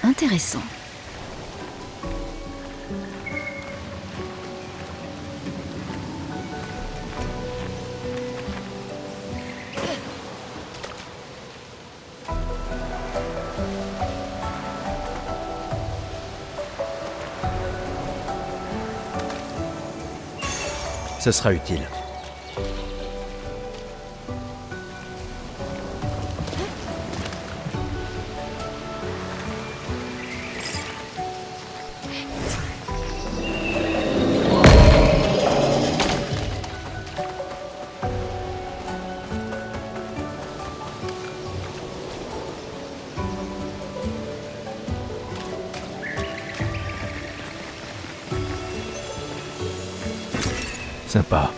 Intéressant. Ce sera utile. Sympa.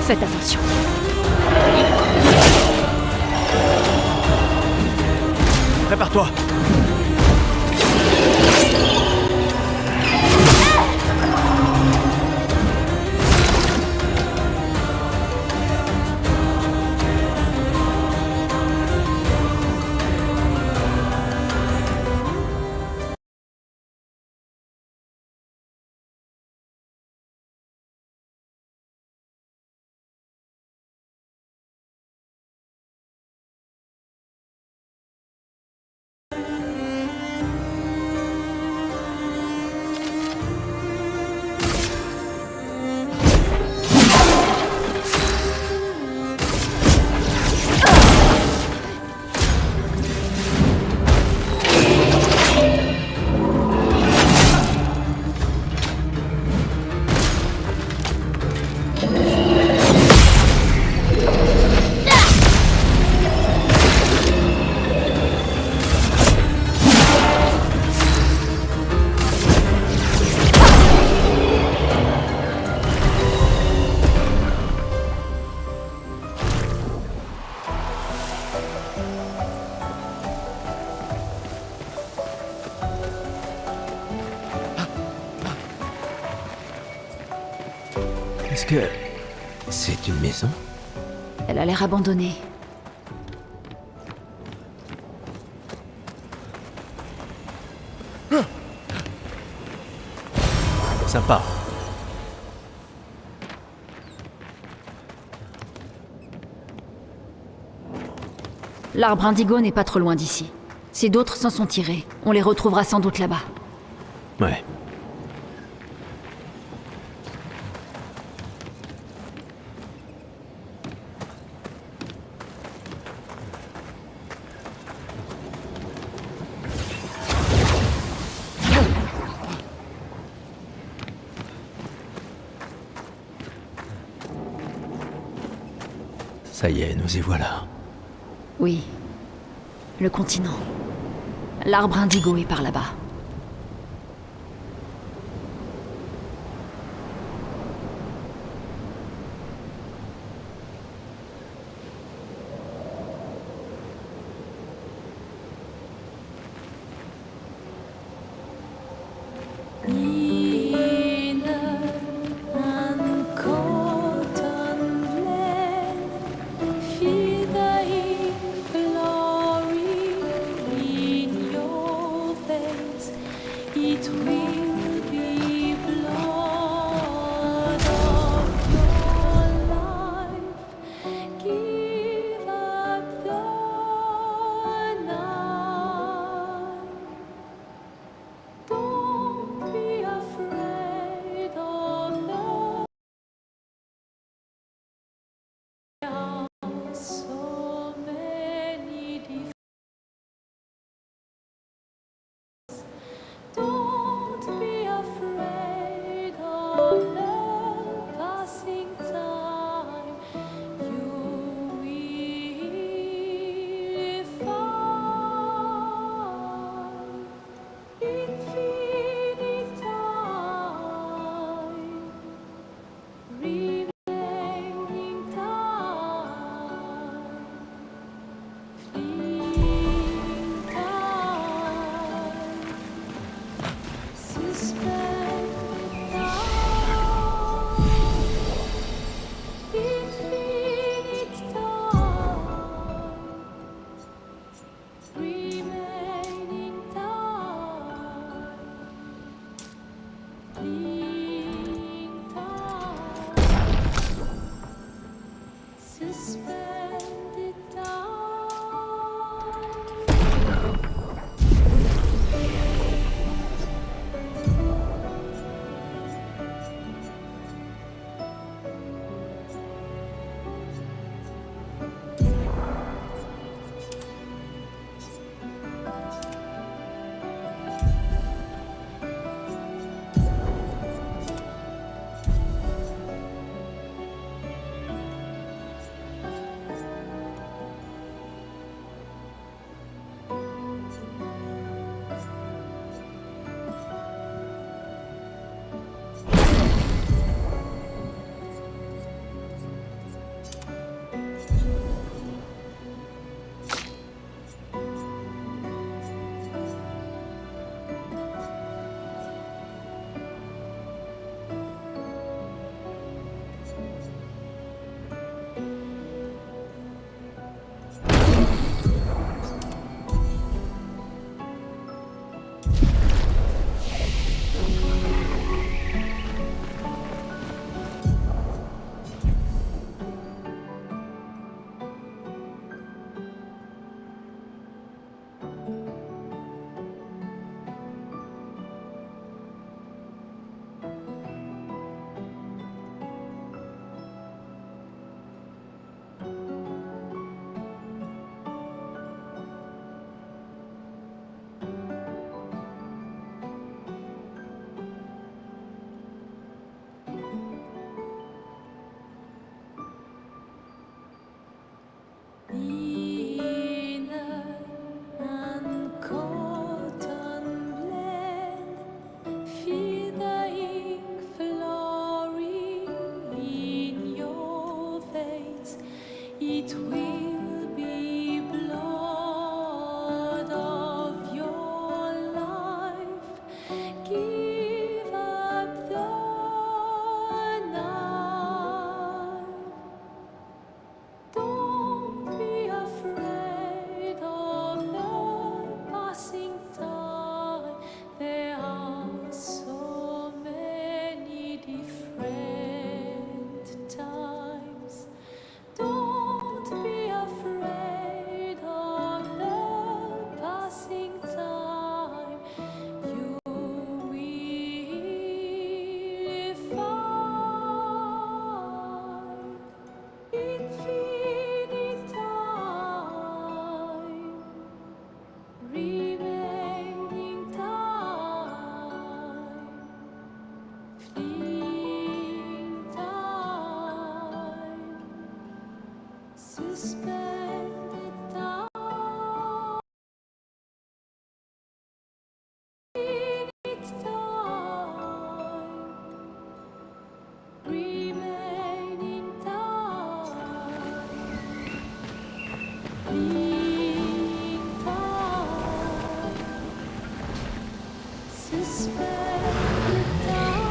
Faites attention. Prépare-toi. Est-ce que c'est une maison? Elle a l'air abandonnée. Sympa. L'arbre indigo n'est pas trop loin d'ici. Si d'autres s'en sont tirés, on les retrouvera sans doute là-bas. Ouais. Ça y est, nous y voilà. Oui. Le continent. L'arbre indigo est par là-bas. It will be blood of your life. Give up the night. Don't be afraid of the so many defeats. Don't be afraid of the passing time. You will find infinite time, remaining time, fleeing time, suspended time, infinite time, remaining time, fleeing time, suspended time. Inner and cotton blend, feel the ink flowing in your veins. It will be blood of your life. Give up the night. Don't be afraid of the passing time. There are so many different times. Don't be afraid of the passing time. You will find infinite time, remaining time, fleeing time, suspended time, infinite time, remaining time, fleeing time, suspended time.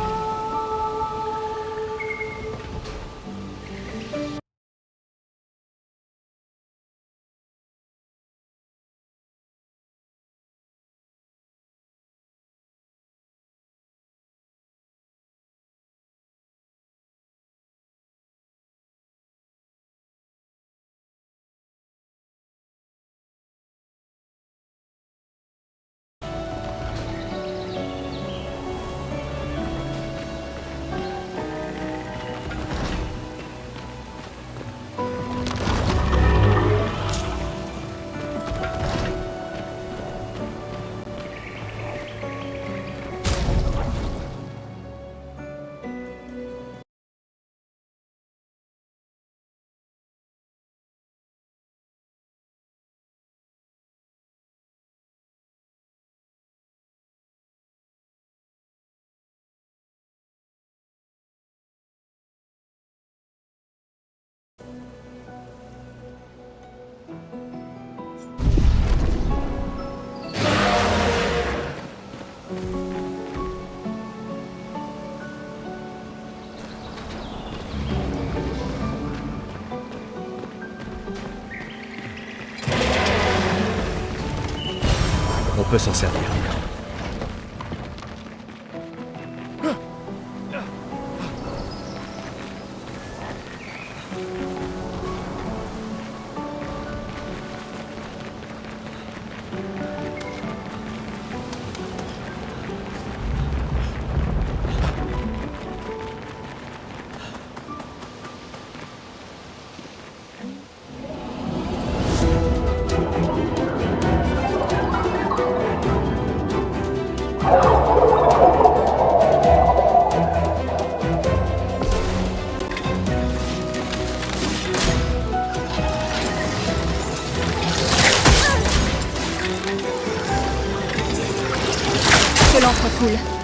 On peut s'en servir. Que l'encre coule.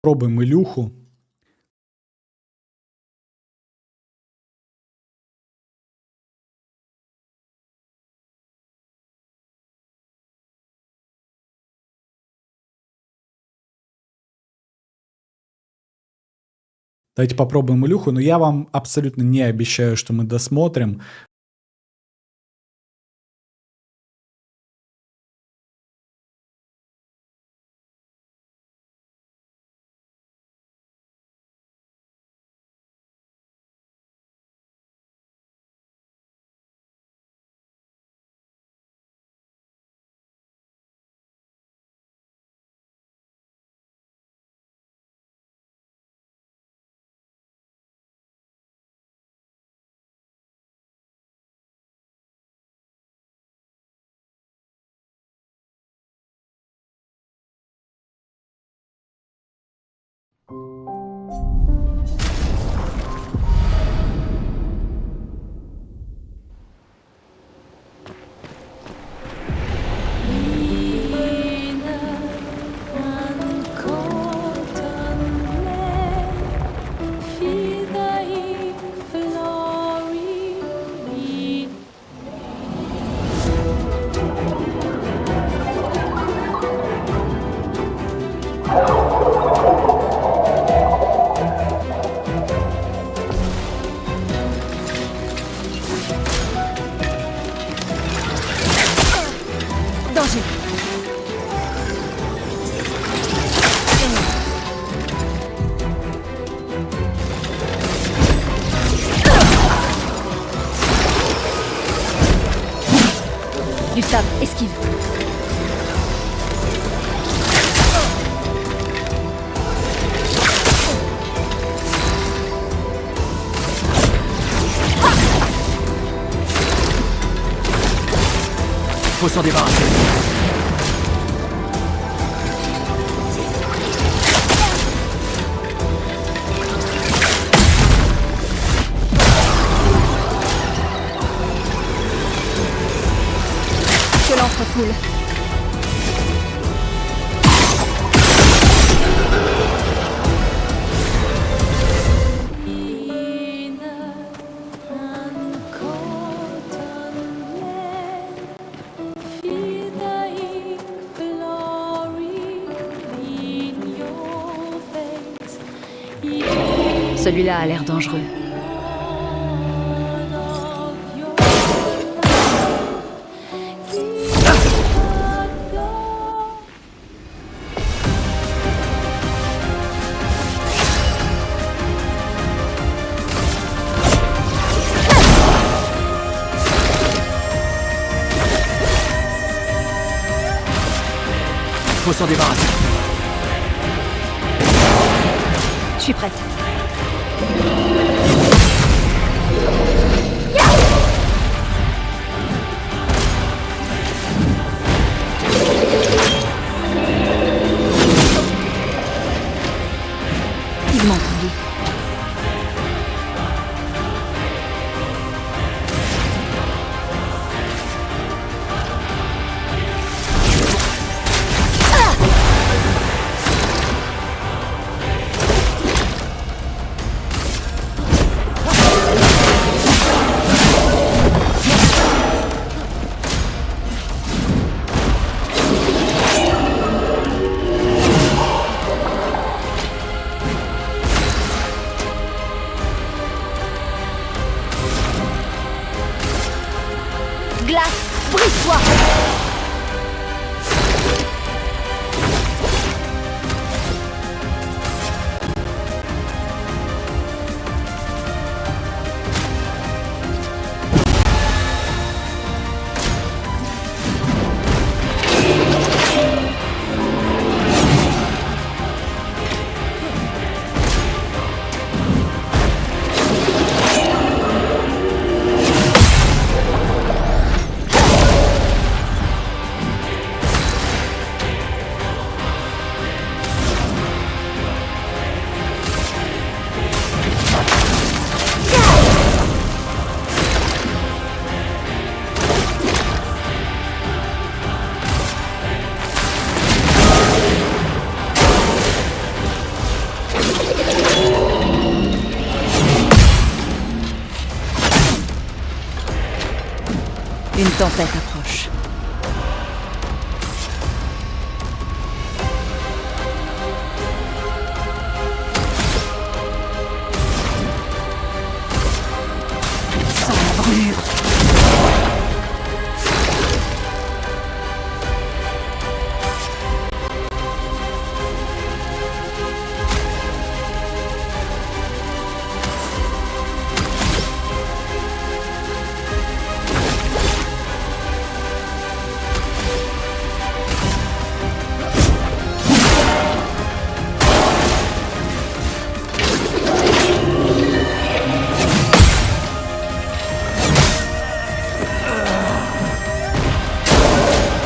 Пробуємо Ілюху. Давайте попробуем Илюху, но я вам абсолютно не обещаю, что мы досмотрим. danger. Gustave, esquive. Faut s'en débarrasser. Que l'encre coule. In an cotton feel like glory in your face. Celui-là a l'air dangereux. One of your Faut s'en débarrasser. Je suis prête. Il m'entend, lui. Glace, brise-toi! Une tempête approche. Sans la brûlure.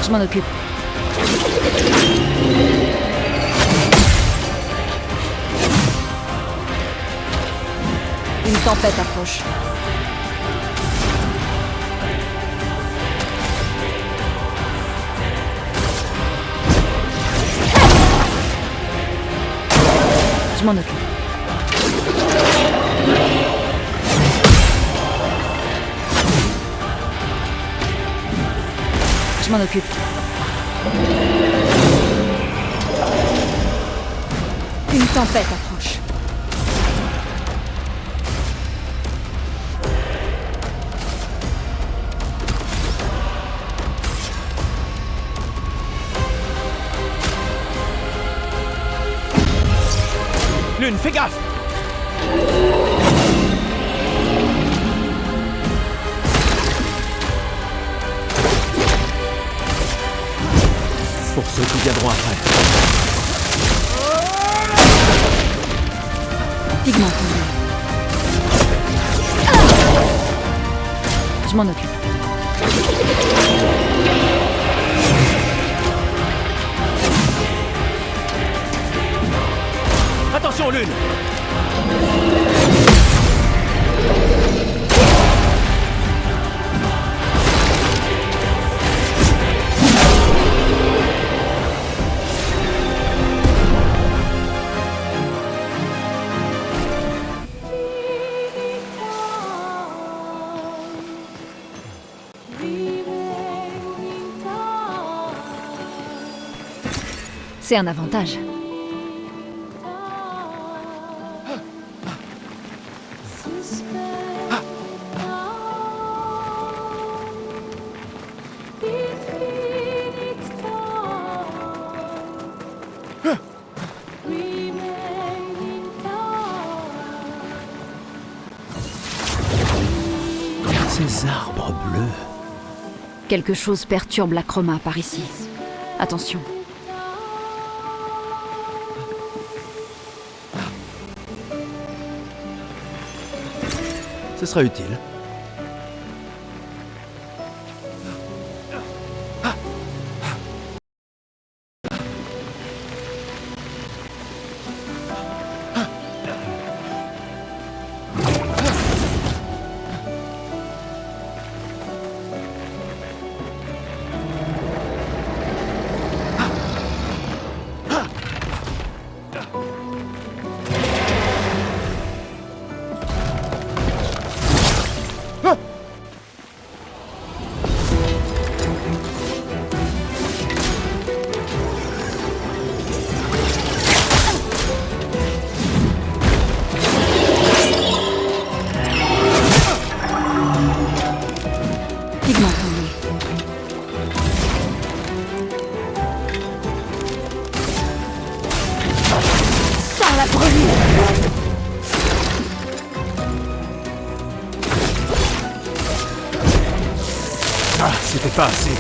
Je m'en occupe. Une tempête approche. Je m'en occupe. Je m'en occupe. Une tempête approche. Lune, fais gaffe! Pour ceux qui viendront après. Pigment. Je m'en occupe. Attention, Lune! C'est un avantage. Ces arbres bleus. Quelque chose perturbe la chroma par ici. Attention. Ce sera utile. Pigment tombé. Sans la brûlure. Ah, c'était pas assez.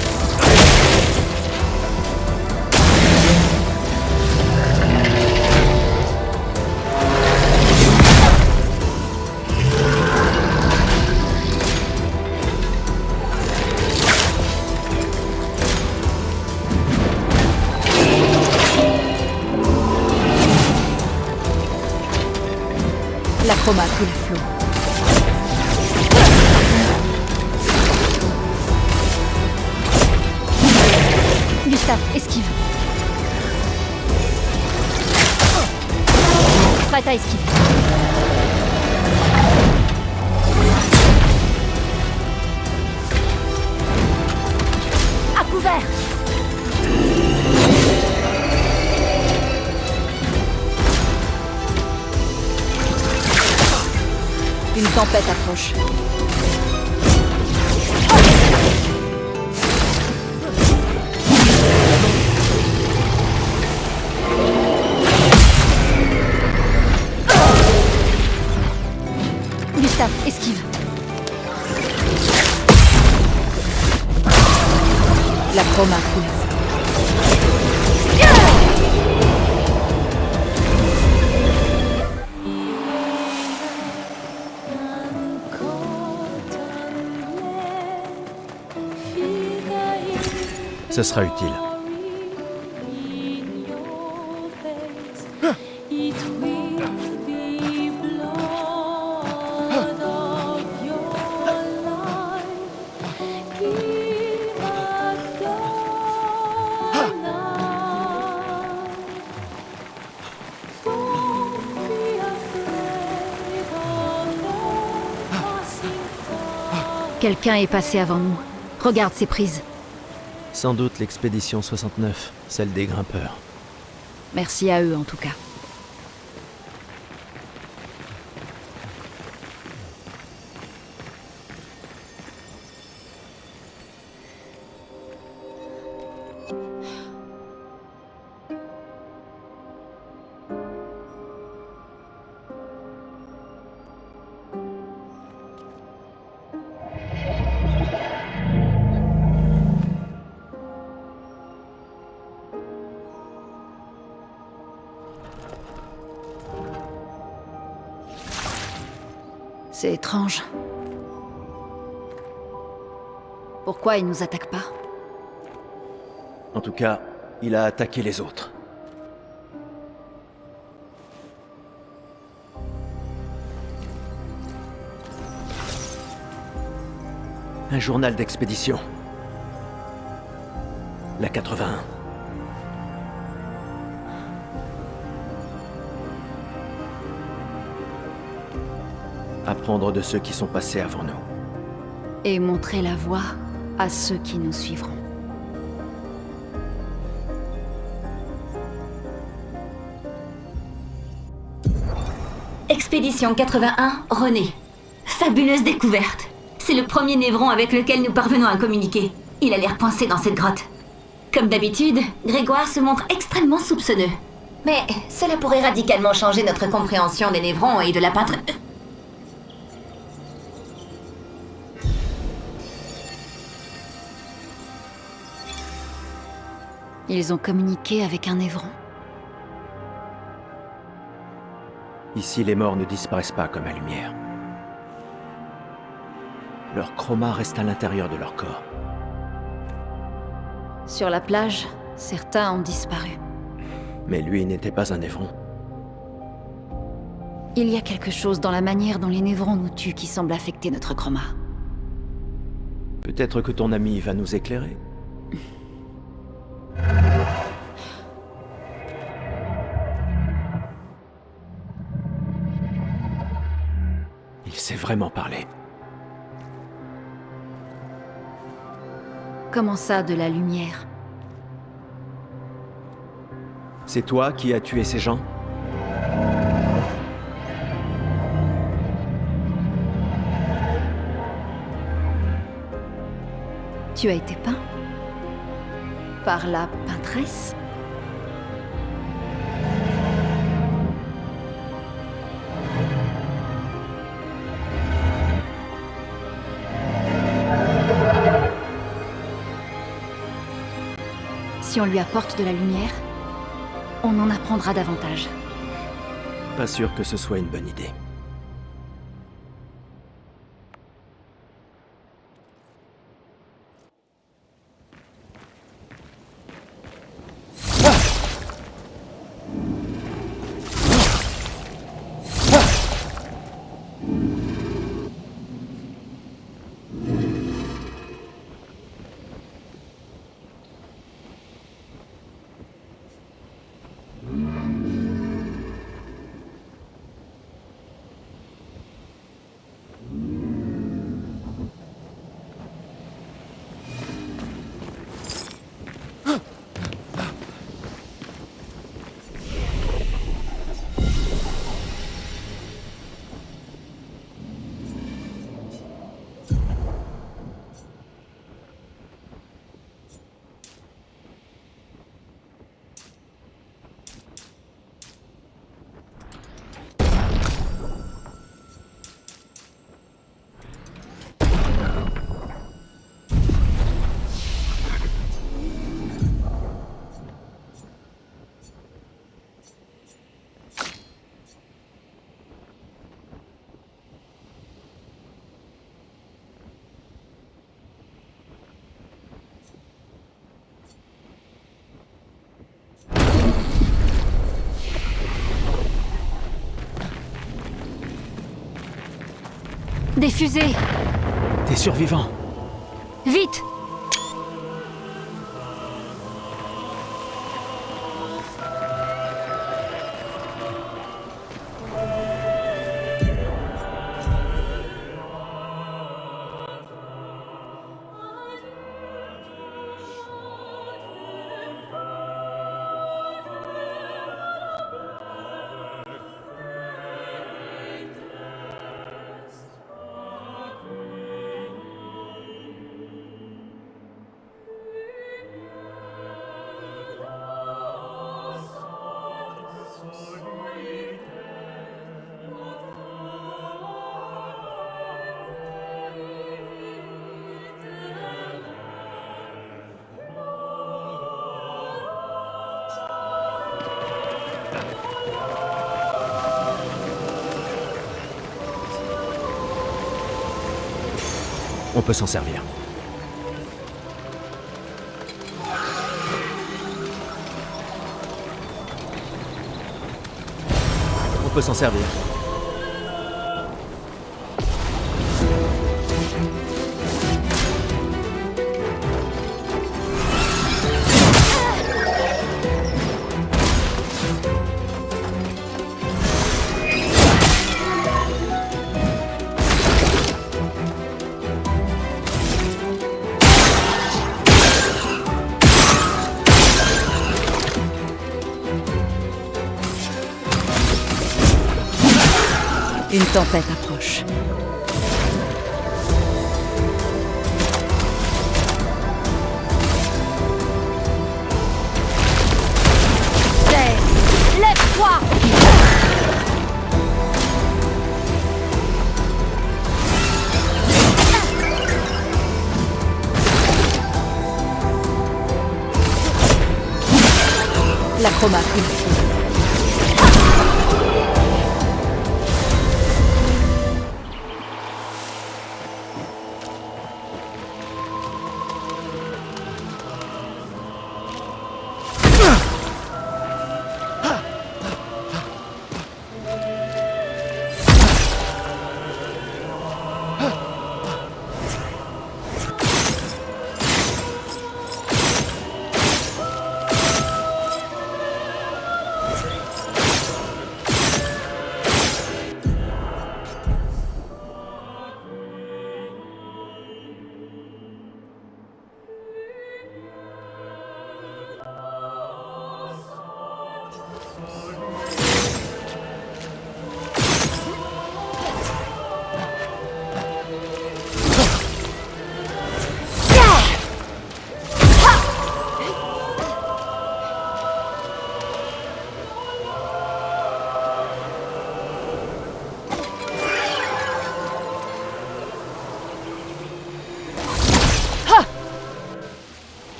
La chroma coule à flot. Gustave, esquive. Prête à esquiver. À couvert. Une tempête approche. Gustave, esquive. La chroma coule. Ce sera utile. Quelqu'un est passé avant nous. Regarde ces prises. Sans doute l'expédition 69, celle des grimpeurs. Merci à eux en tout cas. C'est étrange. Pourquoi il nous attaque pas? En tout cas, il a attaqué les autres. Un journal d'expédition. La 81. Apprendre de ceux qui sont passés avant nous. Et montrer la voie à ceux qui nous suivront. Expédition 81, René. Fabuleuse découverte. C'est le premier névron avec lequel nous parvenons à communiquer. Il a l'air coincé dans cette grotte. Comme d'habitude, Grégoire se montre extrêmement soupçonneux. Mais cela pourrait radicalement changer notre compréhension des névrons et de la peintre... Ils ont communiqué avec un névron. Ici, les morts ne disparaissent pas comme la lumière. Leur chroma reste à l'intérieur de leur corps. Sur la plage, certains ont disparu. Mais lui n'était pas un névron. Il y a quelque chose dans la manière dont les névrons nous tuent qui semble affecter notre chroma. Peut-être que ton ami va nous éclairer. Il sait vraiment parler. Comment ça, de la lumière? C'est toi qui as tué ces gens? Tu as été peint? Par la peintresse? Si on lui apporte de la lumière, on en apprendra davantage. Pas sûr que ce soit une bonne idée. Des fusées! T'es survivant! Vite! On peut s'en servir. On peut s'en servir. Une tempête approche. Terre, lève-toi! La chroma purifiée.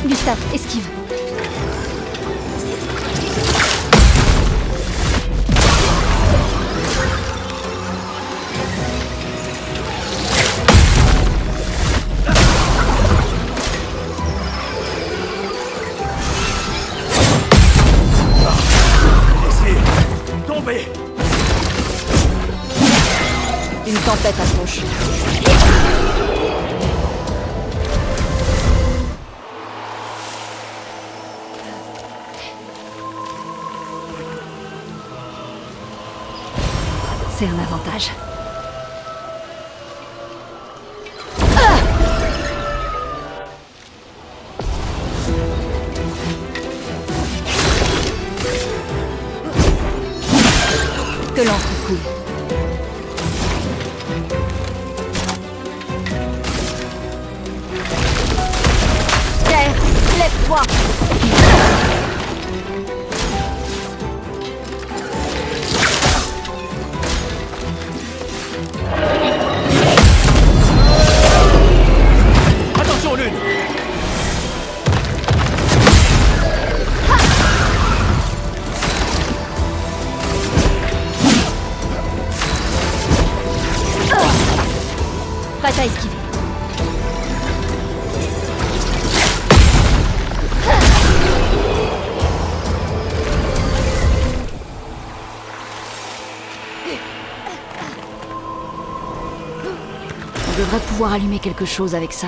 Gustave, esquive. Laissez tomber. Une tempête approche. C'est un avantage. Que l'encre coule. Terre, lève-toi! Attention, Lune. Prête à esquiver. On devrait pouvoir allumer quelque chose avec ça.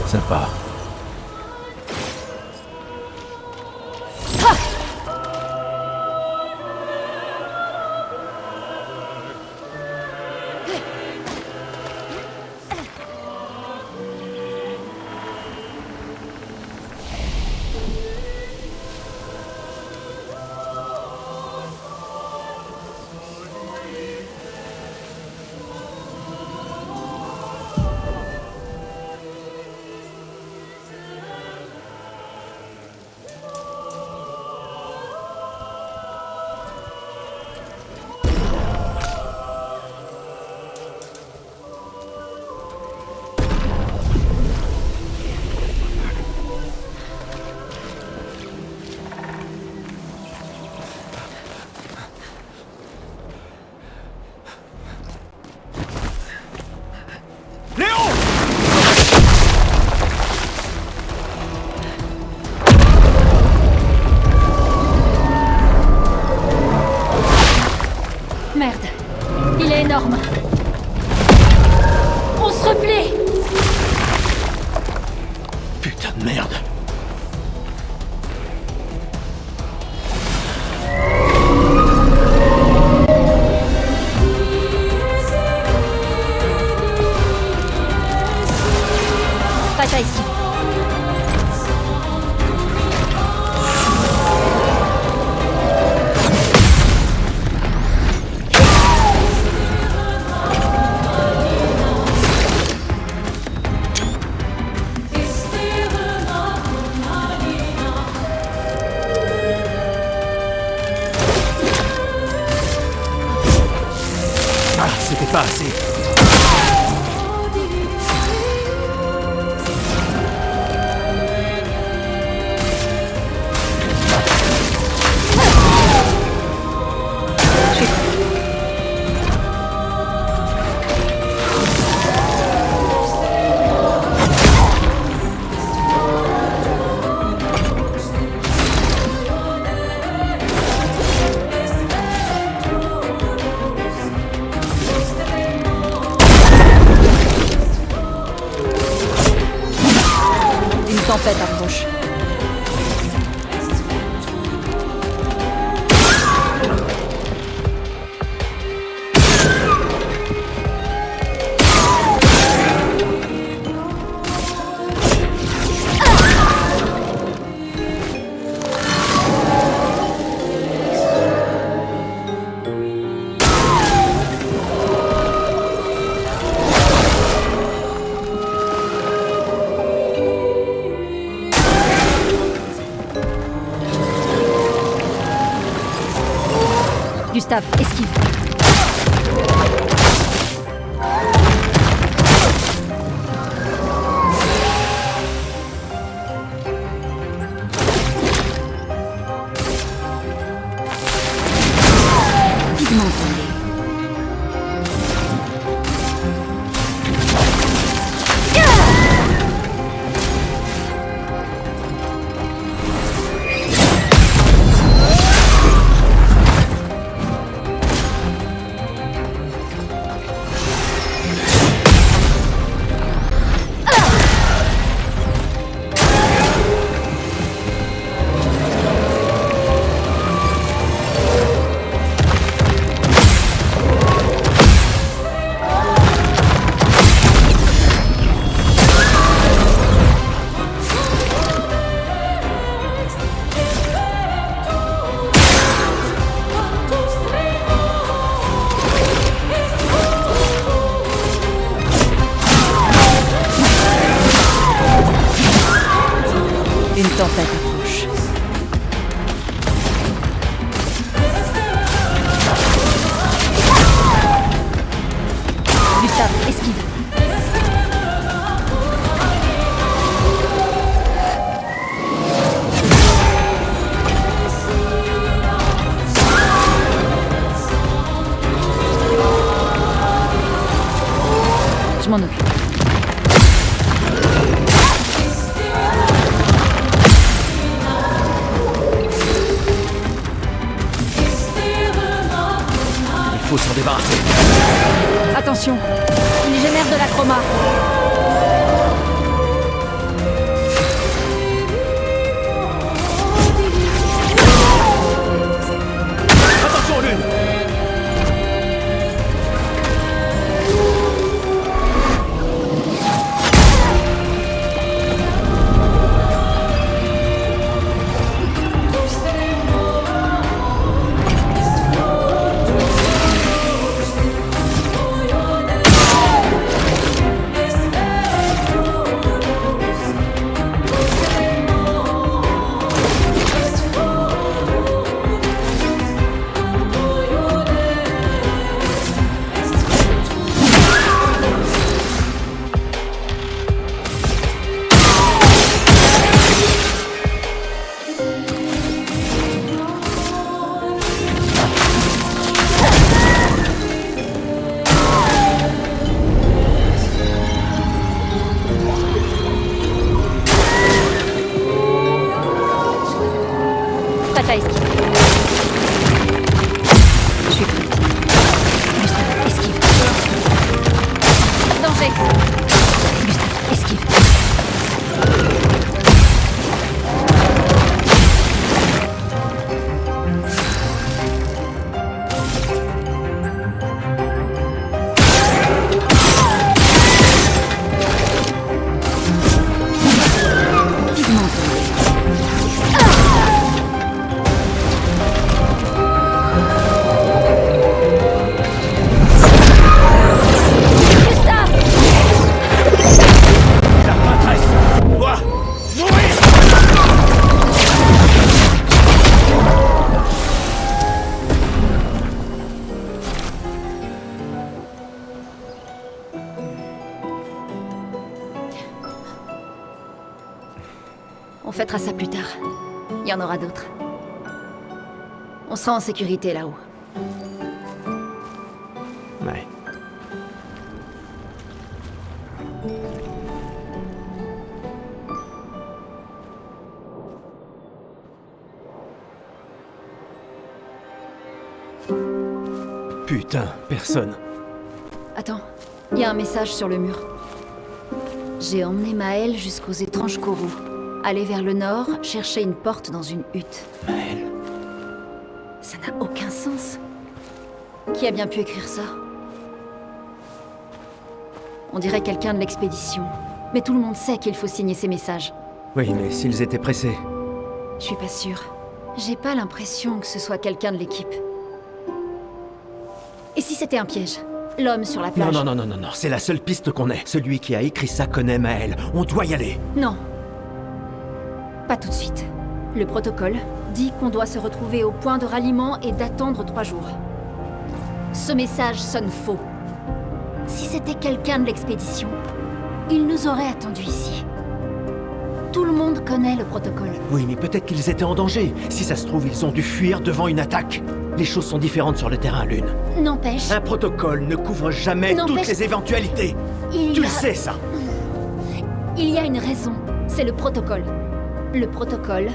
Sympa. Merde. Il est énorme. On se replie. Putain de merde. Pas ta esquive. Ah, c'était pas assez. Une tempête approche. Gustave, esquive. Pigmenté. Une tempête approche. Gustave, esquive. Je m'en occupe. Il faut s'en débarrasser. Attention, il génère de la chroma. Attention, Lune. fêtera ça plus tard. Il y en aura d'autres. On sera en sécurité là-haut. Ouais. Putain, personne. Attends, il y a un message sur le mur. J'ai emmené Maël jusqu'aux étranges coraux. Aller vers le nord, chercher une porte dans une hutte. Maël. Ça n'a aucun sens. Qui a bien pu écrire ça? On dirait quelqu'un de l'expédition. Mais tout le monde sait qu'il faut signer ces messages. Oui, mais s'ils étaient pressés. Je suis pas sûre. J'ai pas l'impression que ce soit quelqu'un de l'équipe. Et si c'était un piège? L'homme sur la plage? Non, c'est la seule piste qu'on ait. Celui qui a écrit ça connaît Maël. On doit y aller. Non. Pas tout de suite. Le protocole dit qu'on doit se retrouver au point de ralliement et d'attendre 3 jours. Ce message sonne faux. Si c'était quelqu'un de l'expédition, il nous aurait attendus ici. Tout le monde connaît le protocole. Oui, mais peut-être qu'ils étaient en danger. Si ça se trouve, ils ont dû fuir devant une attaque. Les choses sont différentes sur le terrain, Lune. N'empêche, Un protocole ne couvre jamais N'empêche- toutes les éventualités. il Tu y le a... sais, ça. Il y a une raison. C'est le protocole. Le protocole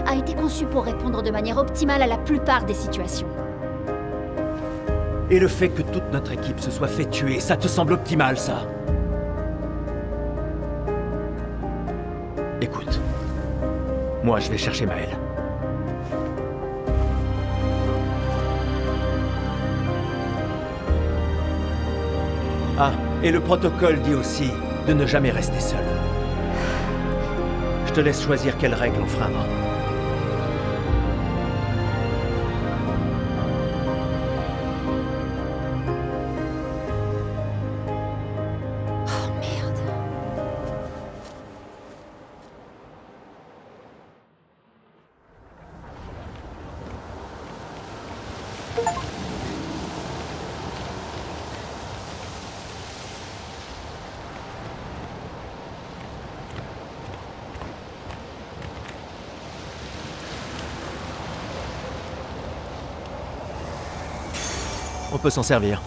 a été conçu pour répondre de manière optimale à la plupart des situations. Et le fait que toute notre équipe se soit fait tuer, ça te semble optimal, ça? Écoute. Moi, je vais chercher Maël. Ah, et le protocole dit aussi de ne jamais rester seul. Je te laisse choisir quelle règle enfreindre. Oh merde. On peut s'en servir.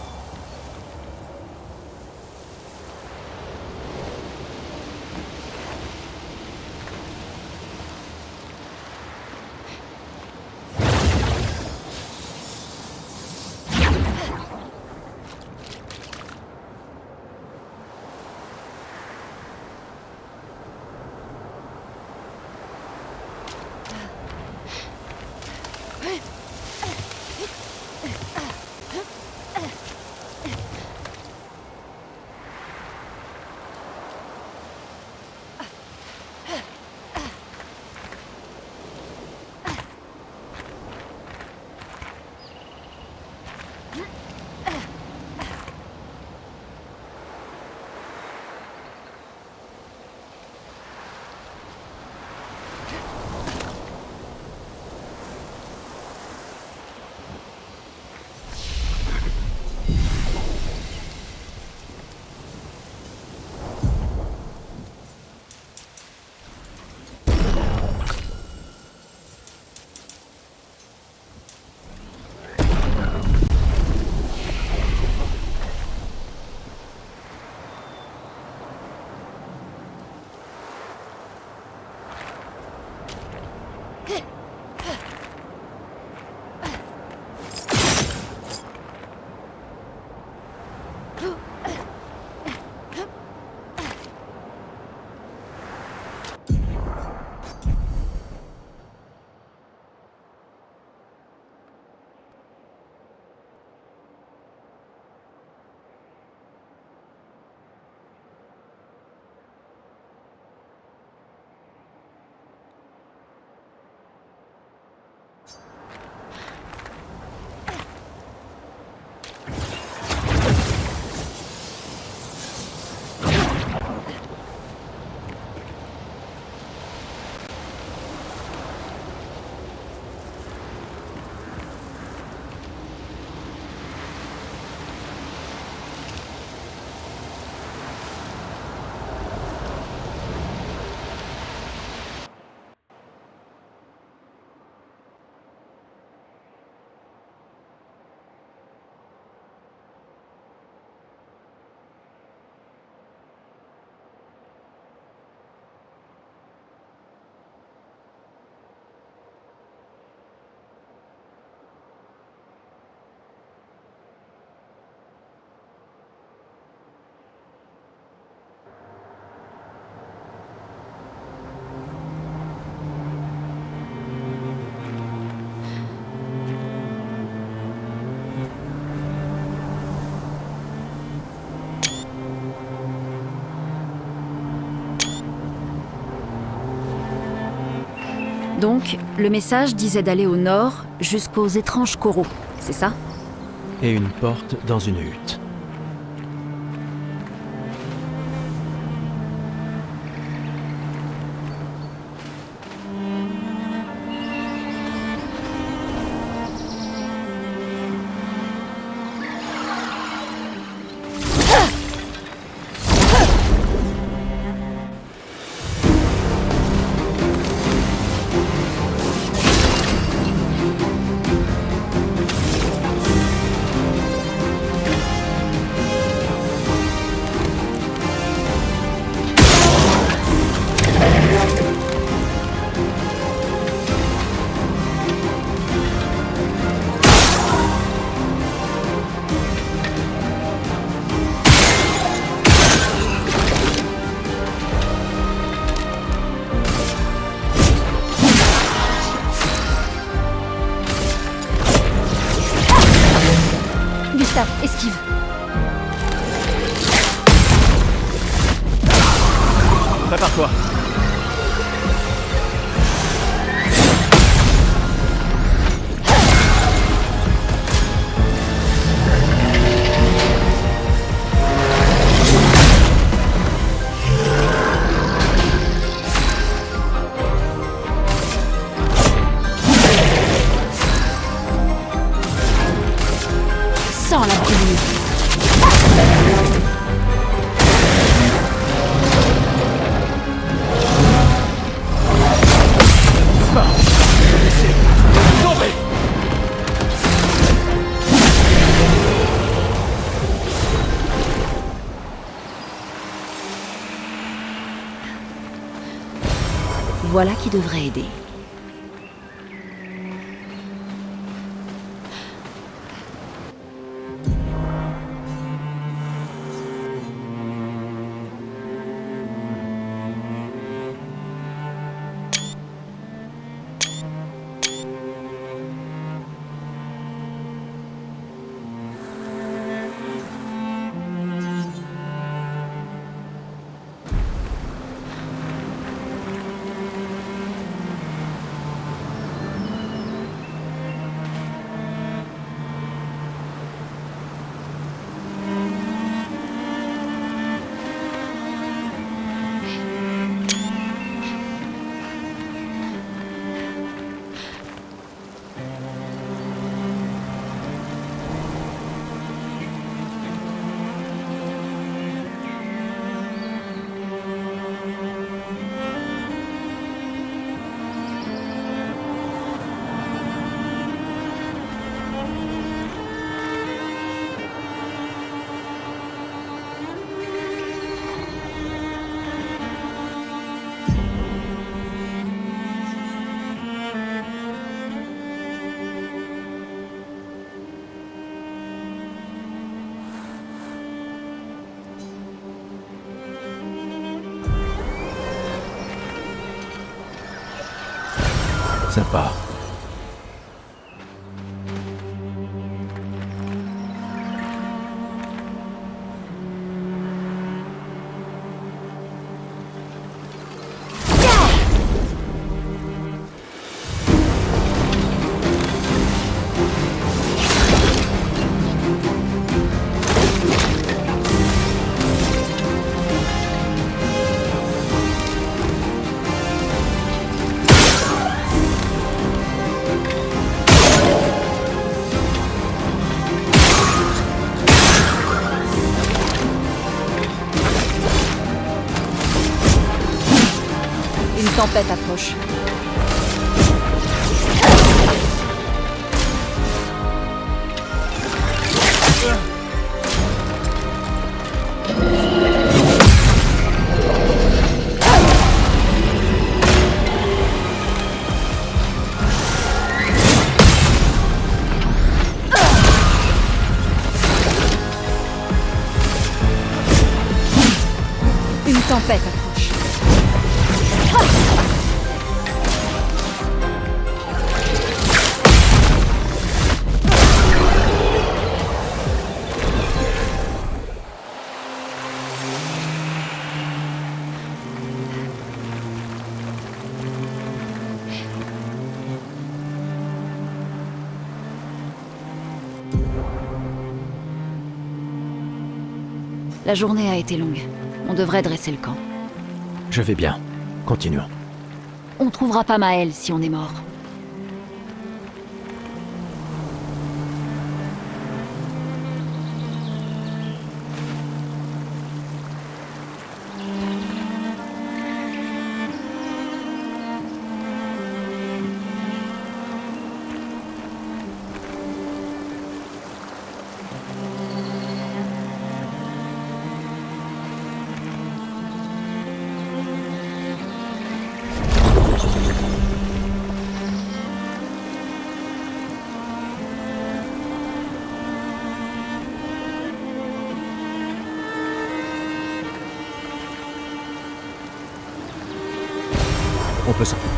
Donc, le message disait d'aller au nord jusqu'aux étranges coraux, c'est ça? Et une porte dans une hutte. Gustave, esquive. Prépare-toi. Sans la brûlure. Tombez! Voilà qui devrait aider. Sympa. Une tempête approche. Une tempête approche. La journée a été longue. On devrait dresser le camp. Je vais bien. Continuons. On trouvera pas Maël si on est mort. On peut sortir.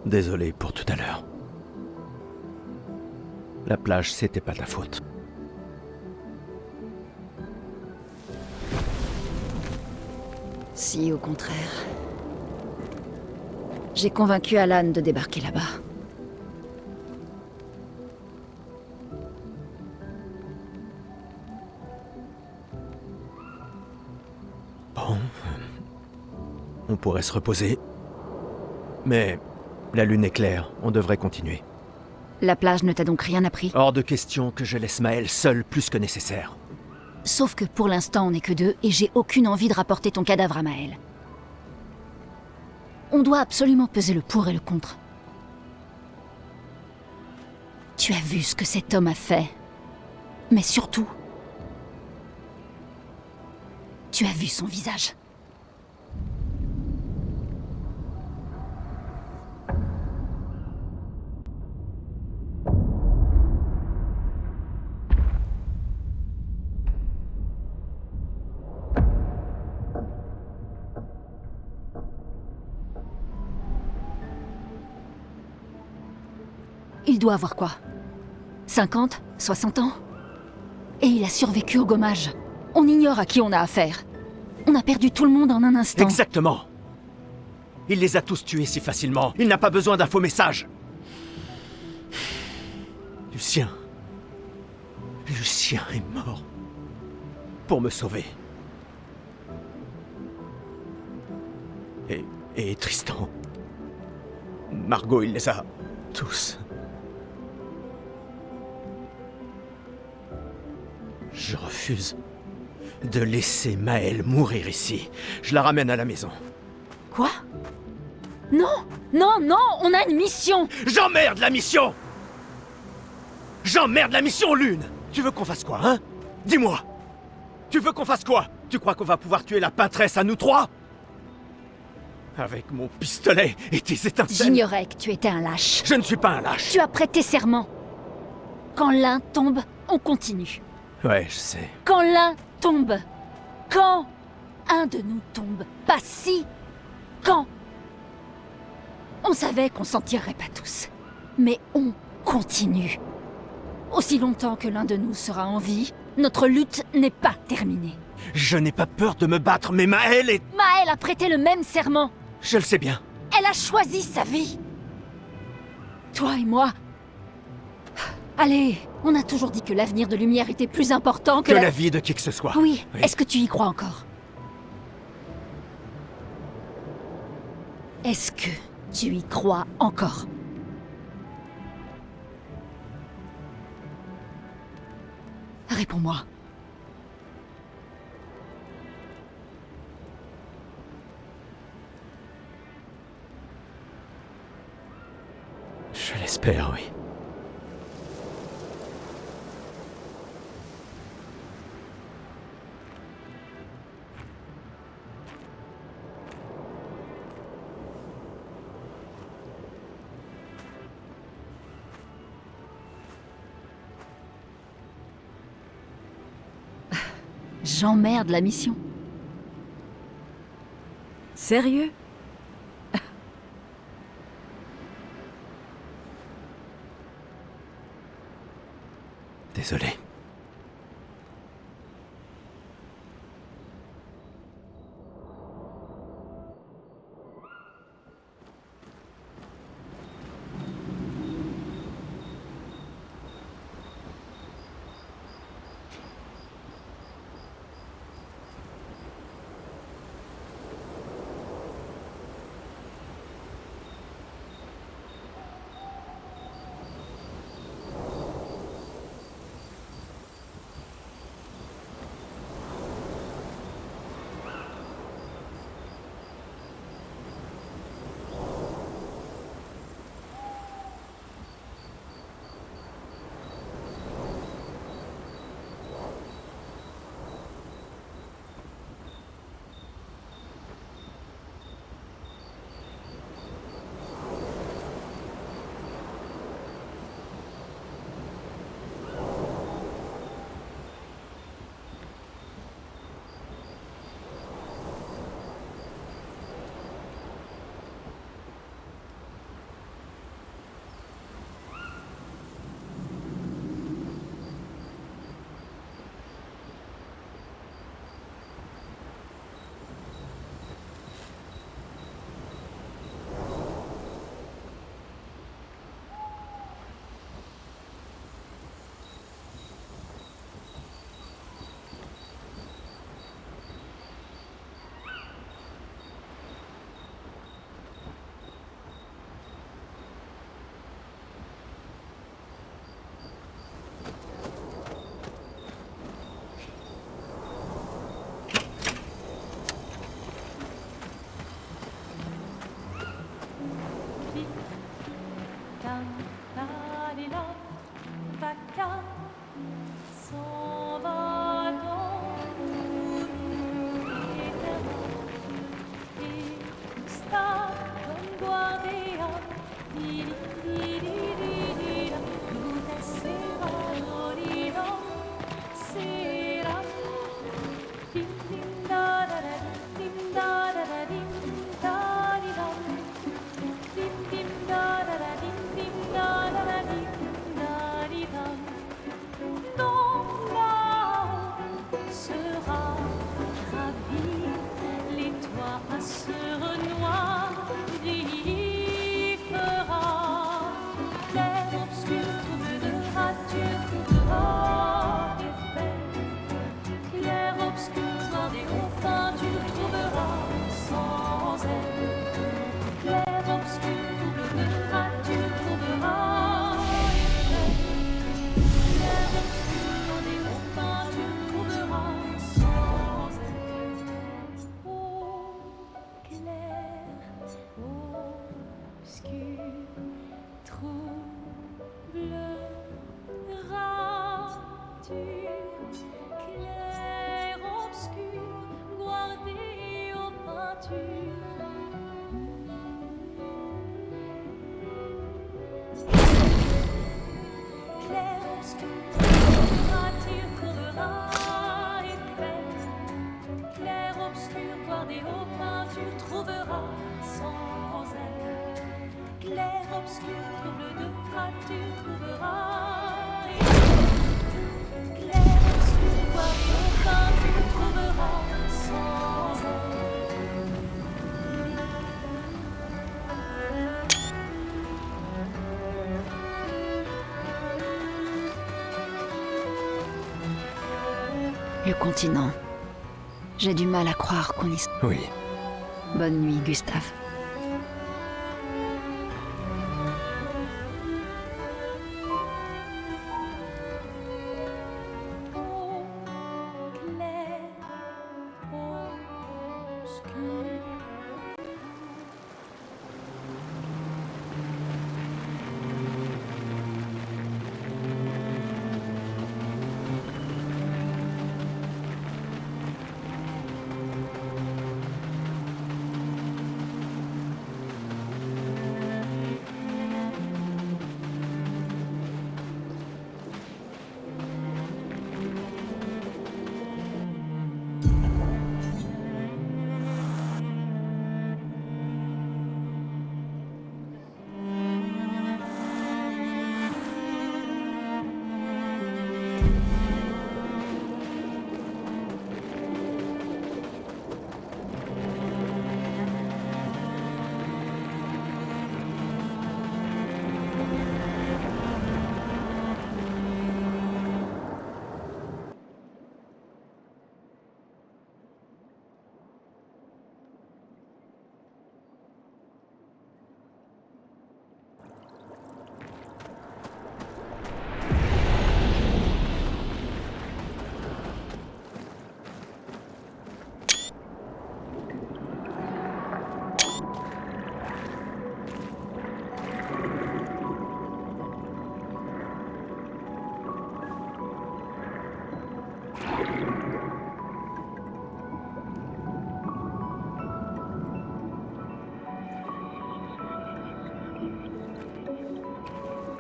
Désolé pour tout à l'heure. La plage, c'était pas ta faute. Si, au contraire. J'ai convaincu Alan de débarquer là-bas. Bon. On pourrait se reposer. Mais la lune est claire, on devrait continuer. La plage ne t'a donc rien appris? Hors de question que je laisse Maël seul plus que nécessaire. Sauf que pour l'instant, on n'est que deux et j'ai aucune envie de rapporter ton cadavre à Maël. On doit absolument peser le pour et le contre. Tu as vu ce que cet homme a fait. Mais surtout, tu as vu son visage. Il doit avoir quoi? 50? 60 ans? Et il a survécu au gommage. On ignore à qui on a affaire. On a perdu tout le monde en un instant. Exactement. Il les a tous tués si facilement. Il n'a pas besoin d'un faux message. Lucien. Lucien est mort. Pour me sauver. Et Tristan. Margot, il les a tous. Je refuse de laisser Maël mourir ici. Je la ramène à la maison. Quoi? Non! Non, non! On a une mission! J'emmerde la mission! J'emmerde la mission, Lune! Tu veux qu'on fasse quoi, hein? Dis-moi! Tu veux qu'on fasse quoi? Tu crois qu'on va pouvoir tuer la peintresse à nous trois? Avec mon pistolet et tes étincelles? J'ignorais que tu étais un lâche. Je ne suis pas un lâche. Tu as prêté serment. Quand l'un tombe, on continue. Ouais, je sais. Quand l'un tombe. Quand un de nous tombe. Pas si. Quand. On savait qu'on s'en tirerait pas tous. Mais on continue. Aussi longtemps que l'un de nous sera en vie, notre lutte n'est pas terminée. Je n'ai pas peur de me battre, mais Maël est... Maël a prêté le même serment. Je le sais bien. Elle a choisi sa vie. Toi et moi... Allez, on a toujours dit que l'avenir de Lumière était plus important que Que la vie de qui que ce soit. Oui, est-ce que tu y crois encore? Est-ce que tu y crois encore? Réponds-moi. Je l'espère, oui. J'emmerde la mission. Sérieux? Désolé. S'en va dans et sta comme guardia di luna sera dorina sera dim dim da da da dim da da da dim da di da dim dim da da da dim dim da da da dim da di da. Ton là-haut sera ravi, les toits se renoirillent, fera l'air obscur, troublera, tu trouveras effet. L'air obscur, noir des hauts pins, tu trouveras sans elle. L'air obscur, troublera, tu trouveras effet. L'air obscur, noir des hauts pins, tu trouveras sans elle. Eau claire, obscur, troublera-tu. Clair, obscur, guardé aux peintures. Clair, obscur, tu trouveras effet. Clair, obscur, guardé aux peintures, trouveras sans elle. Clair, obscur, trouble de rature, trouveras effet. Clair, obscur, guardé aux peintures, trouveras sans elle. Le continent. J'ai du mal à croire qu'on y soit. Oui. Bonne nuit, Gustave. Eau claire, obscure.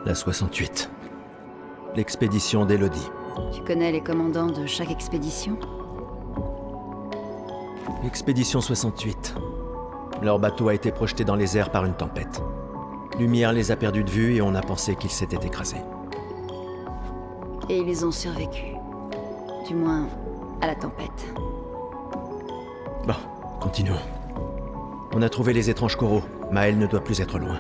La 68. L'expédition d'Elodie. Tu connais les commandants de chaque expédition? Expédition 68. Leur bateau a été projeté dans les airs par une tempête. Lumière les a perdus de vue et on a pensé qu'ils s'étaient écrasés. Et ils ont survécu. Du moins, à la tempête. Bon, continuons. On a trouvé les étranges coraux. Maël ne doit plus être loin.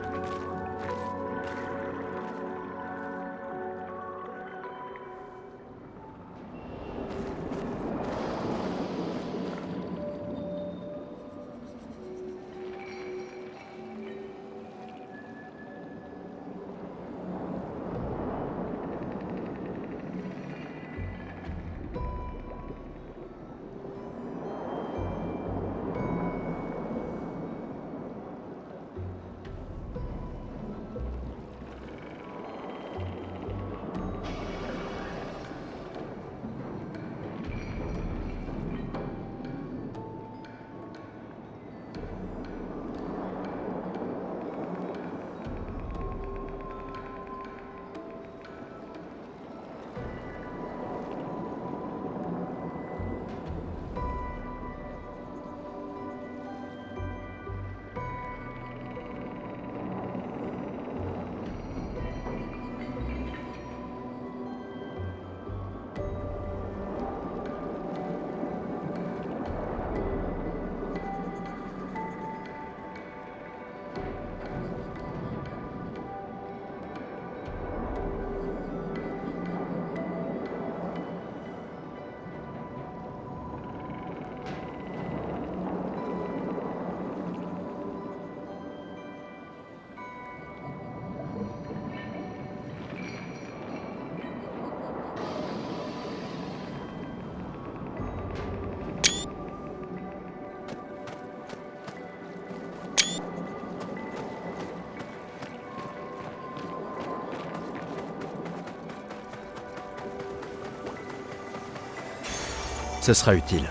Ce sera utile.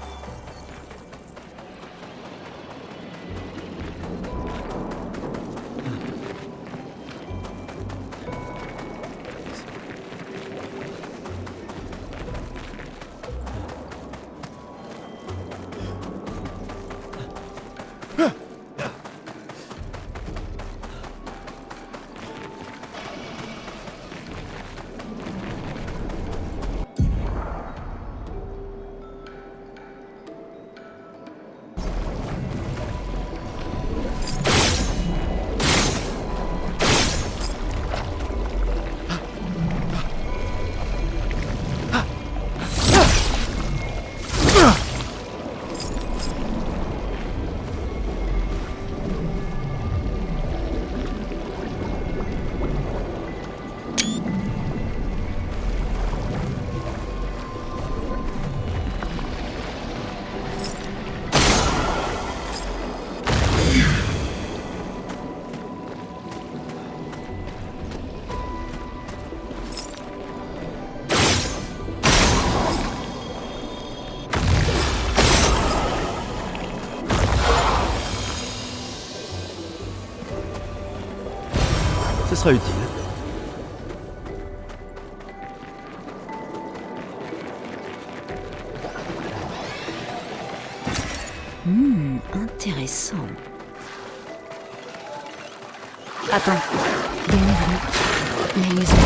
Ce sera utile. Intéressant. Attends. Des névrons. Mais ils ont...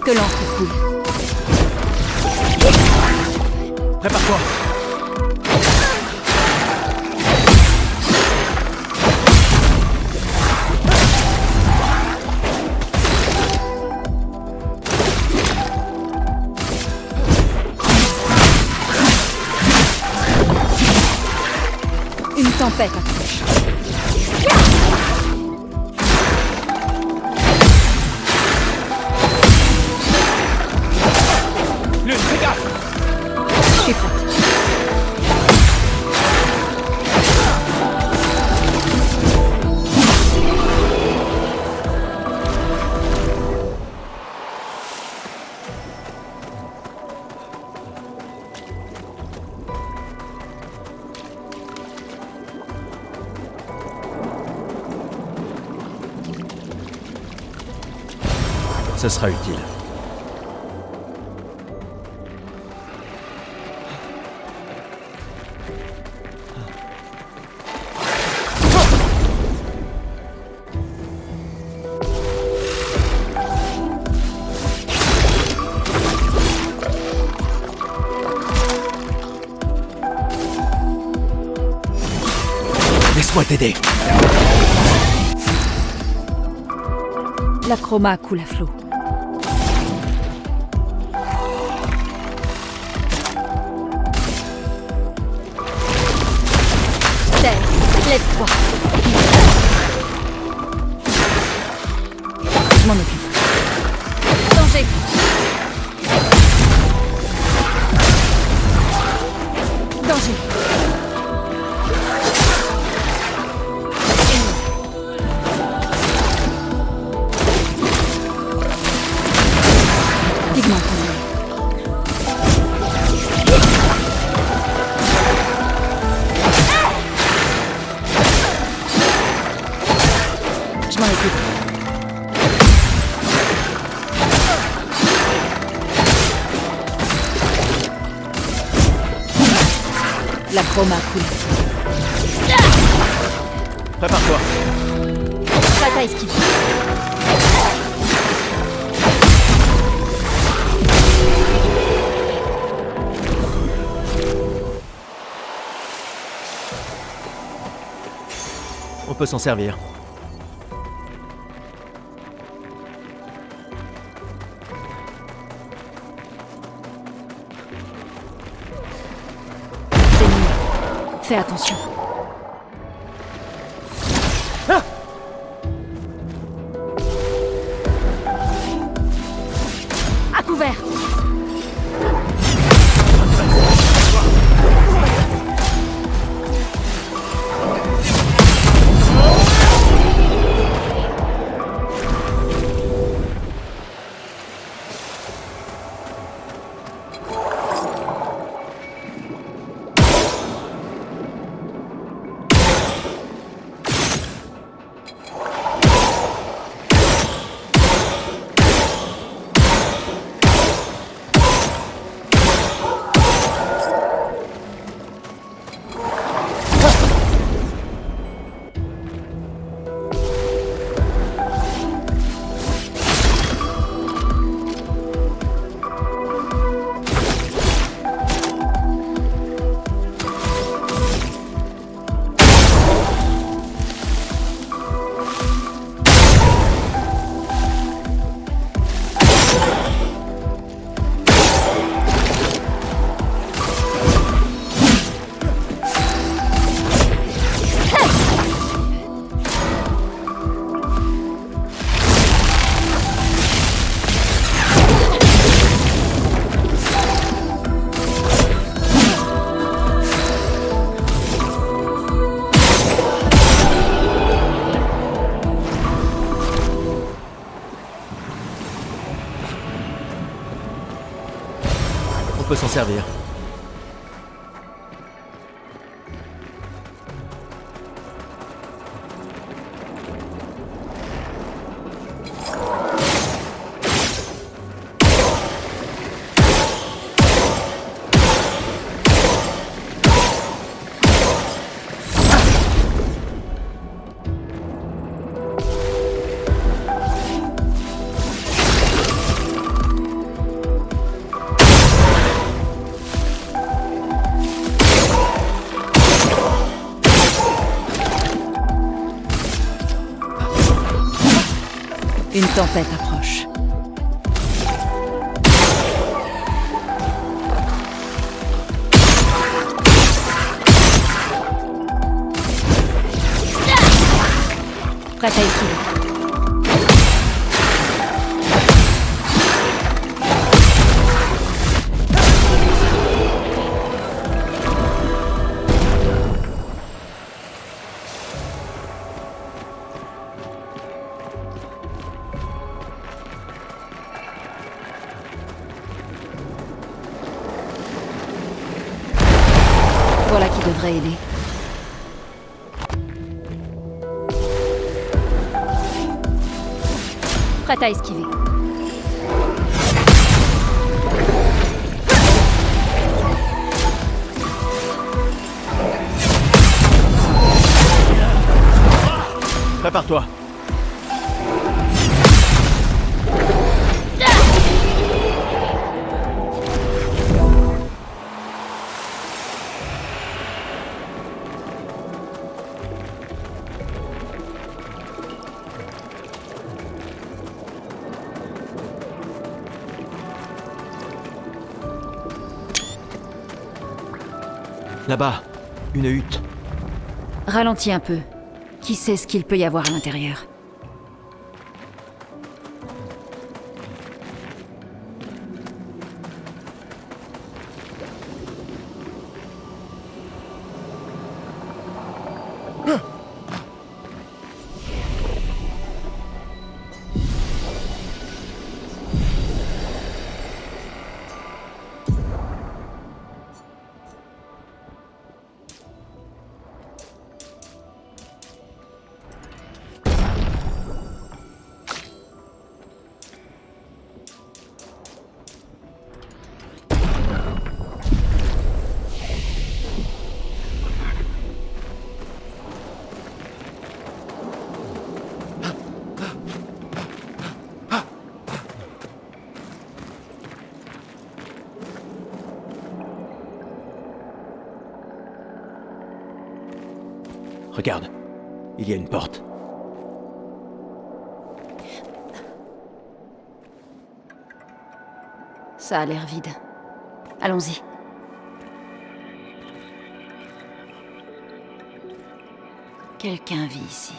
Que l'encre coule. Prépare-toi. Une tempête approche. Lune, fais gaffe. Je suis prête. Ce sera utile. Laisse-moi t'aider. La chroma coule à flot. Terre, lève-toi. Je m'en occupe. Danger. Danger. Pigment. Je m'en occupe. La chroma coule. Prépare-toi. Prête à esquiver. On peut s'en servir. C'est nul. Fais attention. À couvert. On peut s'en servir. Une tempête approche. Prête à esquiver. Voilà qui devrait aider. Prête à esquiver. Prépare-toi. Là-bas, une hutte. Ralentis un peu. Qui sait ce qu'il peut y avoir à l'intérieur? Regarde, il y a une porte. Ça a l'air vide. Allons-y. Quelqu'un vit ici.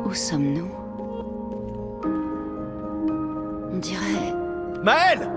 Où sommes-nous? On dirait... Maël!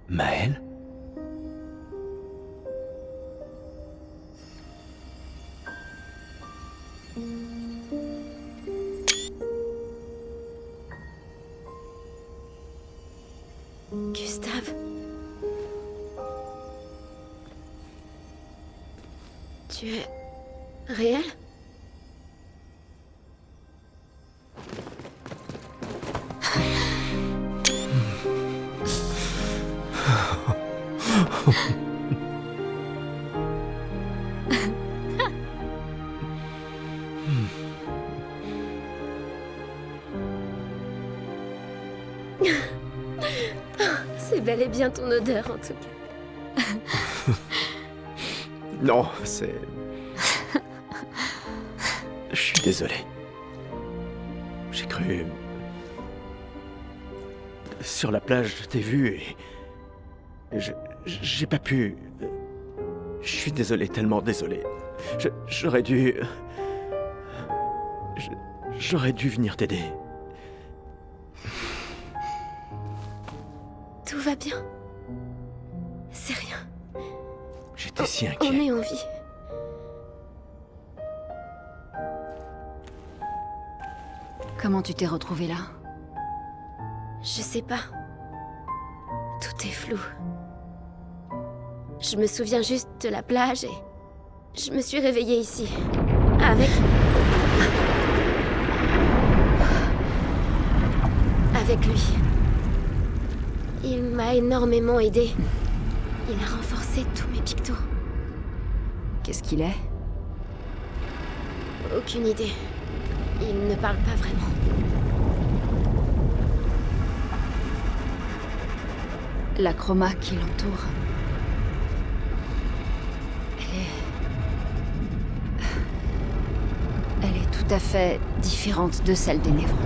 Maël? Gustave. Tu es réel? C'est bel et bien ton odeur en tout cas. Non, c'est... Je suis désolé. J'ai cru... Sur la plage, je t'ai vu et... J'ai pas pu... Je suis désolé, tellement désolé. J'aurais dû... J'aurais dû venir t'aider. Tout va bien. C'est rien. J'ai J'étais si On inquiet. est en vie. Comment tu t'es retrouvée là? Je sais pas. Tout est flou. Je me souviens juste de la plage et je me suis réveillée ici. Avec lui. Il m'a énormément aidé. Il a renforcé tous mes pictos. Qu'est-ce qu'il est? Aucune idée. Il ne parle pas vraiment. La chroma qui l'entoure. Elle est tout à fait différente de celle des névrons.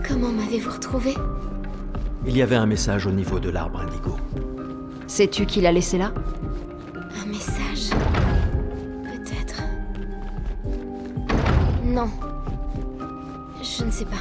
Comment m'avez-vous retrouvé? Il y avait un message au niveau de l'arbre indigo. Sais-tu qui l'a laissé là? Un message. Peut-être. Non. Je ne sais pas.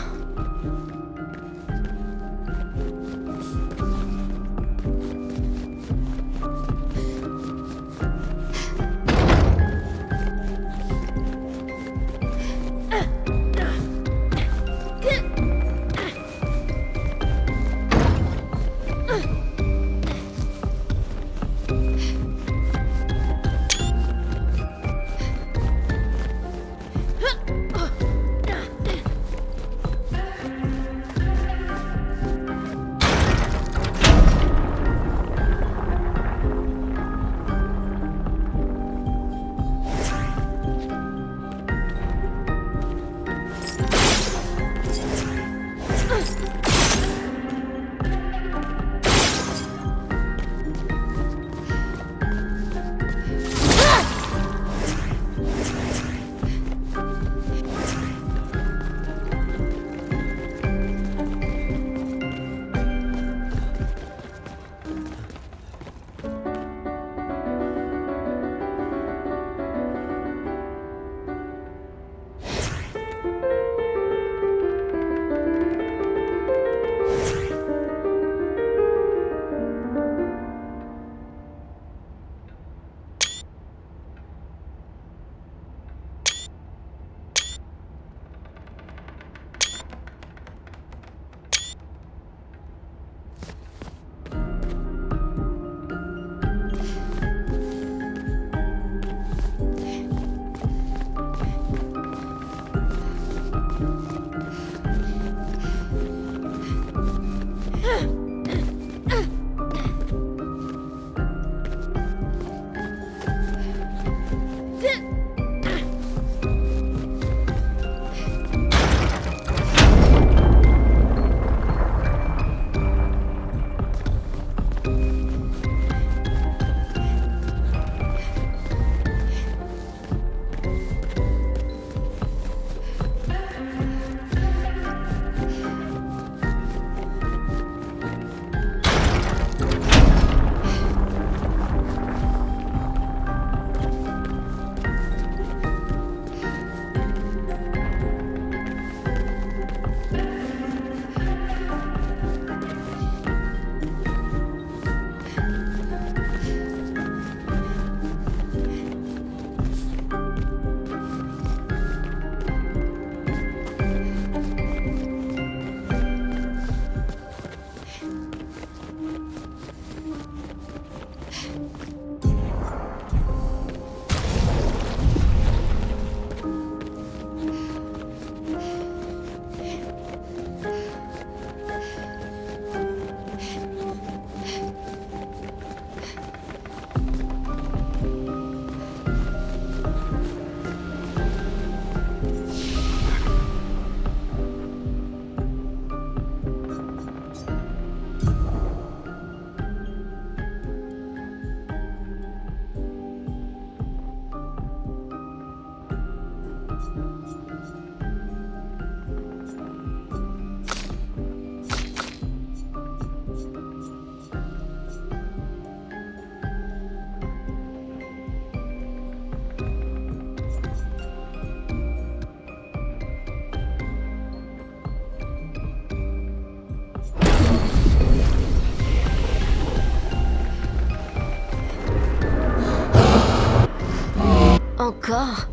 encore?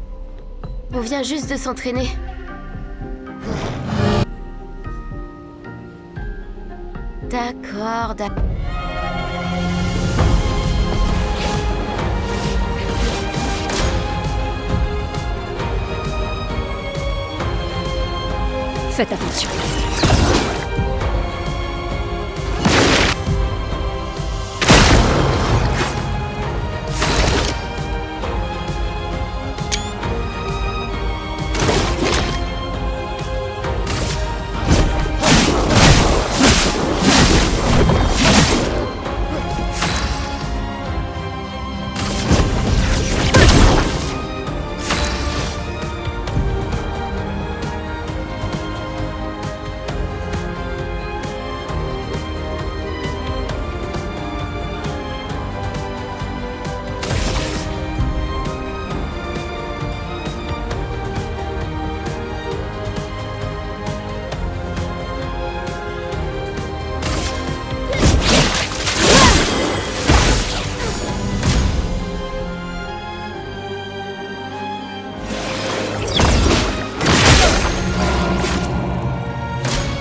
On vient juste de s'entraîner. D'accord, d'accord. Faites attention.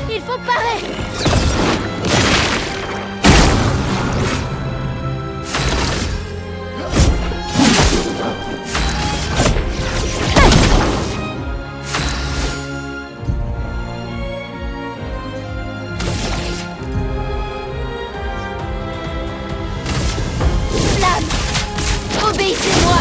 Il faut parer! Flamme! Obéissez-moi!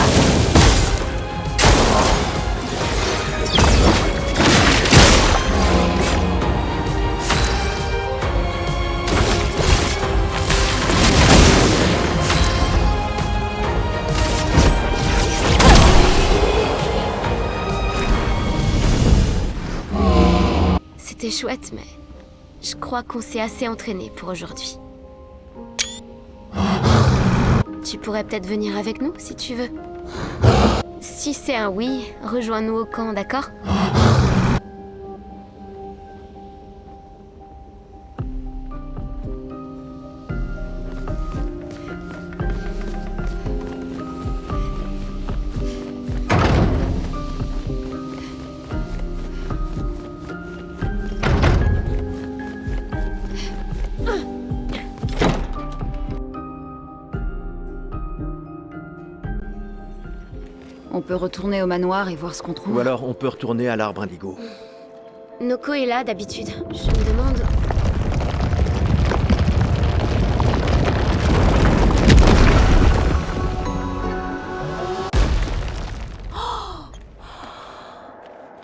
C'était chouette, mais je crois qu'on s'est assez entraîné pour aujourd'hui. Tu pourrais peut-être venir avec nous, si tu veux. Si c'est un oui, rejoins-nous au camp, d'accord? On peut retourner au manoir et voir ce qu'on trouve. Ou alors on peut retourner à l'arbre indigo. Noko est là d'habitude. Je me demande...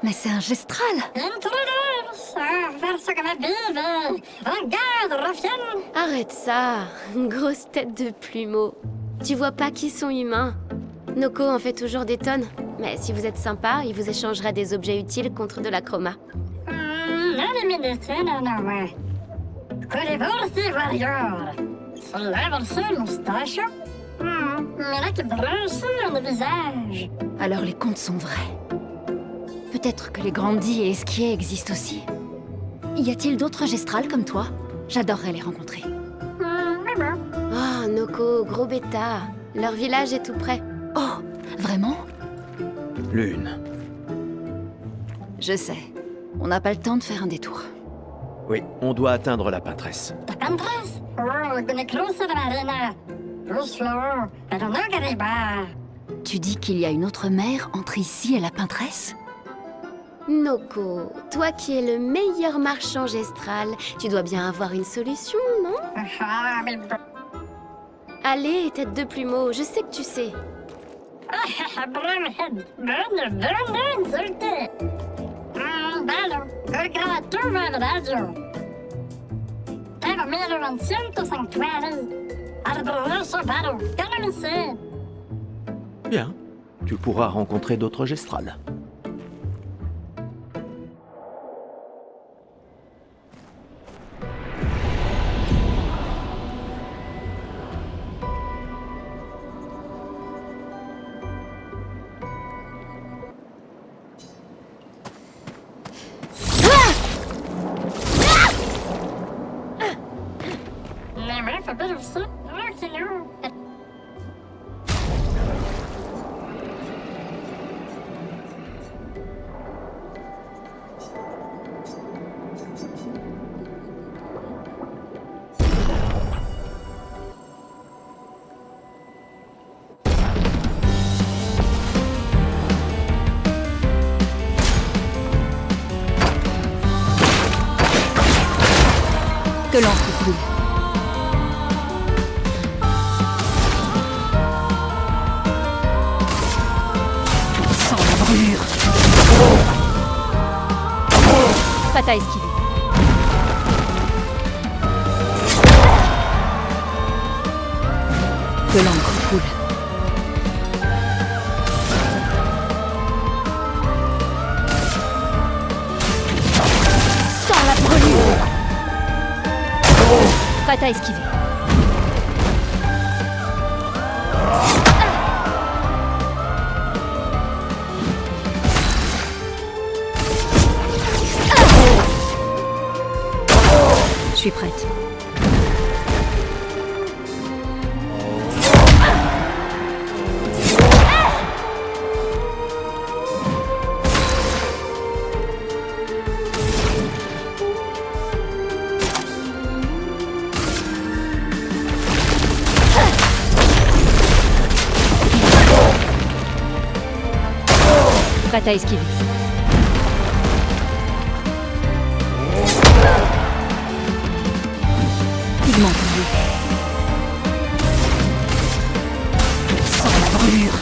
Mais c'est un gestral! Arrête ça! Grosse tête de plumeau. Tu vois pas qu'ils sont humains? Noko en fait toujours des tonnes. Mais si vous êtes sympa, il vous échangera des objets utiles contre de la chroma. Alors les contes sont vrais. Peut-être que les Grandi et Esquier existent aussi. Y a-t-il d'autres gestrals comme toi? J'adorerais les rencontrer. Oh, Noko, gros bêta. Leur village est tout près. Oh, vraiment? Lune. Je sais. On n'a pas le temps de faire un détour. Oui, on doit atteindre la pâtresse. Tu dis qu'il y a une autre mer entre ici et la peintresse? Noko, toi qui es le meilleur marchand gestral, tu dois bien avoir une solution, non? Allez, tête de plumeau, je sais que tu sais. Bien. Tu pourras rencontrer d'autres gestrales. Que l'encre coule. Sans la brûlure. Prête à esquiver. Que l'encre coule. Sans la brûlure. Prête à esquiver. Je suis prête. Prête à esquiver. Pigment tombé. Sans la brûlure.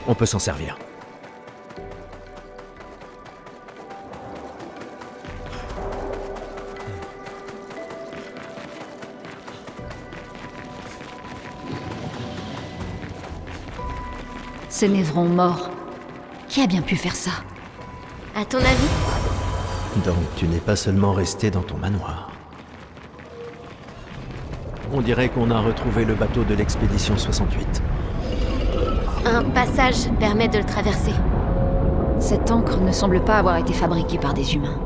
On peut s'en servir. Ce Névron mort. Qui a bien pu faire ça? À ton avis? Donc tu n'es pas seulement resté dans ton manoir. On dirait qu'on a retrouvé le bateau de l'expédition 68. Un passage permet de le traverser. Cette encre ne semble pas avoir été fabriquée par des humains.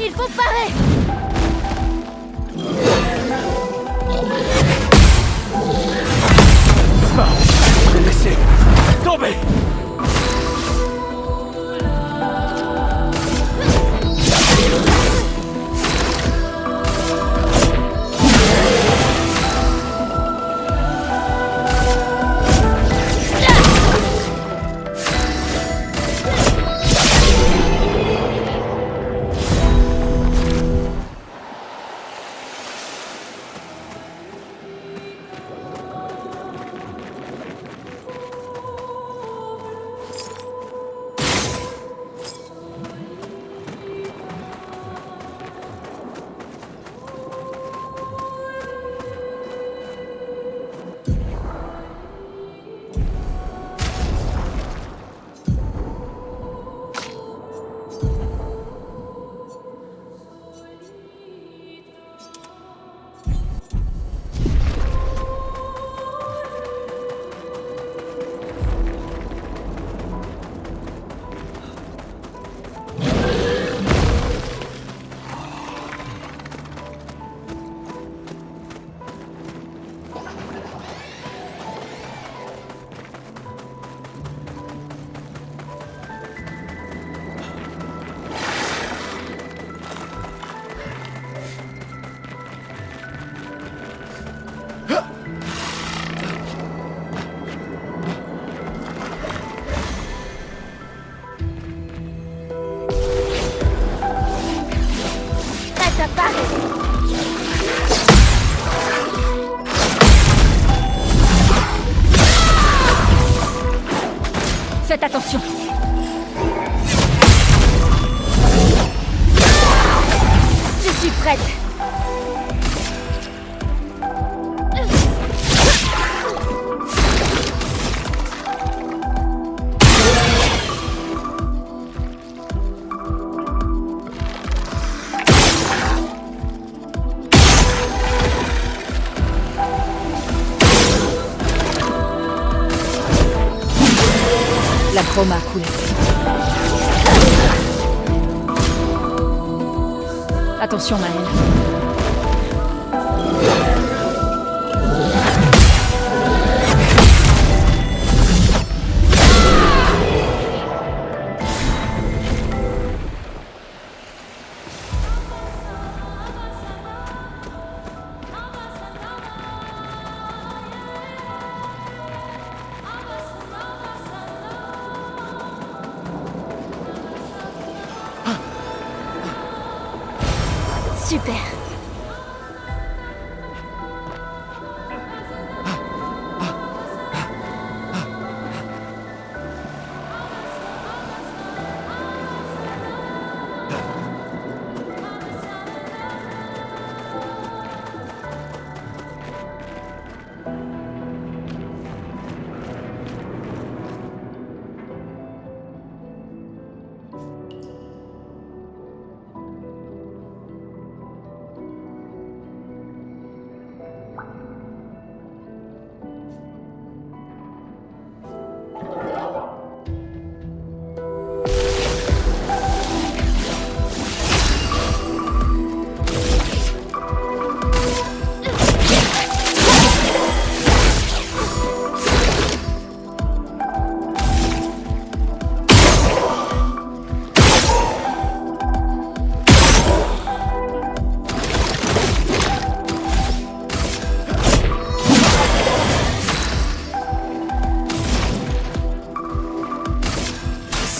Il faut parer! J'ai laissé tomber. Prête à parer! Faites attention. Je suis prête! La chrome a coulé. Attention, Maëlle. Super!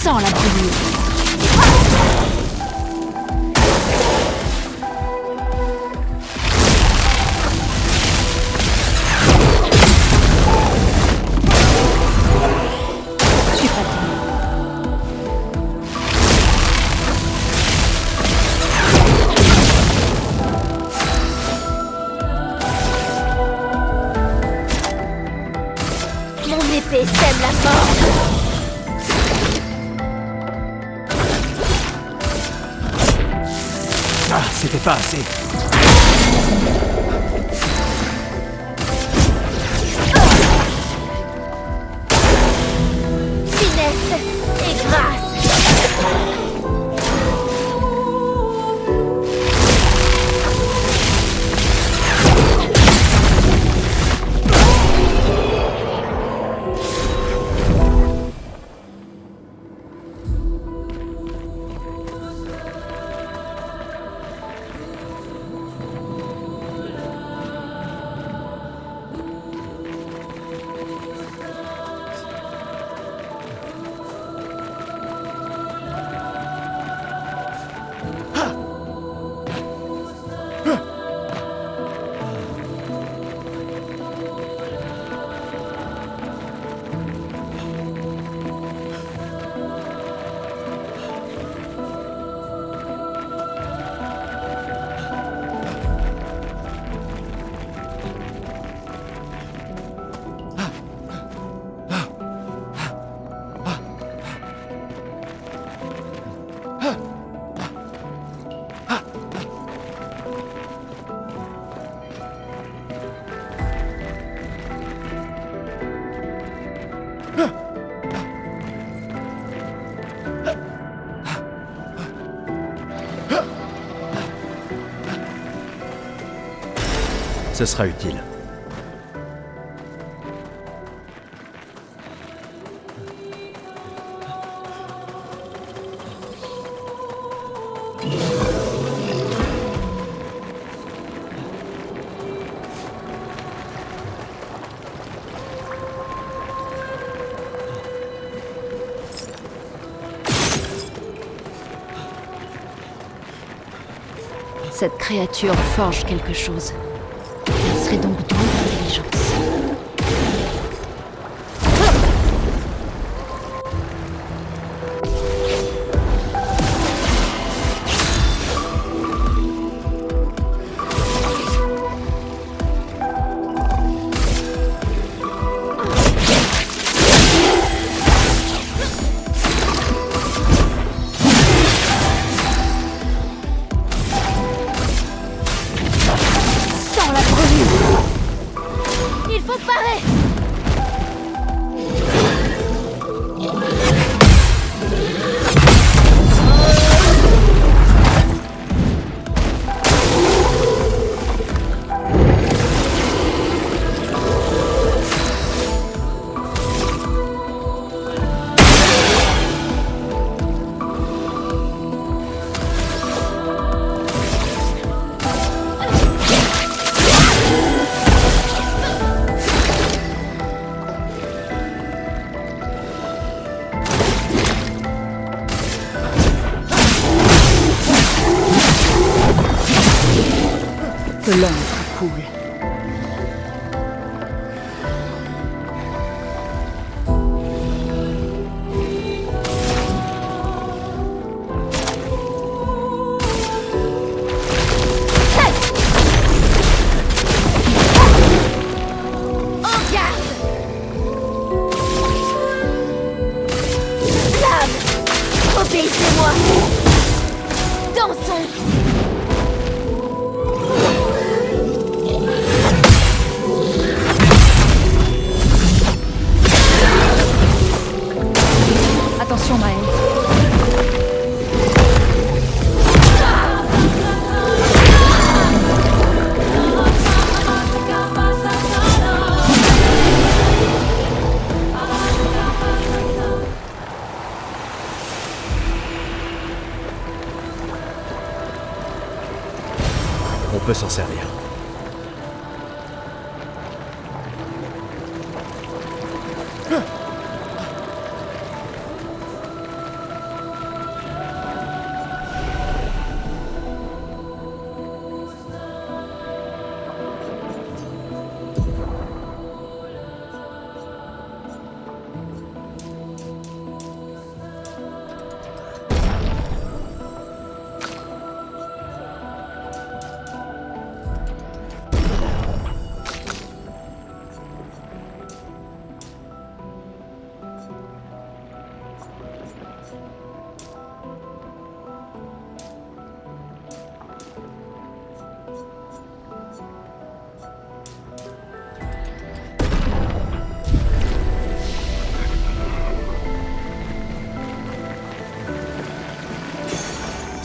Sens la brûlure. Je suis prête. Mon épée sème la mort. Ah, c'était pas assez. Finesse et grâce. Ce sera utile. Cette créature forge quelque chose. Elle serait donc douée d'intelligence. Sans la brûlure. Il faut parer. Que l'ombre coule. En garde. Flamme. Obéissez-moi. Dansons. Attention, Maël. On peut s'en servir.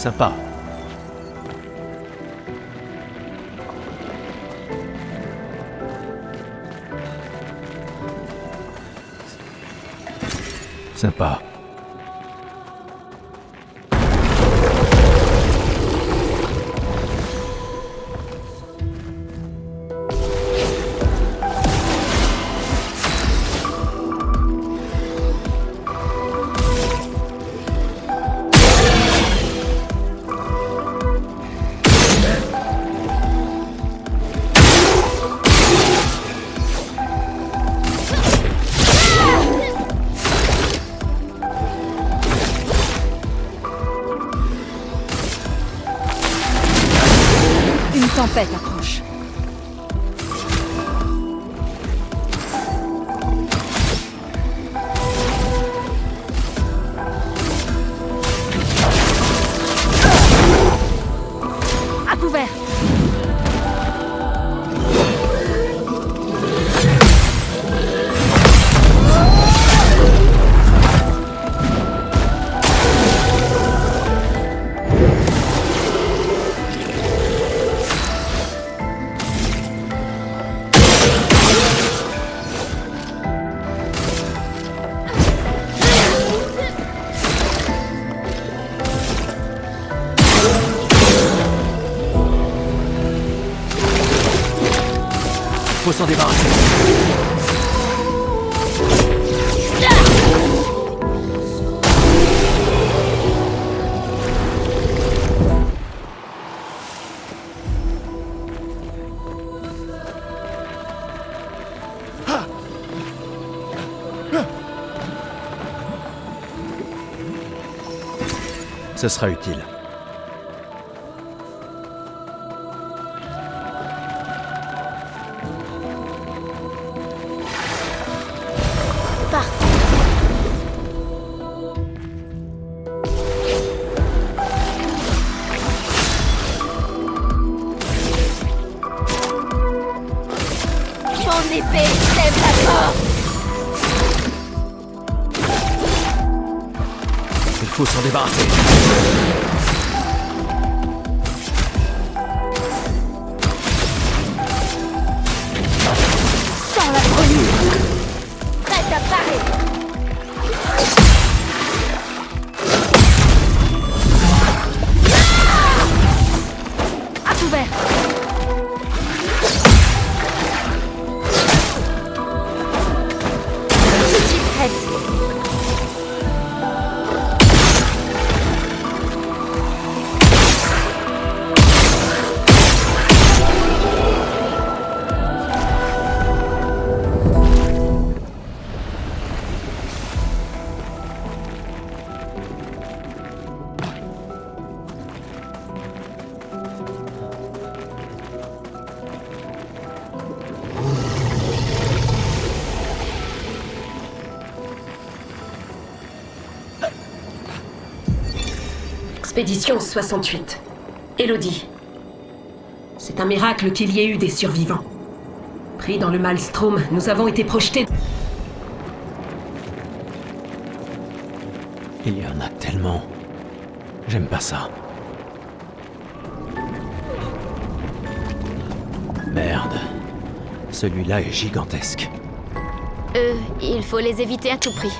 Sympa. Sympa. Une tempête approche. À couvert. Faut s'en débarrasser. Ce sera utile. Mon épée sème la mort. Il faut s'en débarrasser. Sans la brûlure. Prête à parer. À couvert. Je suis prête. Expédition 68. Elodie. C'est un miracle qu'il y ait eu des survivants. Pris dans le Maelstrom, nous avons été projetés... Il y en a tellement. J'aime pas ça. Merde. Celui-là est gigantesque. Il faut les éviter à tout prix.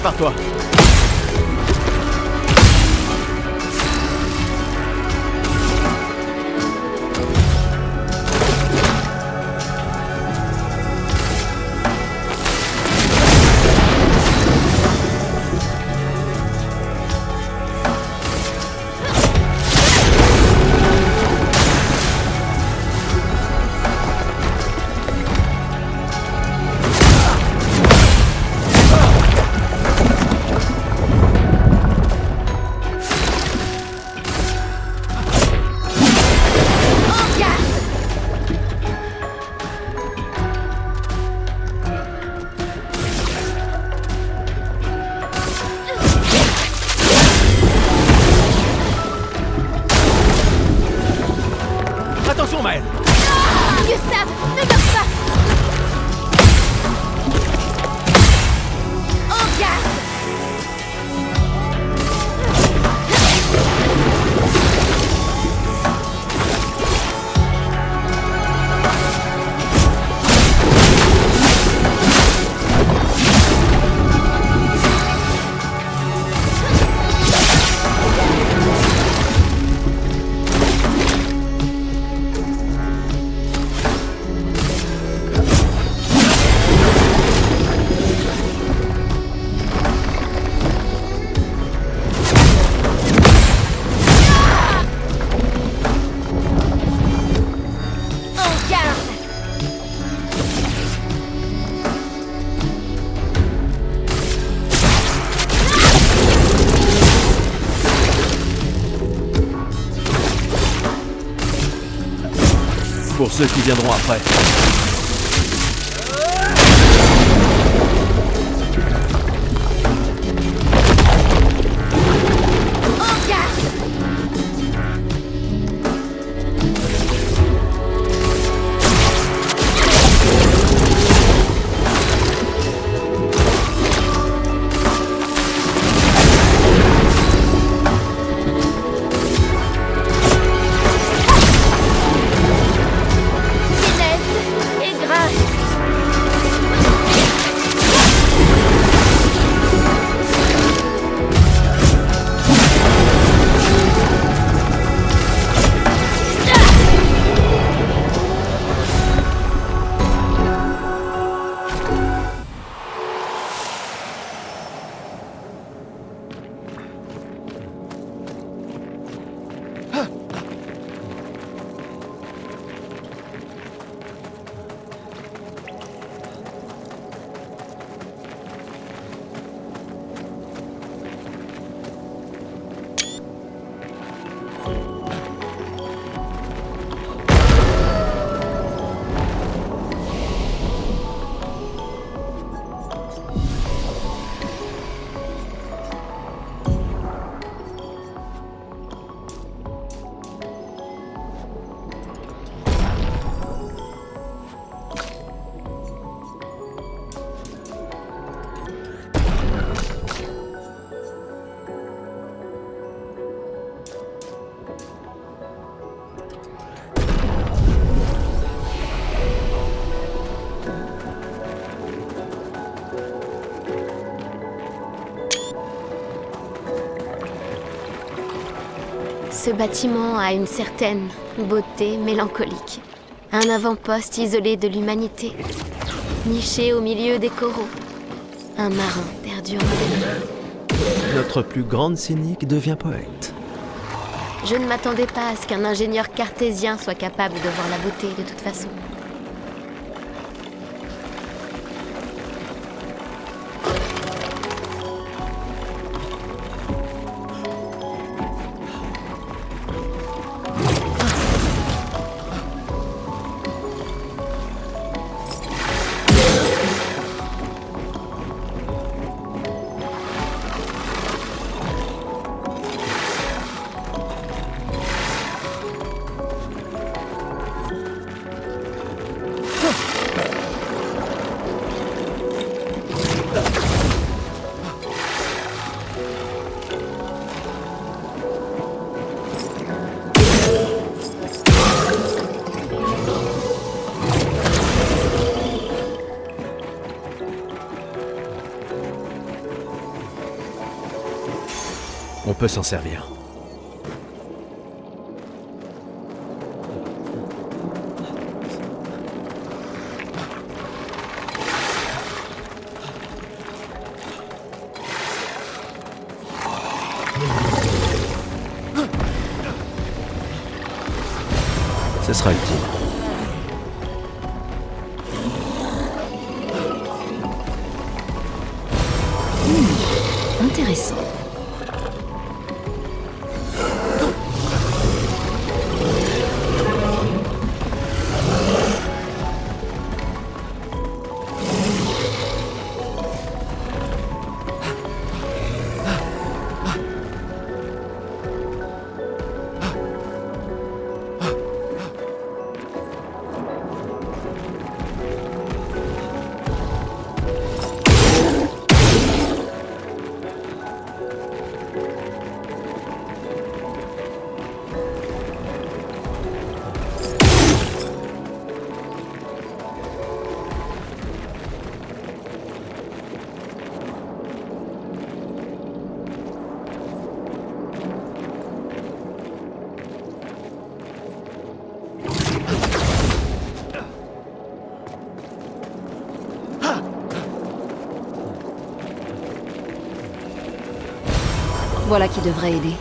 Prépare-toi. Attention, Maël. Gustave, ne meurs pas. En garde. Pour ceux qui viendront après. Ce bâtiment a une certaine beauté mélancolique. Un avant-poste isolé de l'humanité, niché au milieu des coraux. Un marin perdu en mer. Notre plus grande cynique devient poète. Je ne m'attendais pas à ce qu'un ingénieur cartésien soit capable de voir la beauté de toute façon. peut s'en servir. Ce sera utile. Intéressant. Voilà qui devrait aider.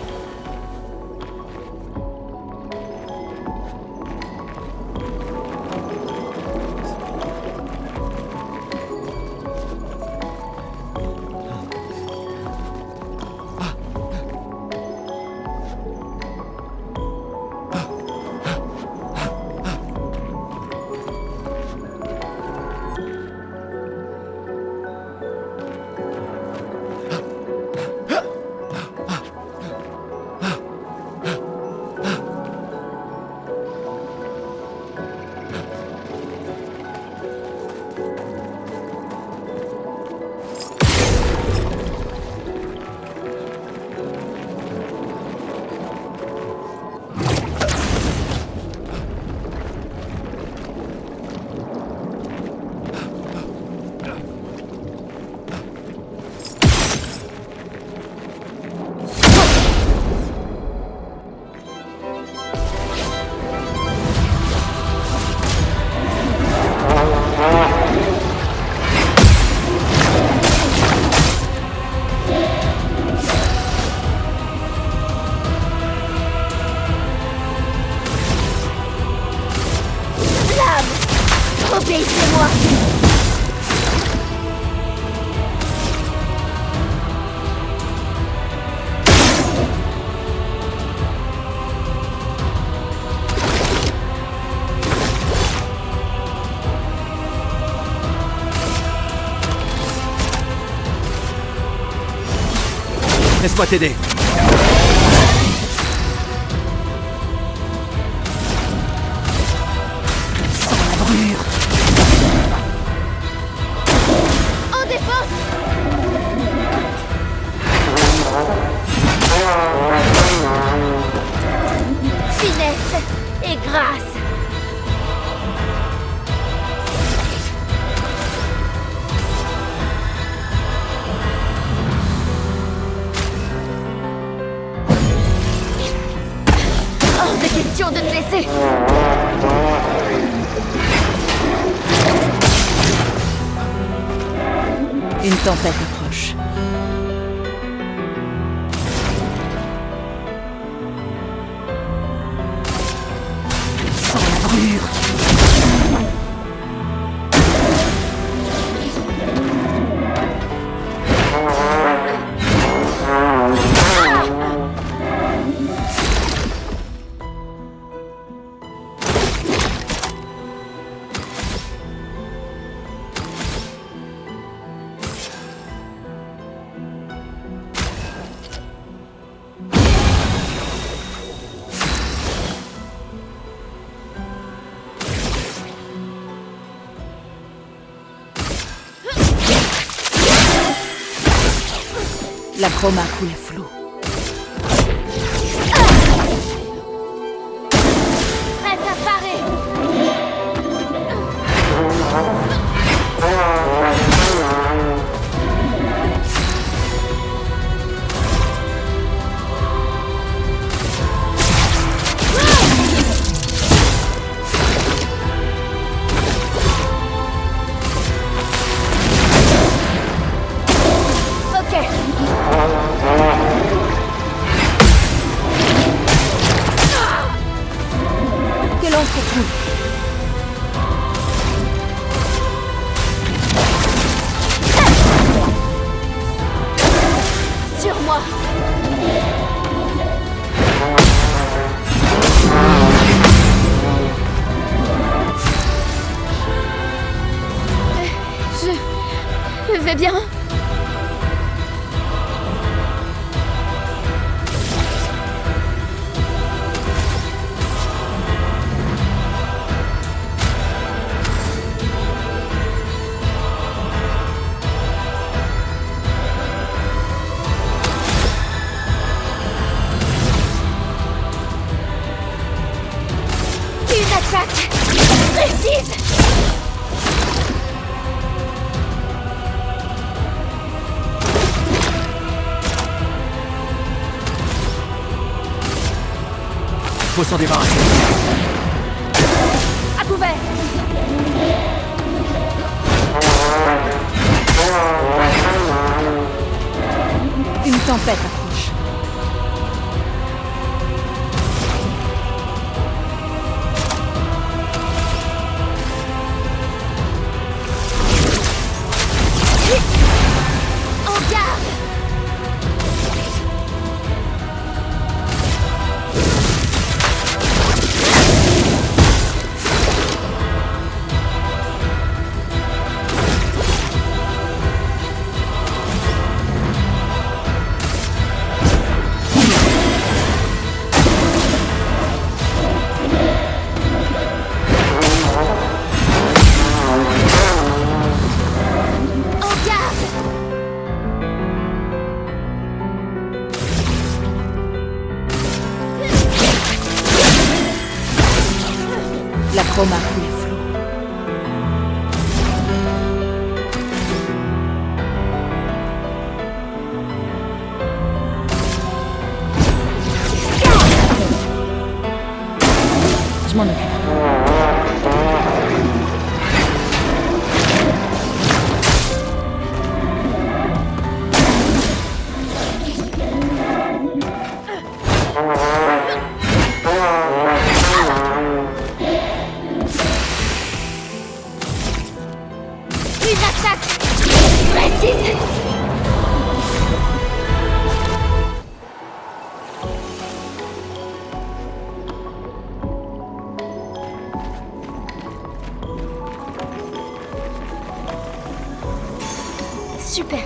Obéissez-moi! Laisse-moi t'aider. En défense! Finesse et grâce! Hors de question de te laisser! Une tempête approche. Sans la brûlure. La chroma coule à flot. Prête à parer! Je vais bien. Une attaque précise. Faut s'en débarrasser. À couvert. Une tempête approche. En garde. En garde. La chroma coule à flot. Je m'en occupe. Une attaque précise. Super.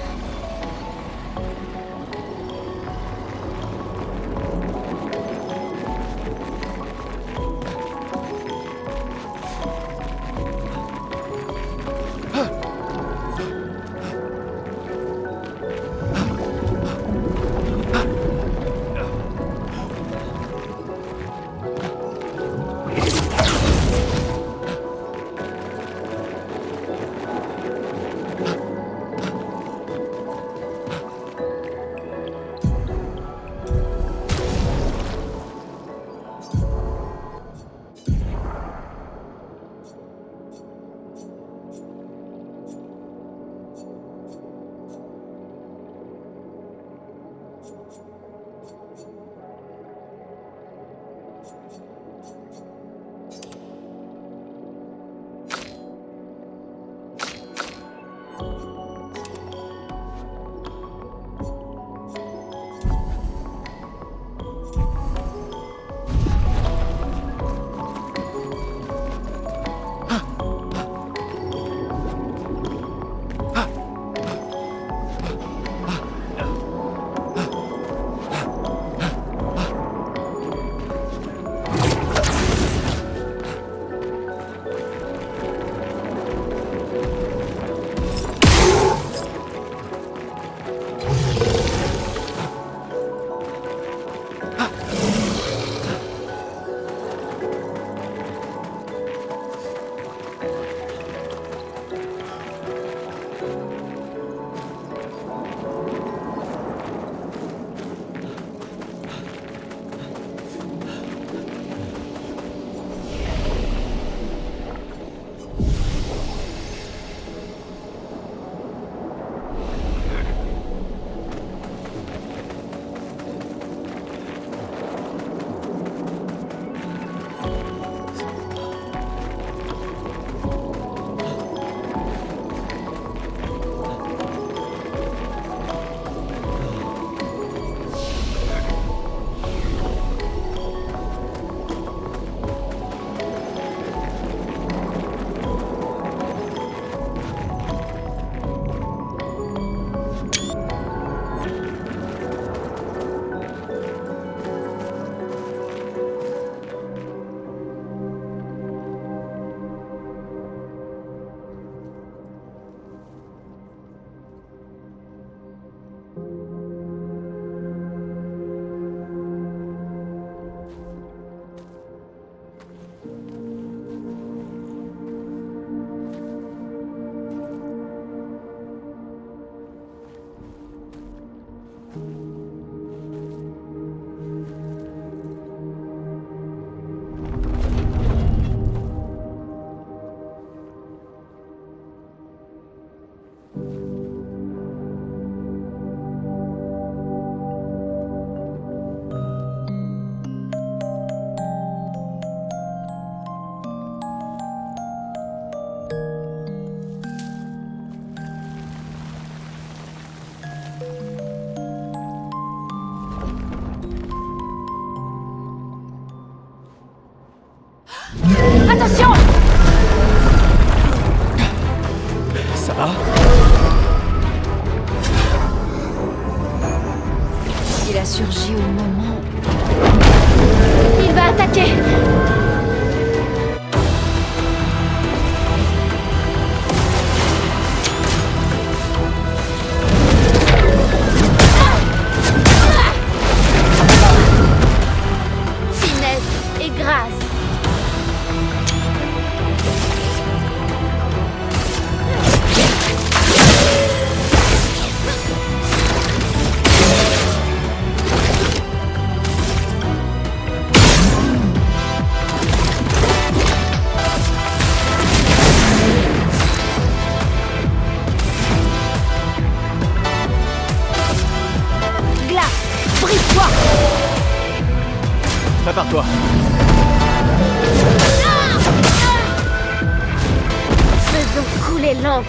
l'encre.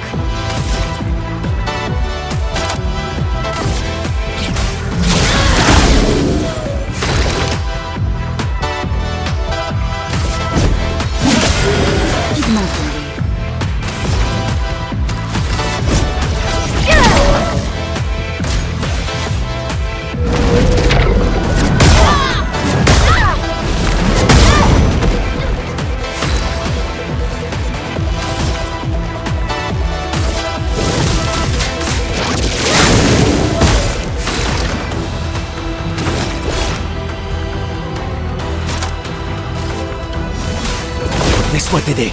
Pigment tombé. Laisse-moi t'aider.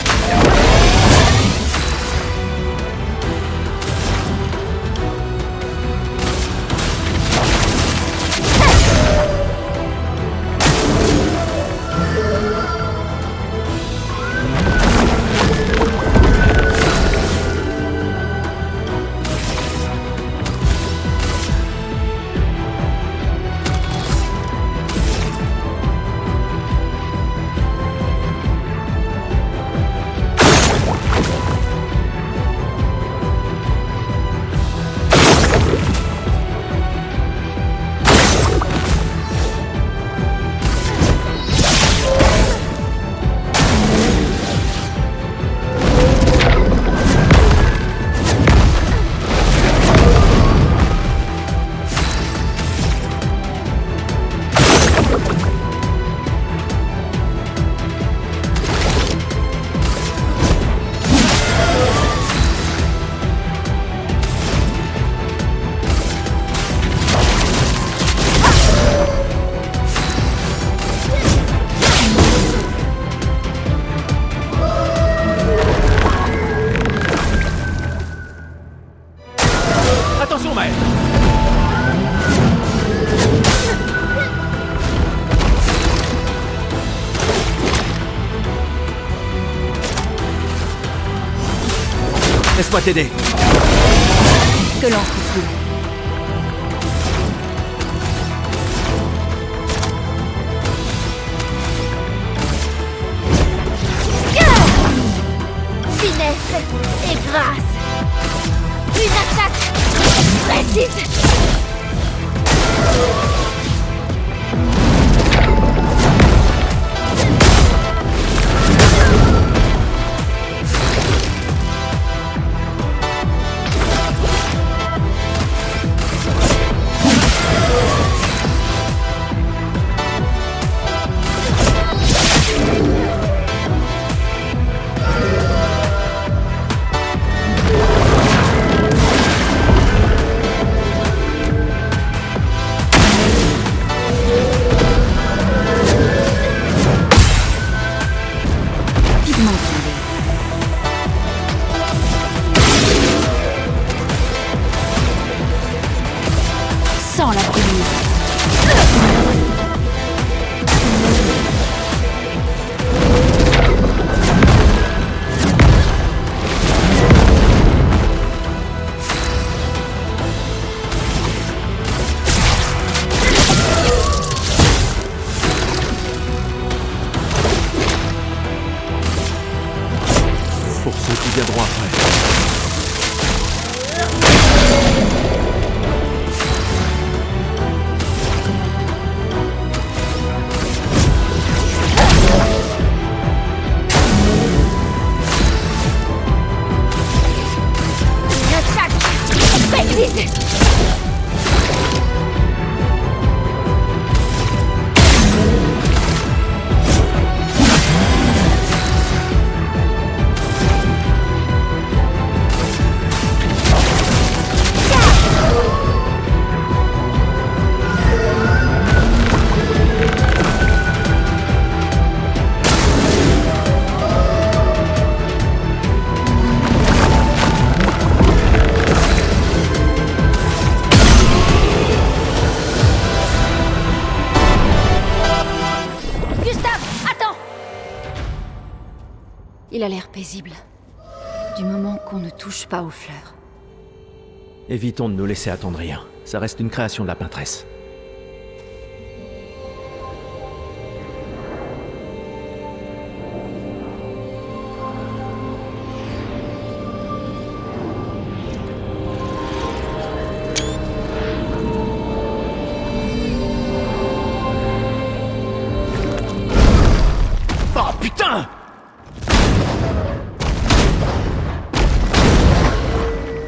Attention, maître. Laisse-moi t'aider. Que l'encre coule. Finesse et grâce. Une attaque précise. Pigment tombé. Sans la brûlure. Pour ceux qui viendront après. Une attaque précise. Gustave, attends! Il a l'air paisible. Du moment qu'on ne touche pas aux fleurs. Évitons de nous laisser attendrir. Ça reste une création de la peintresse.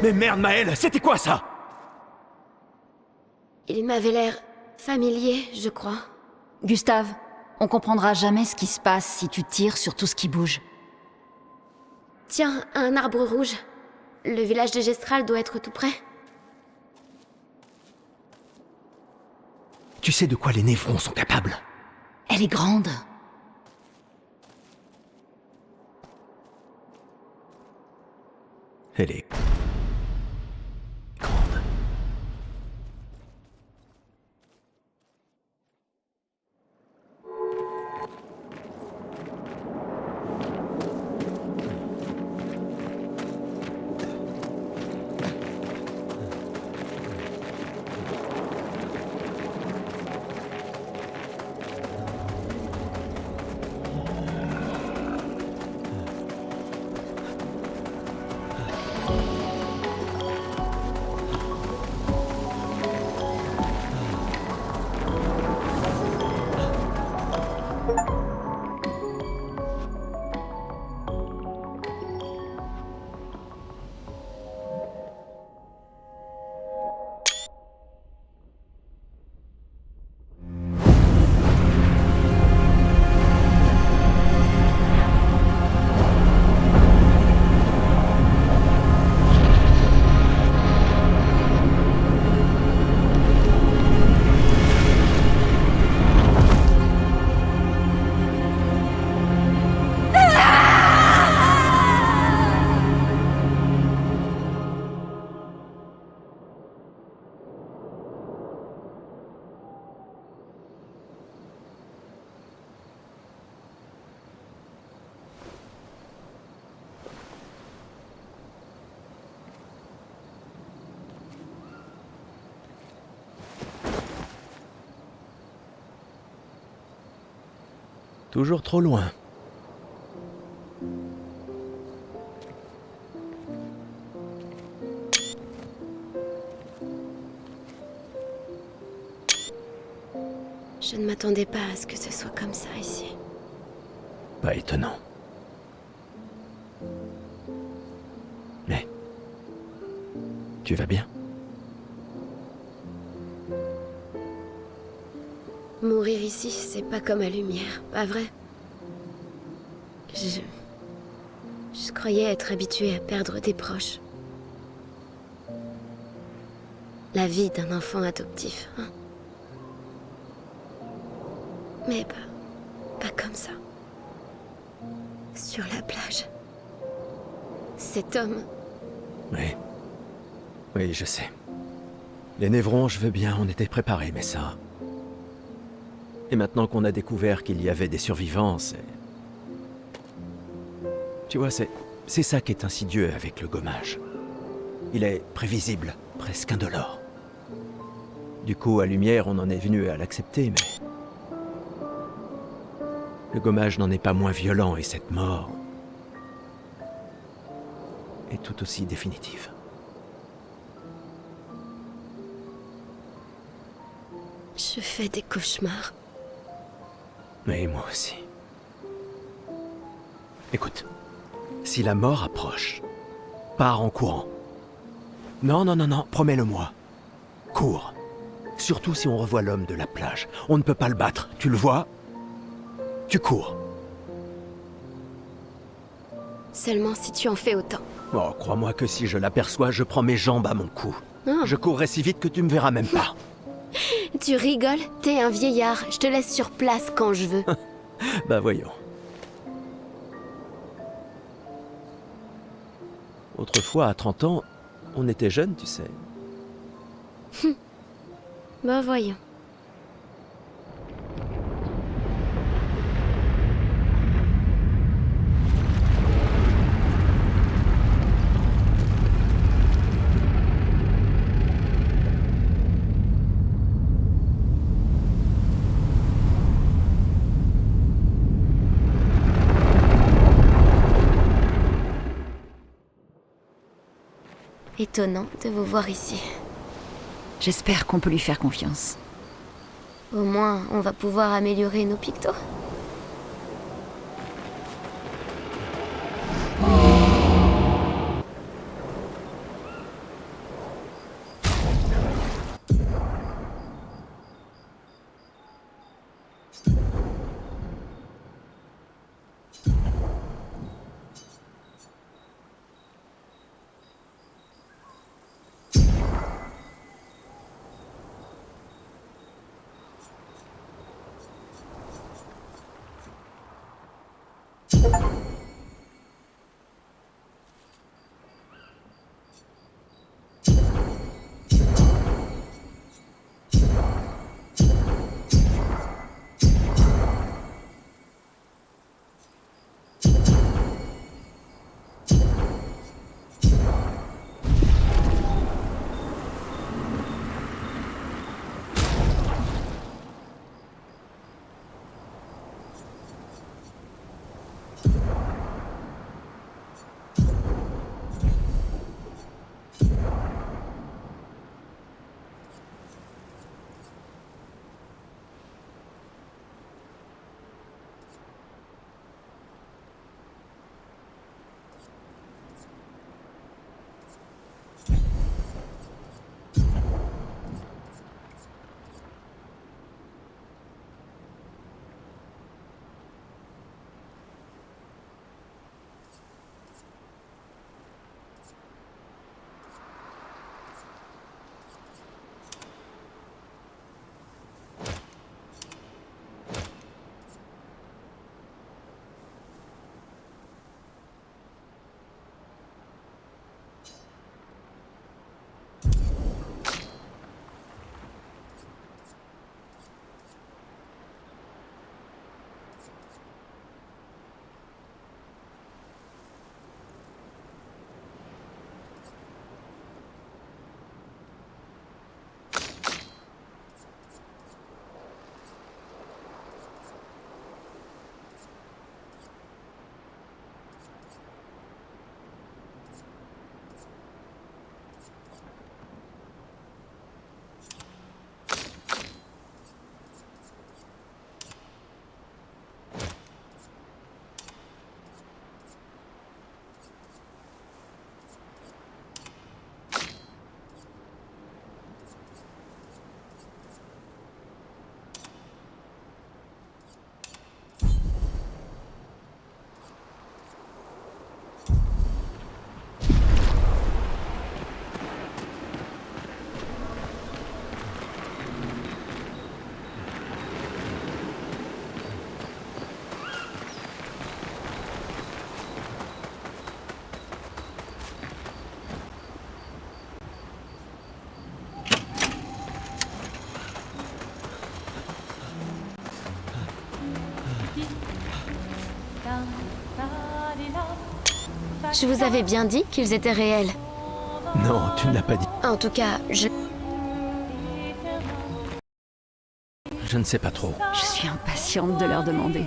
Mais merde, Maël, c'était quoi ça? Il m'avait l'air familier, je crois. Gustave, on comprendra jamais ce qui se passe si tu tires sur tout ce qui bouge. Tiens, un arbre rouge. Le village de Gestral doit être tout près. Tu sais de quoi les névrons sont capables? Elle est grande. Elle est... grande. Toujours trop loin. Je ne m'attendais pas à ce que ce soit comme ça ici. Pas étonnant. Mais... tu vas bien? Mourir ici, c'est pas comme à Lumière, pas vrai? Je croyais être habituée à perdre des proches. La vie d'un enfant adoptif, hein. Mais pas comme ça. Sur la plage. Cet homme, Oui. Oui, je sais. Les névrons, je veux bien, on était préparés, mais ça... Et maintenant qu'on a découvert qu'il y avait des survivants, c'est... Tu vois, c'est ça qui est insidieux avec le gommage. Il est prévisible, presque indolore. Du coup, à Lumière, on en est venu à l'accepter, mais... Le gommage n'en est pas moins violent et cette mort... est tout aussi définitive. je fais des cauchemars. Mais moi aussi. Écoute, si la mort approche, pars en courant. Non, non, non, non, promets-le-moi. Cours. Surtout si on revoit l'homme de la plage. On ne peut pas le battre, tu le vois? Tu cours. Seulement si tu en fais autant. Oh, crois-moi que si je l'aperçois, je prends mes jambes à mon cou. Oh. Je courrai si vite que tu me verras même pas. Tu rigoles? T'es un vieillard, je te laisse sur place quand je veux. Bah voyons. Autrefois, à 30 ans, on était jeunes, tu sais. Bah voyons. Étonnant de vous voir ici. J'espère qu'on peut lui faire confiance. Au moins, on va pouvoir améliorer nos pictos. Je vous avais bien dit qu'ils étaient réels. Non, tu ne l'as pas dit. En tout cas, Je ne sais pas trop. Je suis impatiente de leur demander.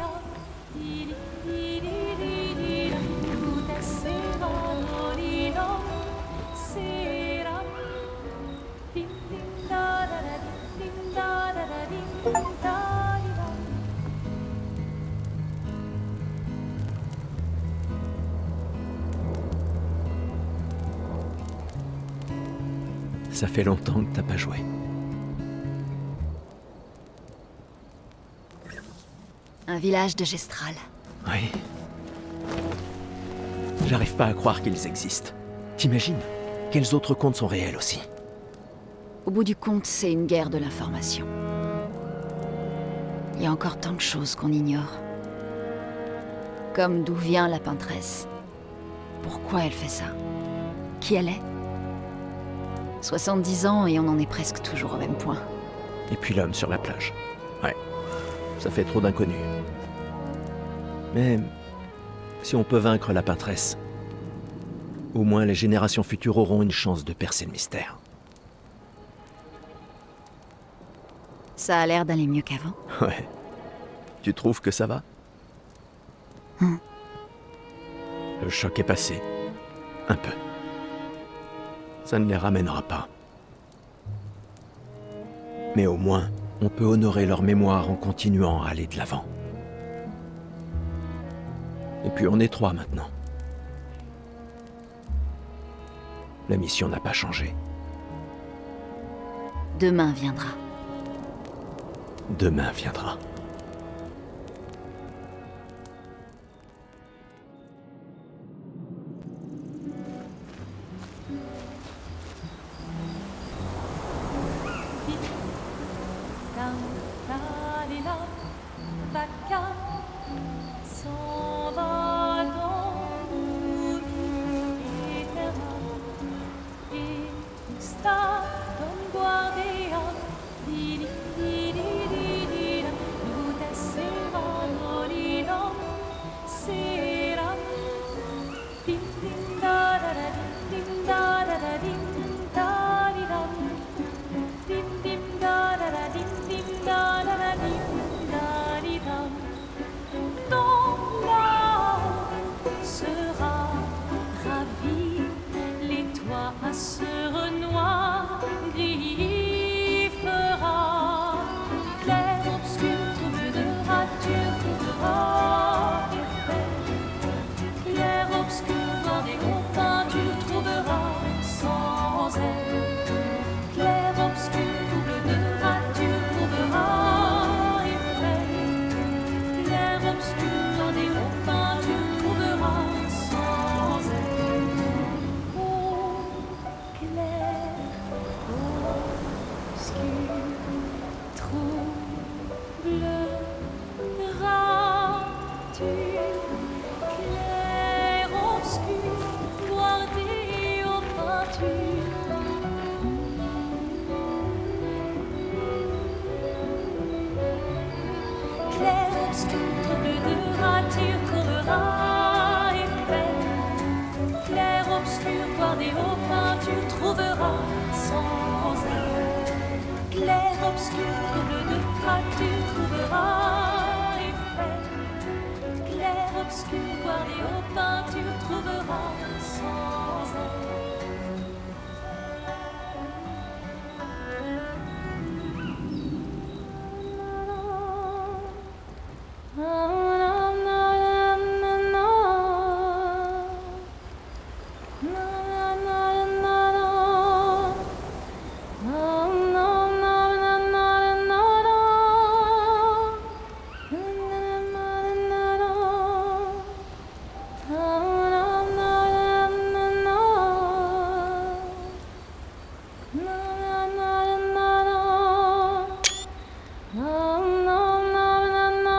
Ça fait longtemps que t'as pas joué. Un village de Gestral. Oui. J'arrive pas à croire qu'ils existent. T'imagines? Quels autres contes sont réels aussi? Au bout du compte, c'est une guerre de l'information. Il y a encore tant de choses qu'on ignore. Comme d'où vient la peintresse. Pourquoi elle fait ça? Qui elle est? 70 ans et on en est presque toujours au même point. Et puis l'homme sur la plage. Ouais. Ça fait trop d'inconnus. Mais si on peut vaincre la peintresse, au moins les générations futures auront une chance de percer le mystère. Ça a l'air d'aller mieux qu'avant. Ouais. Tu trouves que ça va? Le choc est passé. Un peu. Ça ne les ramènera pas. Mais au moins, on peut honorer leur mémoire en continuant à aller de l'avant. Et puis on est 3 maintenant. La mission n'a pas changé. Demain viendra. Demain viendra.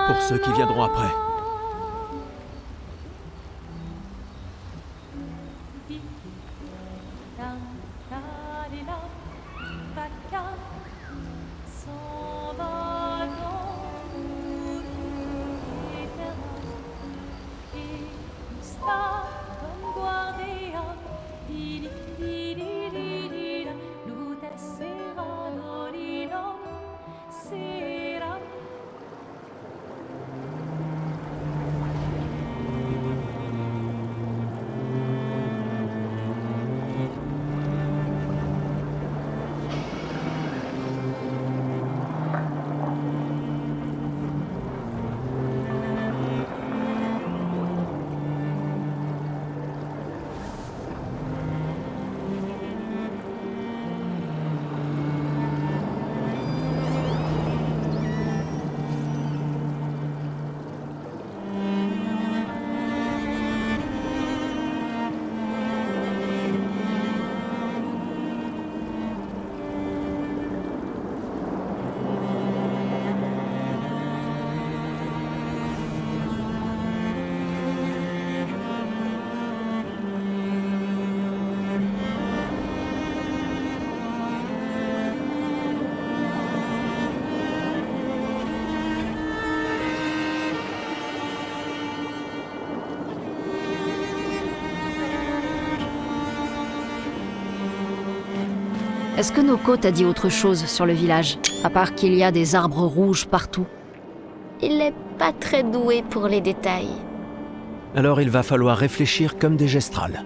Pour ceux qui viendront après. Est-ce que Noko t'a dit autre chose sur le village, à part qu'il y a des arbres rouges partout? Il est pas très doué pour les détails. Alors il va falloir réfléchir comme des gestrales.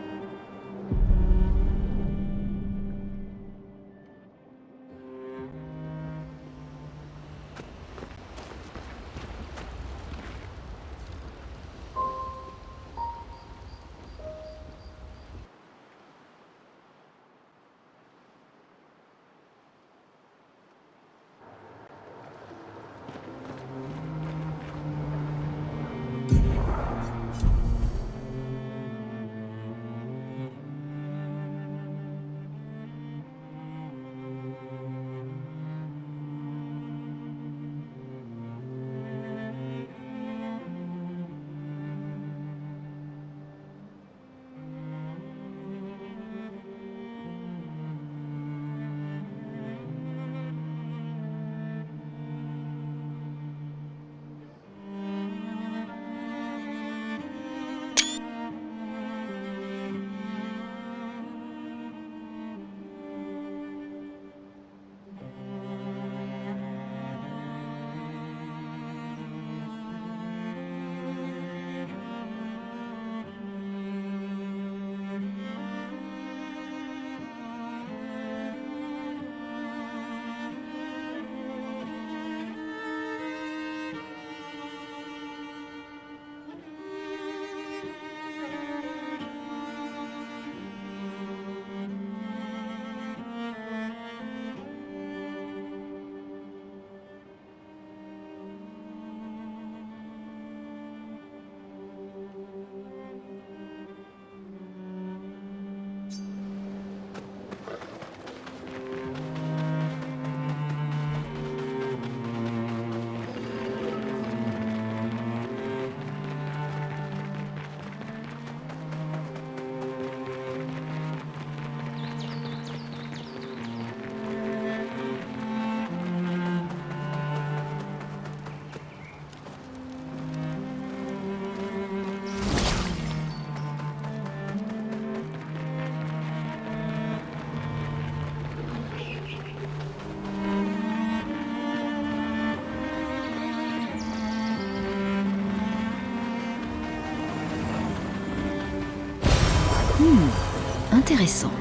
Intéressant.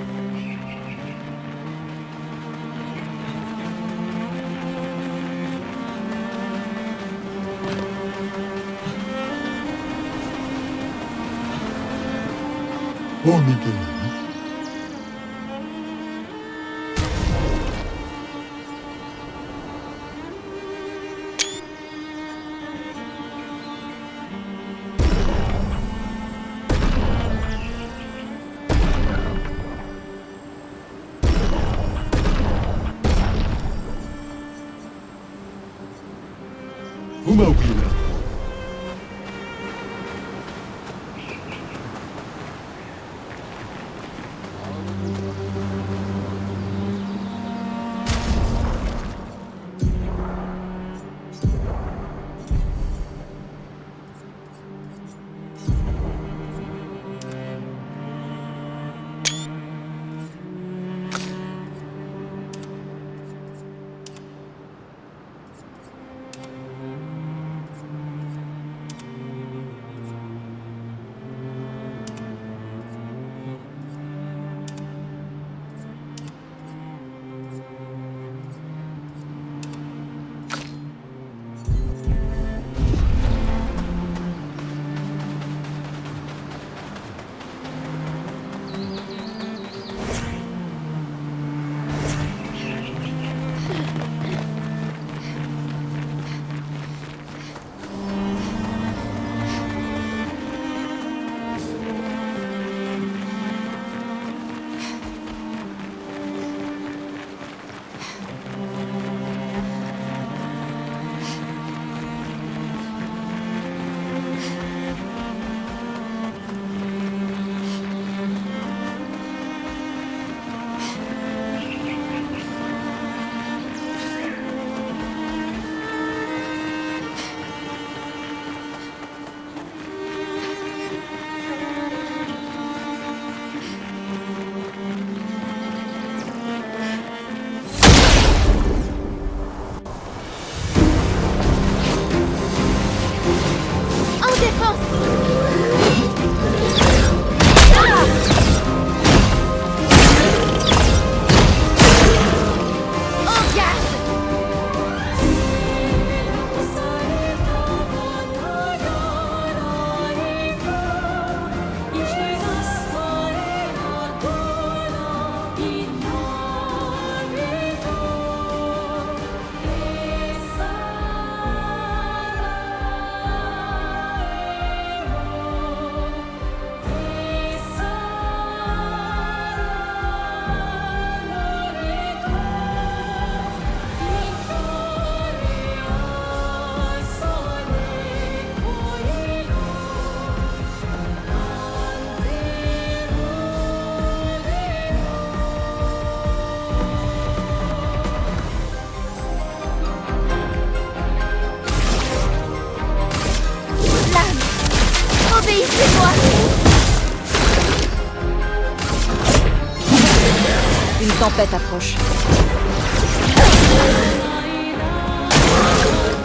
tempête approche.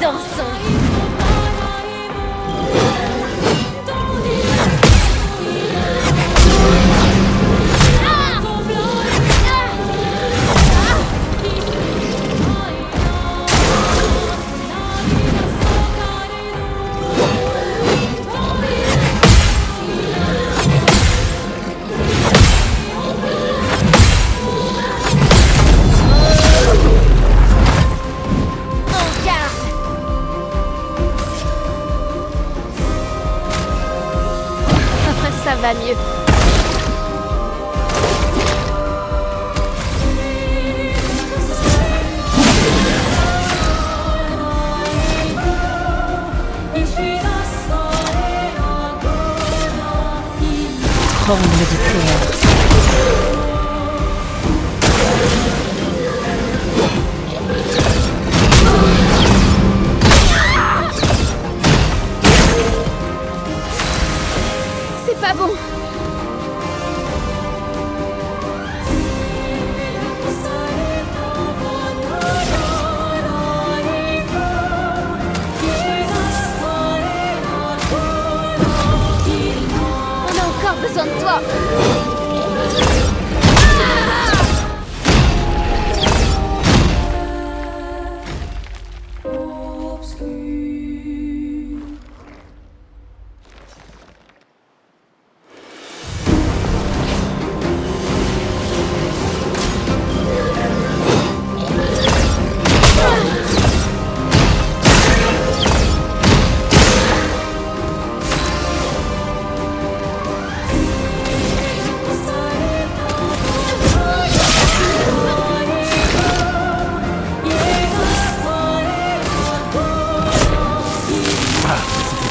Dansons. Ça va mieux. Tremble de terre. C'est pas bon. On a encore besoin de toi.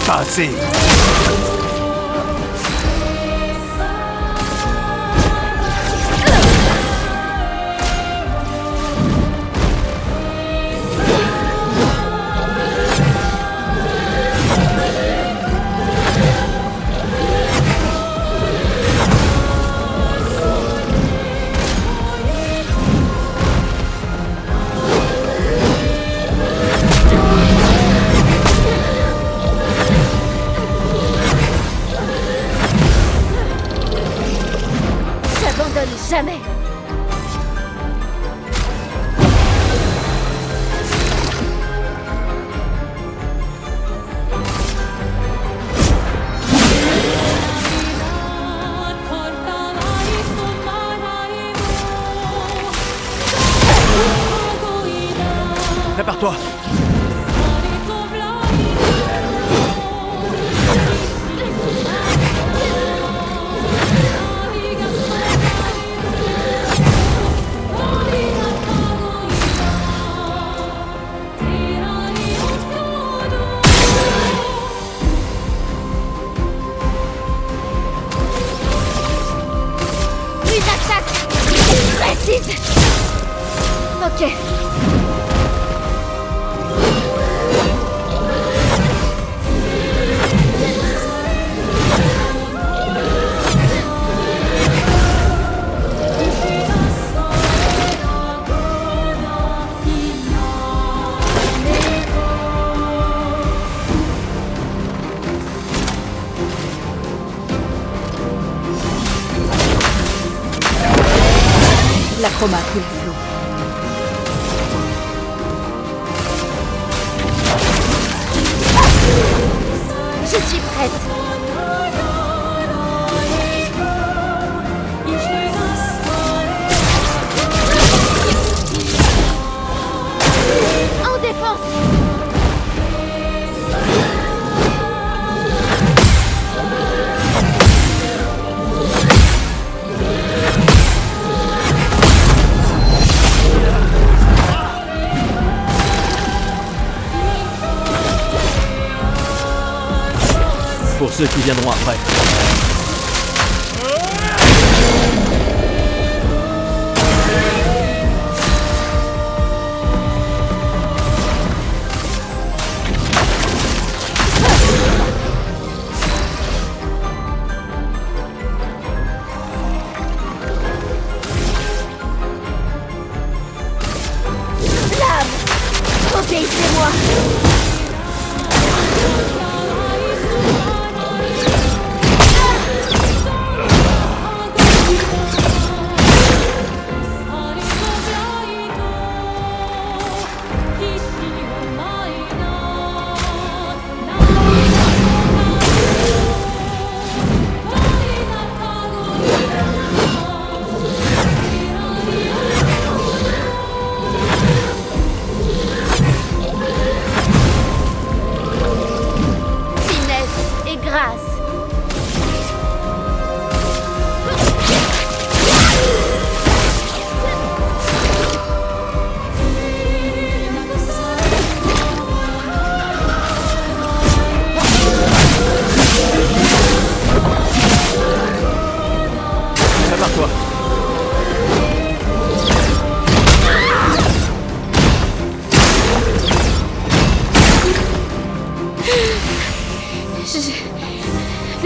Pas assez. Jamais. Prépare-toi. Une attaque précise. Ok. La chroma coule flot. Je suis prête. En défense. Pour ceux qui viendront après.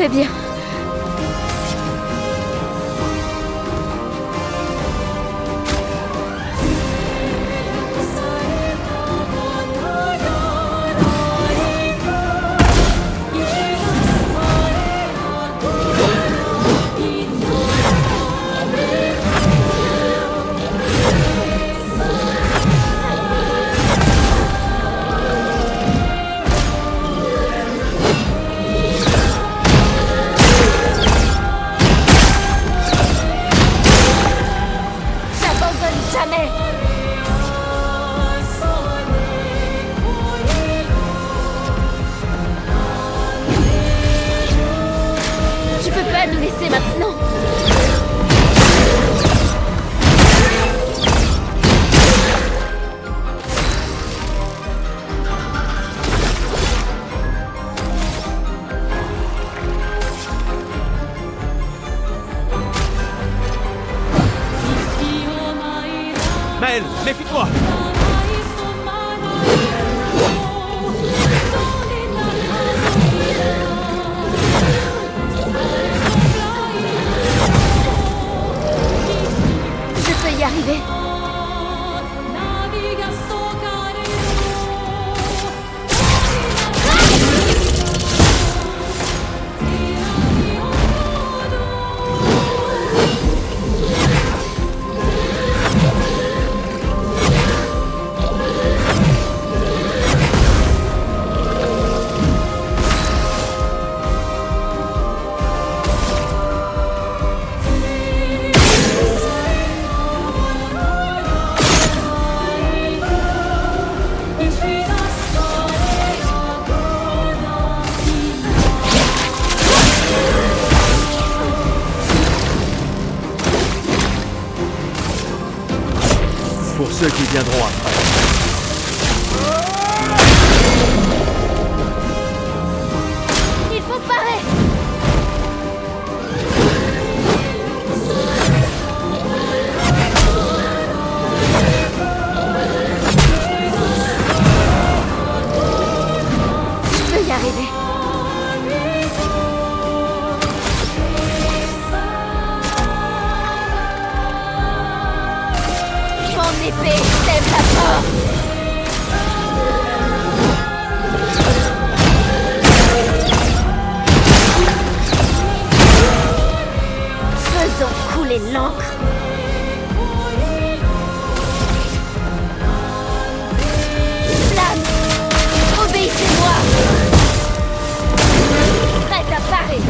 vais bien. J'abandonne jamais. Tu peux pas nous laisser maintenant. Maël, méfie-toi! Je peux y arriver. Pour ceux qui viendront après. Il faut se barrer. Je peux y arriver. Mon épée sème la mort. Faisons couler l'encre. Flamme, obéissez-moi. Prête à parer.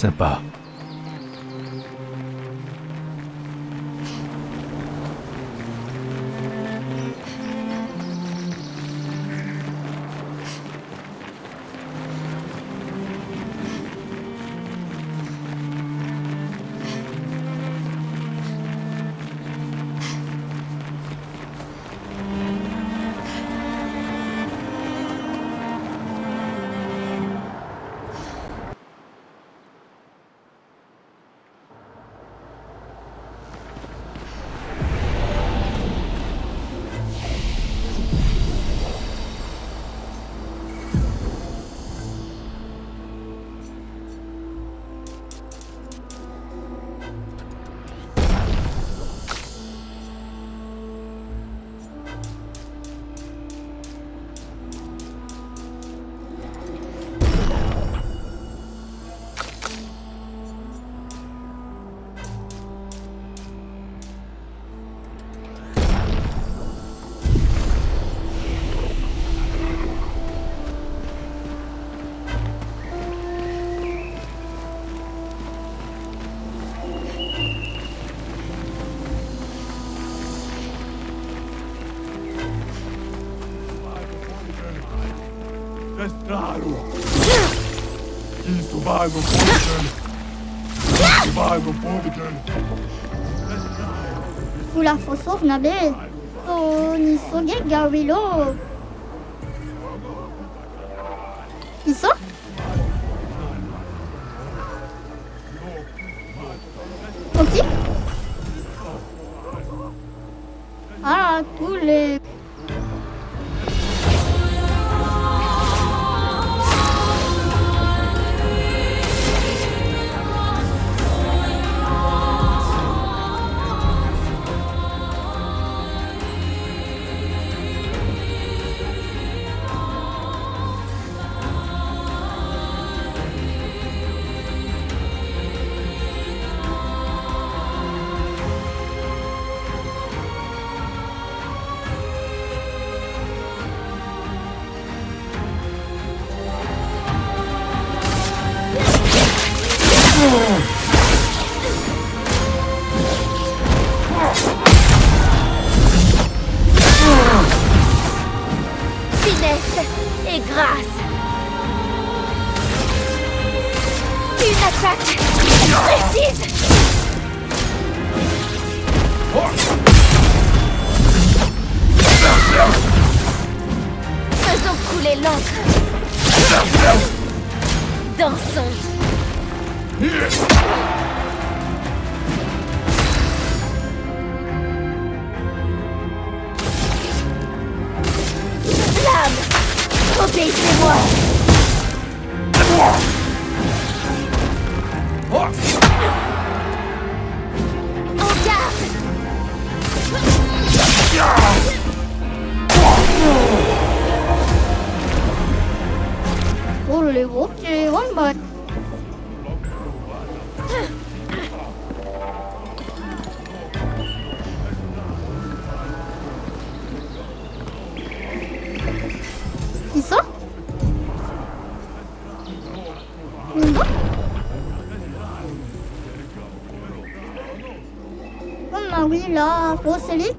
Sympa. Kula fosof nabe. O ni soge gawilo. Iso? Ok. Ah, tous les... Finesse et grâce. Une attaque précise. Faisons couler l'encre. Dansons. L'âme, obéissez-moi. En garde. Holy, okay, one but... Iso? Mundo? Oh oui, là, faut sceller.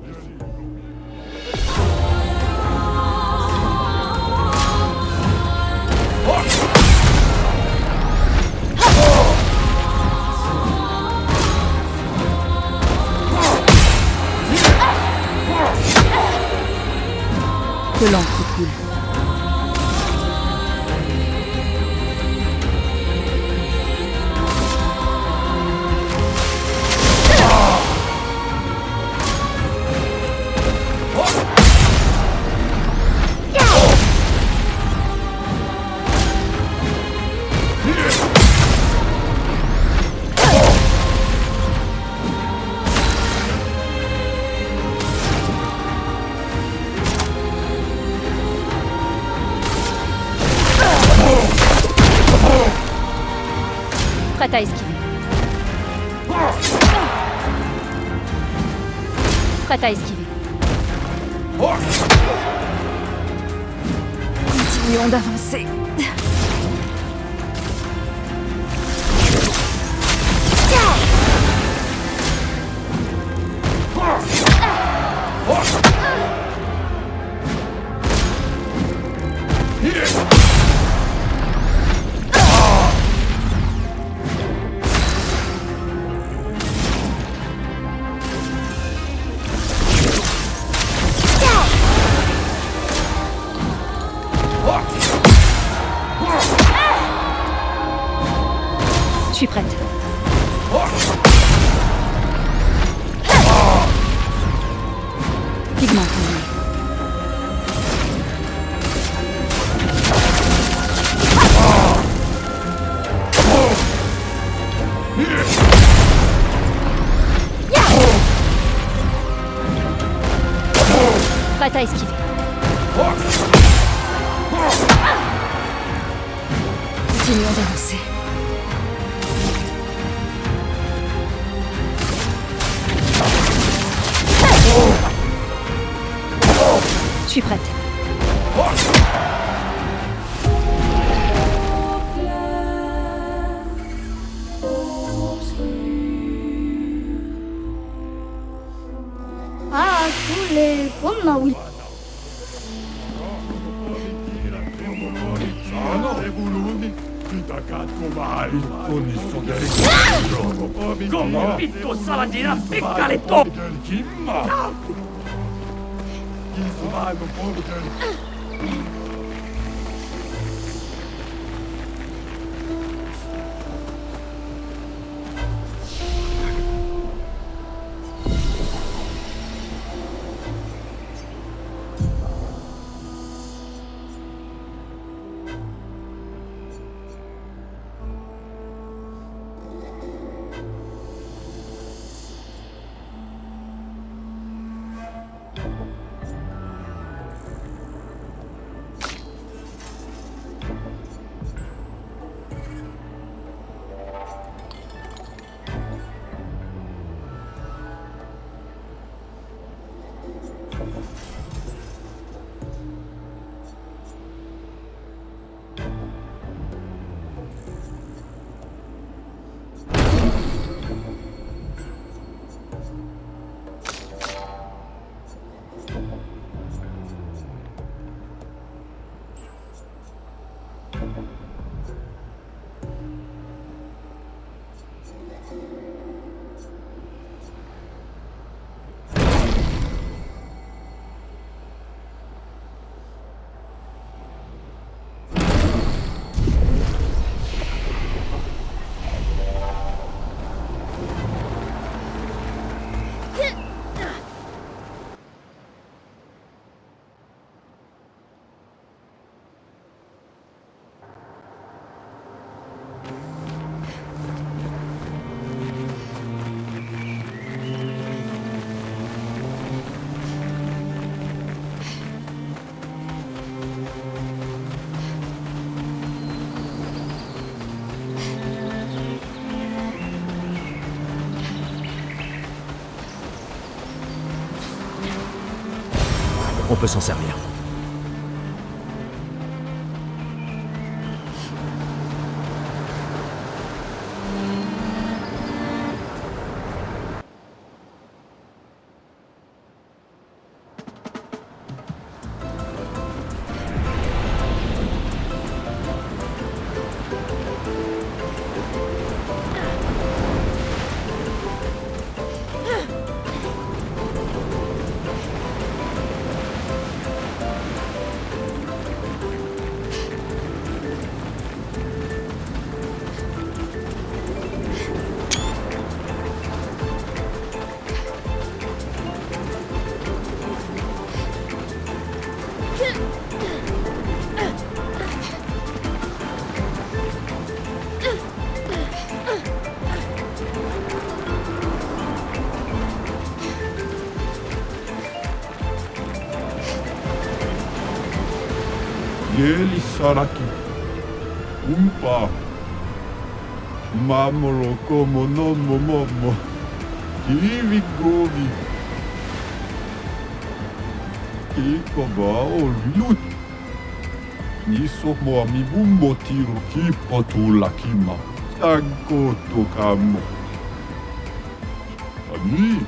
Que l'encre coule. Prête à esquiver. Prête à esquiver. Continuons d'avancer. Je suis prête. Pigment. Prête à esquiver. Continuons d'avancer. Je suis prête. Ah, tous les pommes, oui. Convinto Saladina, piccaletto! On peut s'en servir. Yeli Saraki. Umpa. Mamolo como no momo. Kiwi govi. Iko ba olu. Niso mo mi bumbo tiro kipo tu la kima. Sanko to kamo. Ani.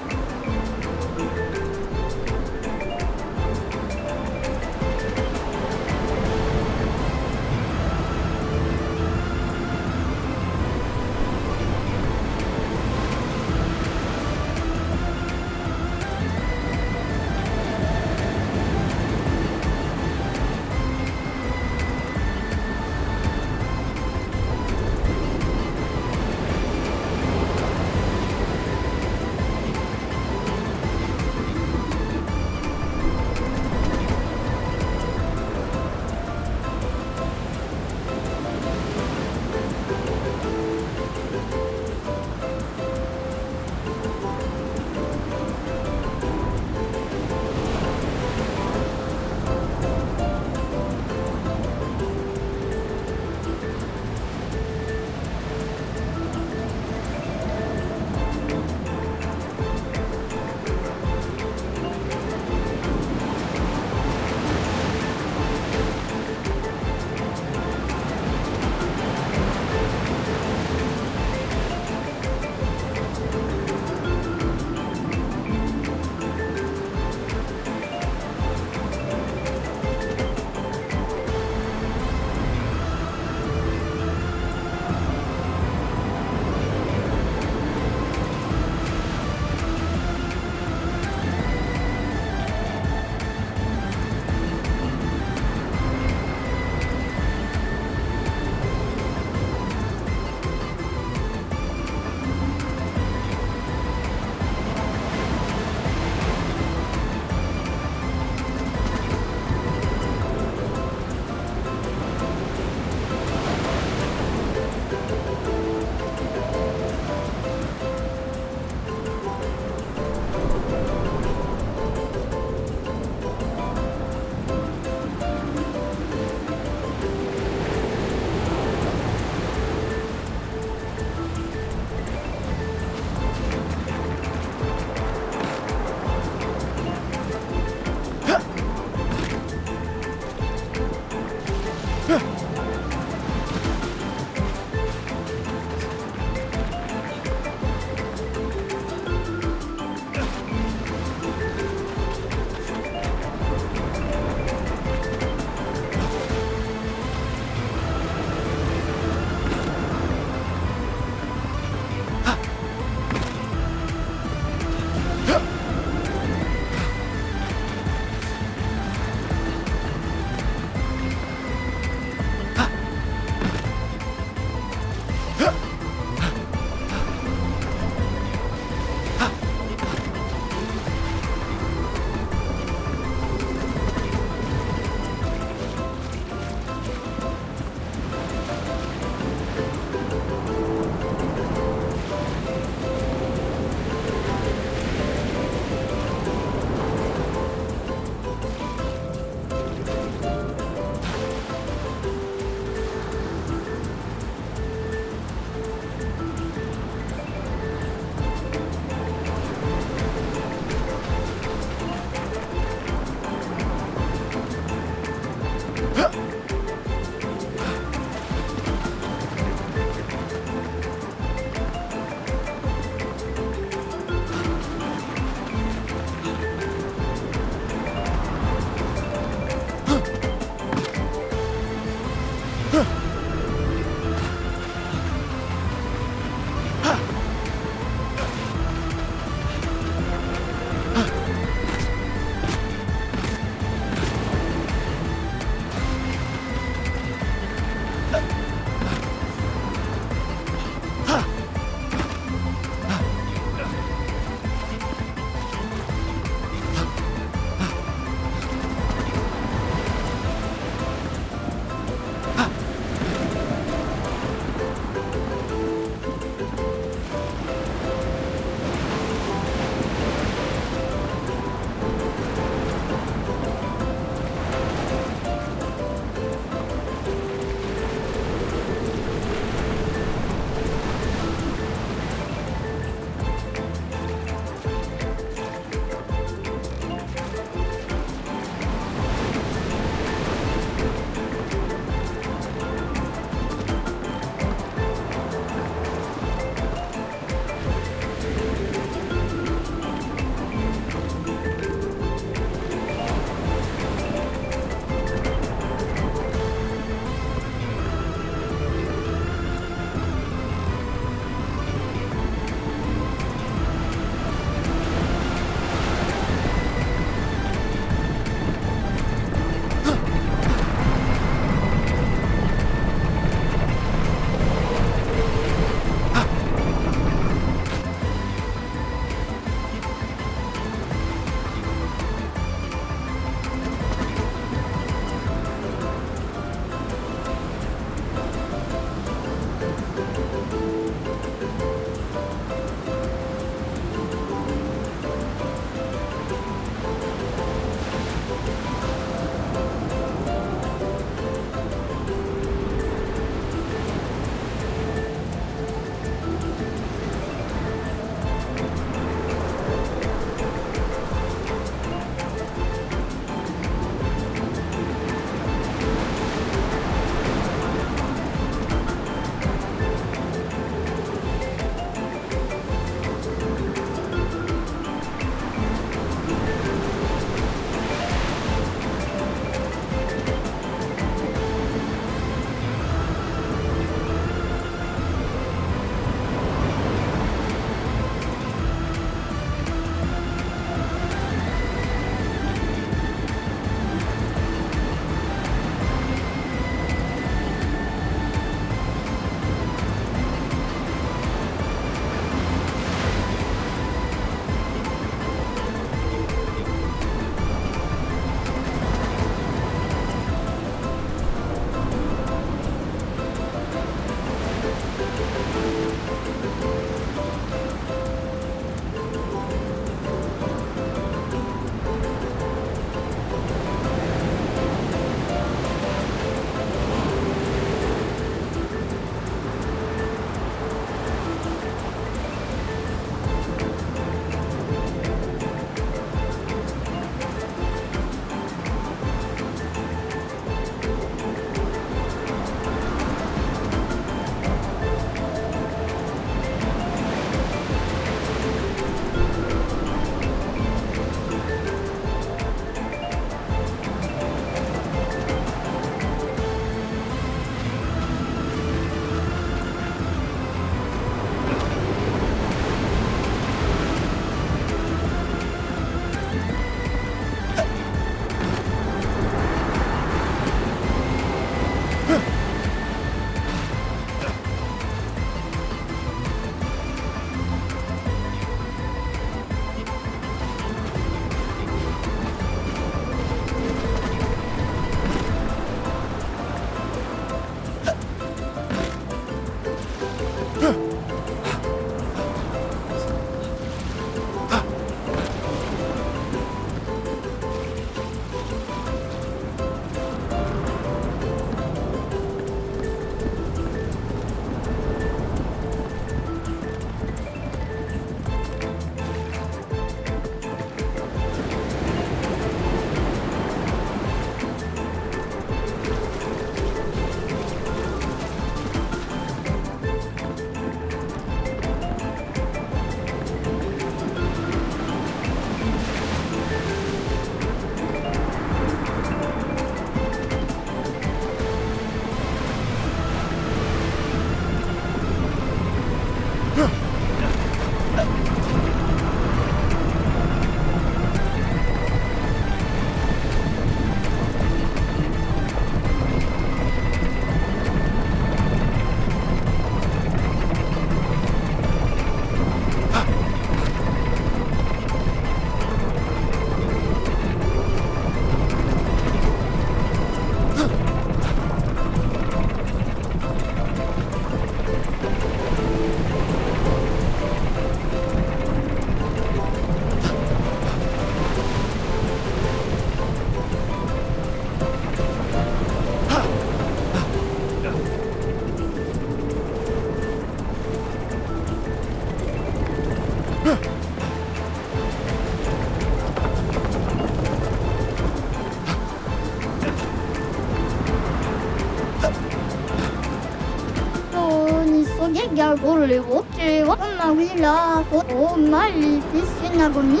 Nisogega Ole Woke Wamawila O Malefice Nagomi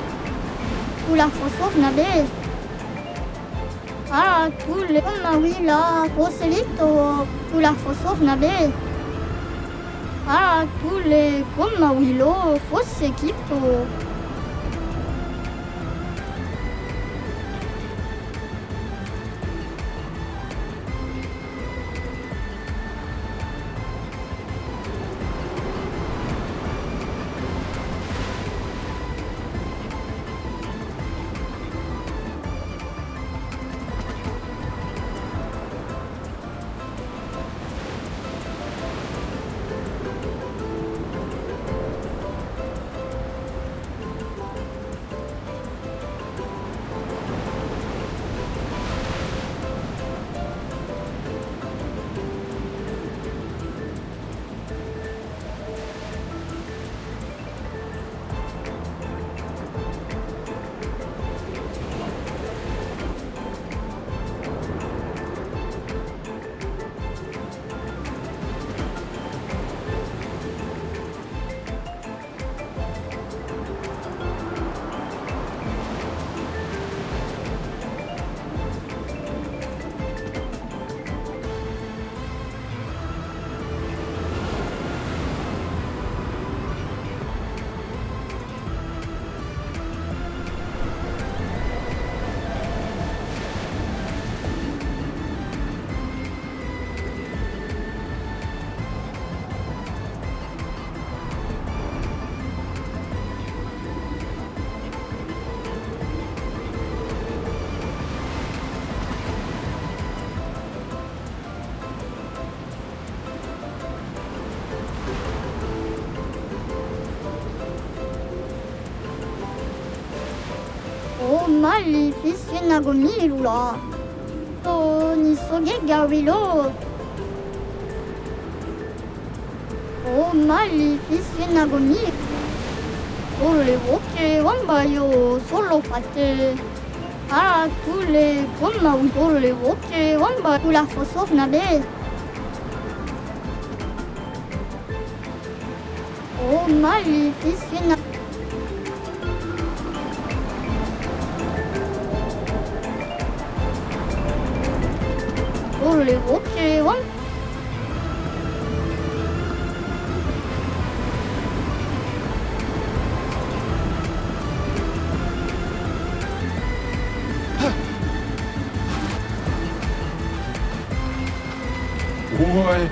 Ula Fosov Nabe Tule Wamawila Foselito Ula Fosov Nabe Tule Wamawilo Fosekito O Malefice Nagomi Lula O Nisogega Wilo O Malefice Nagomi Ole Woke Wambayo Solo Fate Tule Wamawi Ole Woke Wamba Ula Fosov Nabe O Malefice Nagomi Ole Woke Wamba Oi.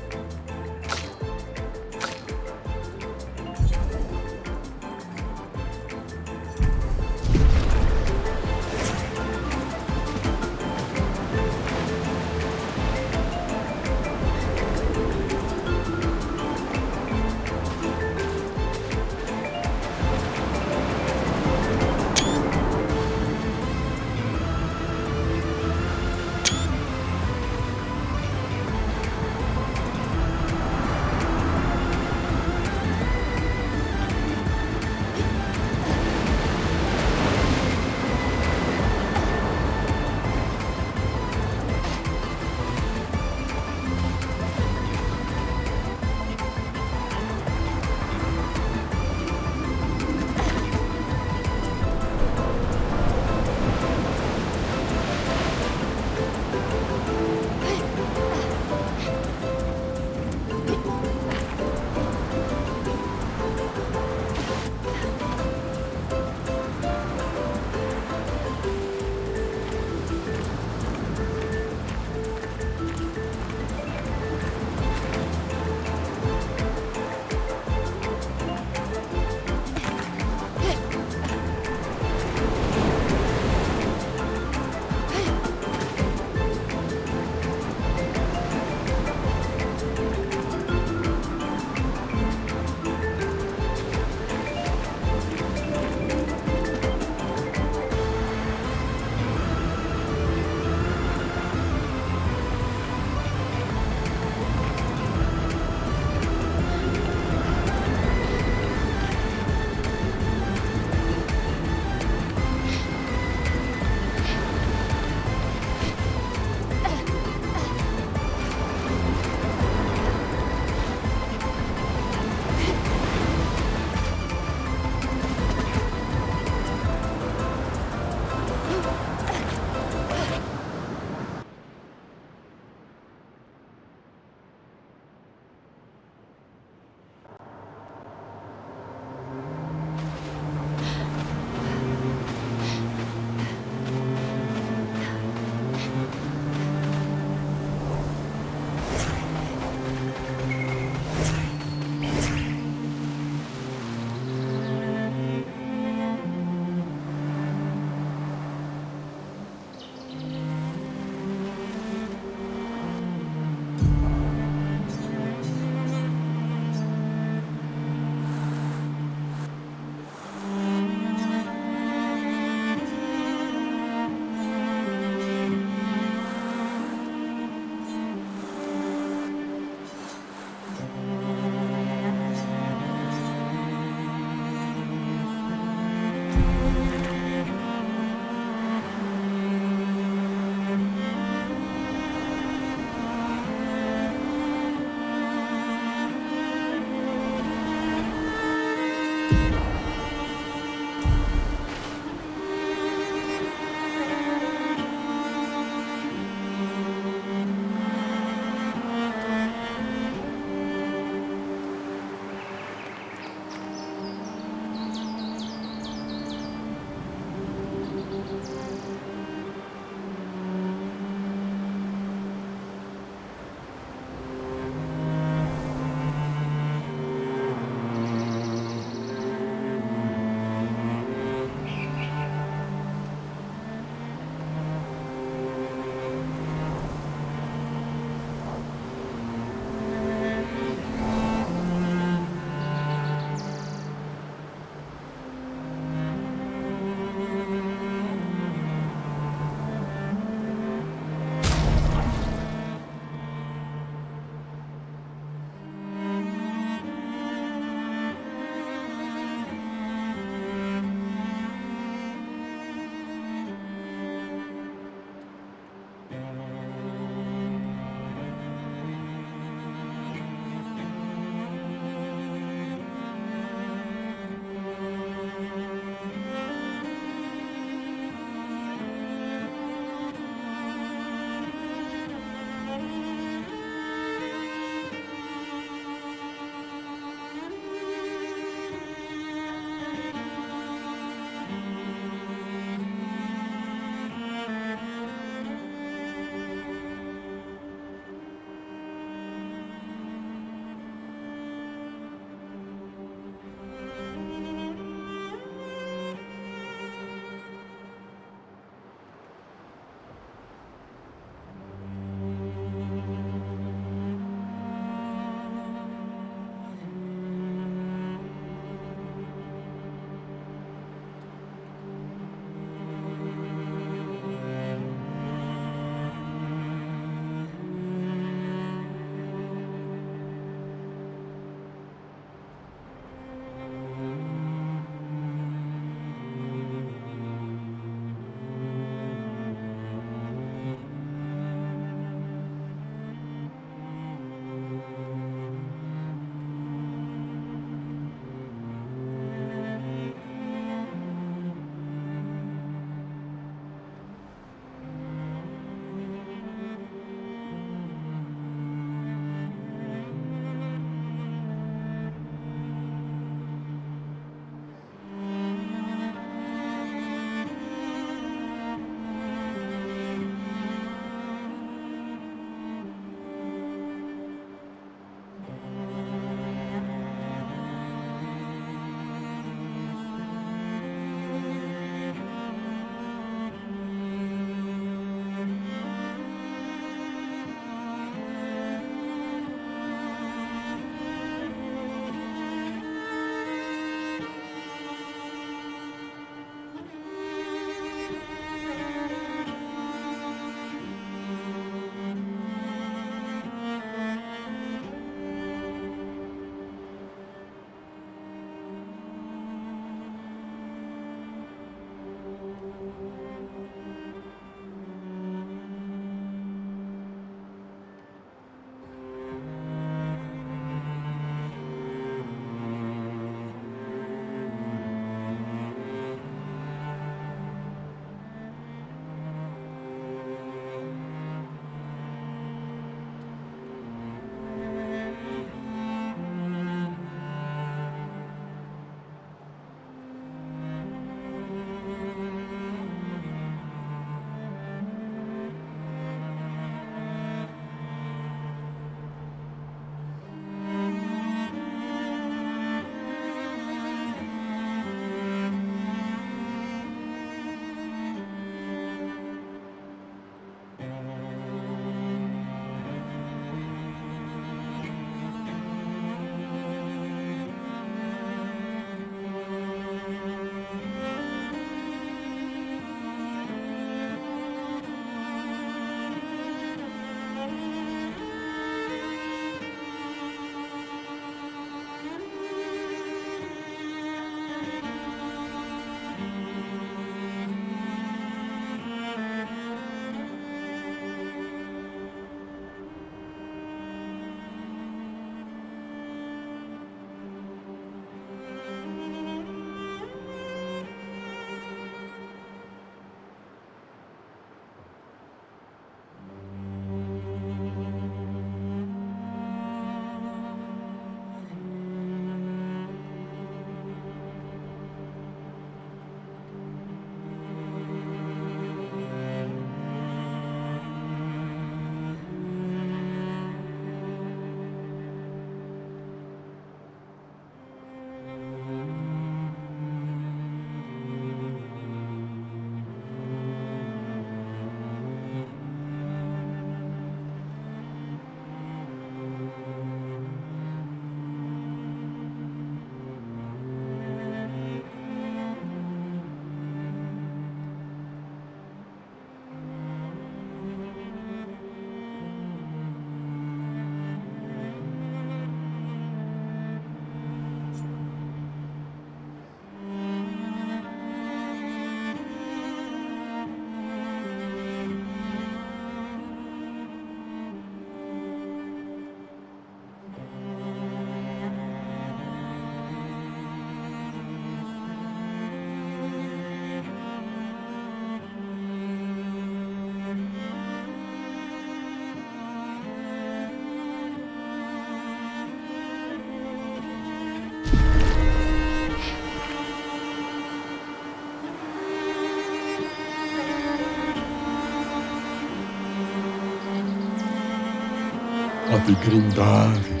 a di grindare.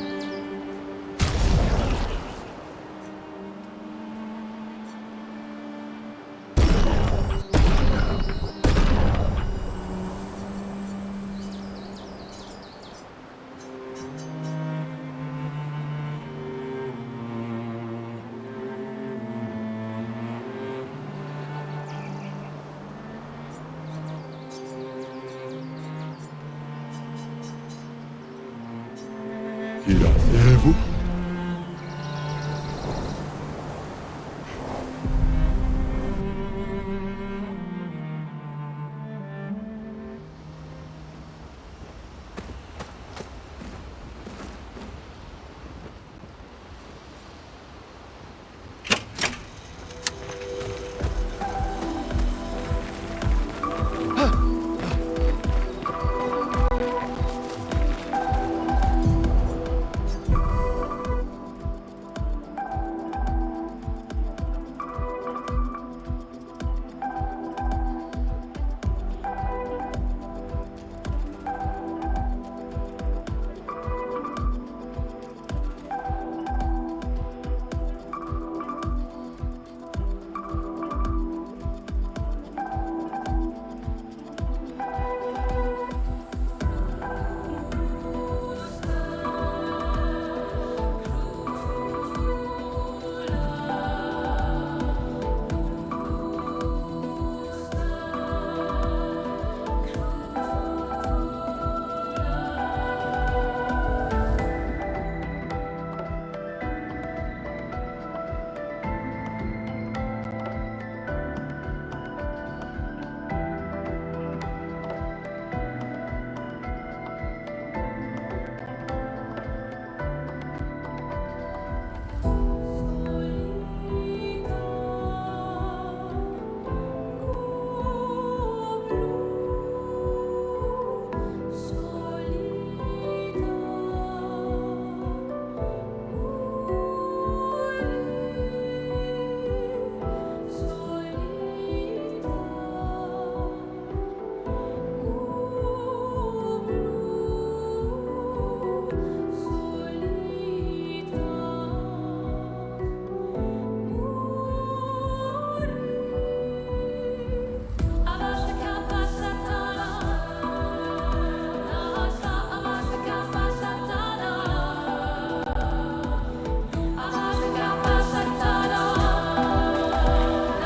Iradevo.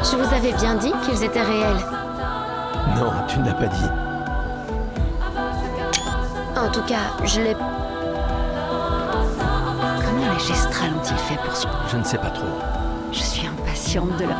Je vous avais bien dit qu'ils étaient réels. Non, tu ne l'as pas dit. En tout cas, je l'ai... Comment les gestrales ont-ils fait pour ce... Je ne sais pas trop. Je suis impatiente de la...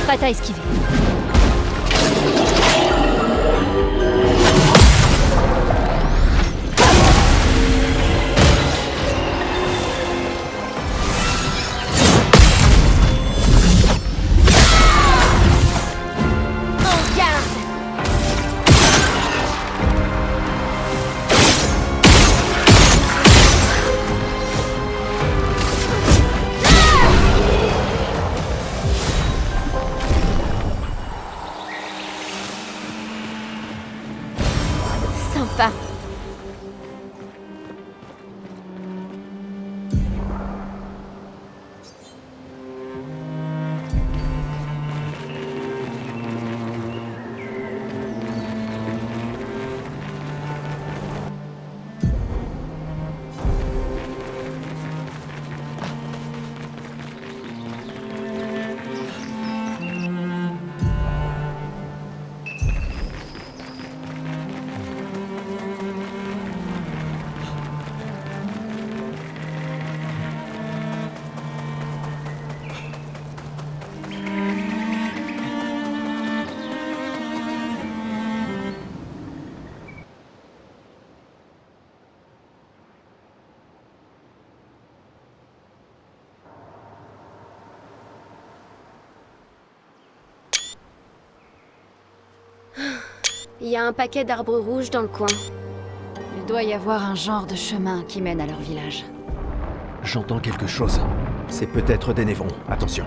Prête à esquiver. Sympa. Il y a un paquet d'arbres rouges dans le coin. Il doit y avoir un genre de chemin qui mène à leur village. J'entends quelque chose. C'est peut-être des névrons. Attention.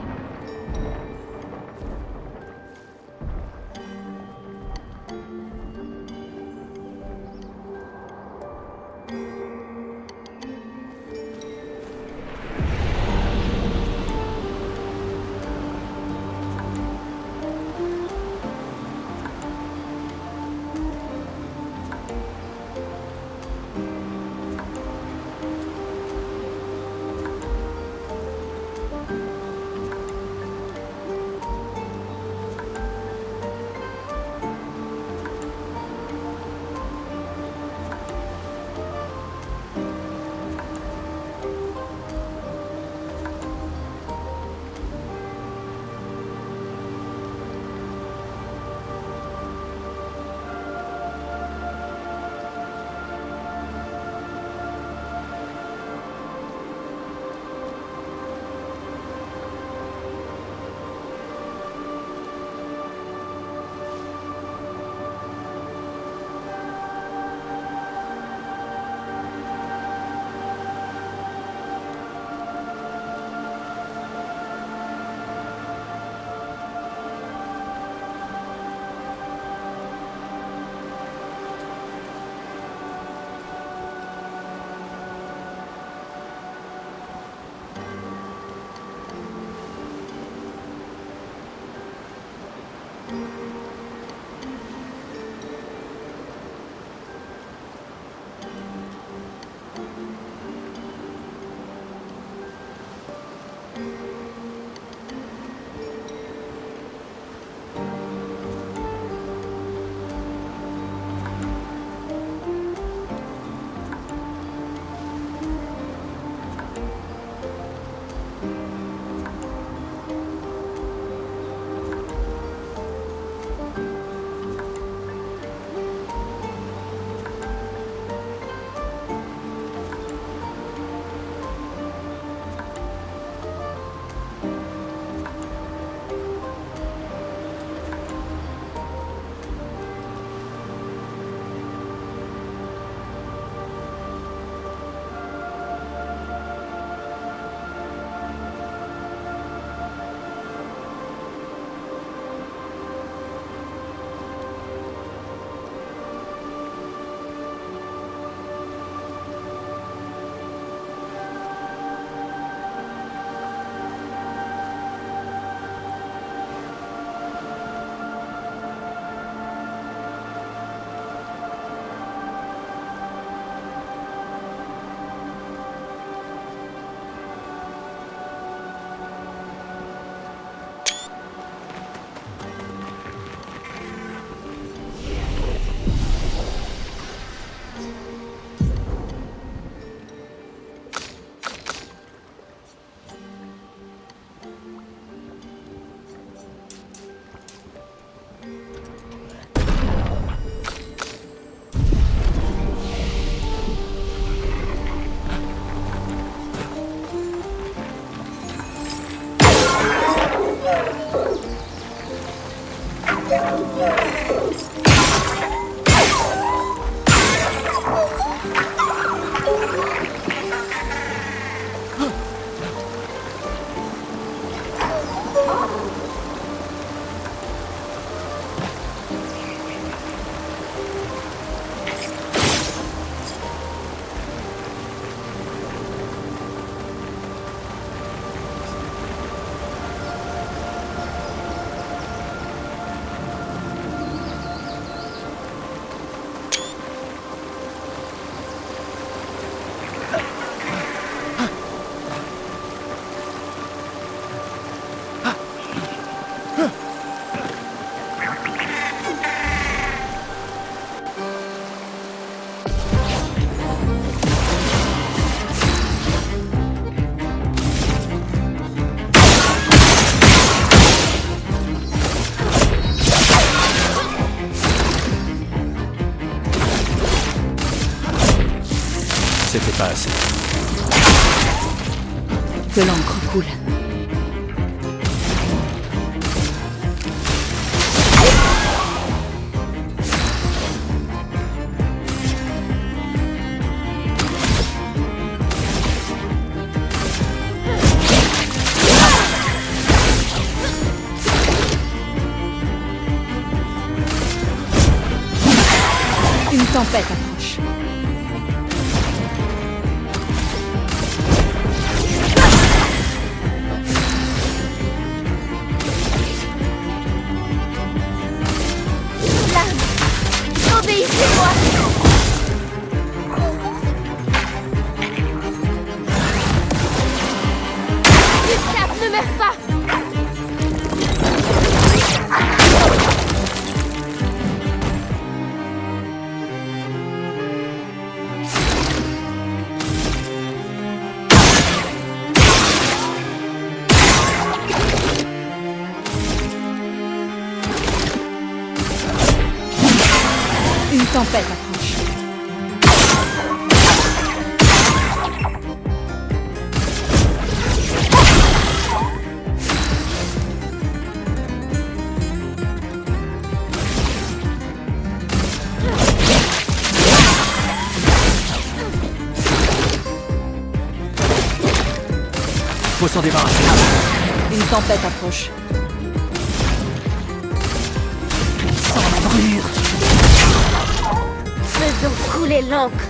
Que l'encre coule. Une tempête approche. Obéissez-moi! Gustave, ne meurs pas! Une tempête approche. Faut s'en débarrasser. Une tempête approche. Sans la brûlure. Faisons couler l'encre.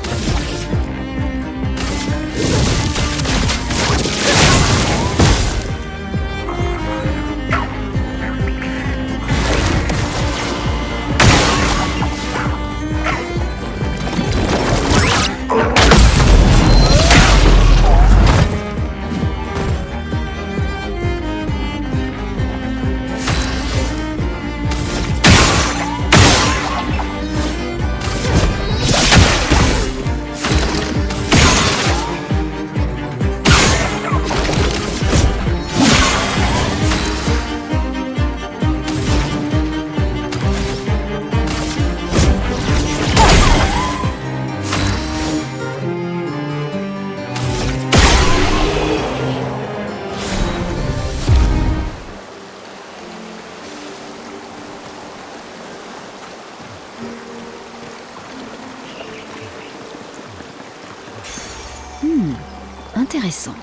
Intéressant.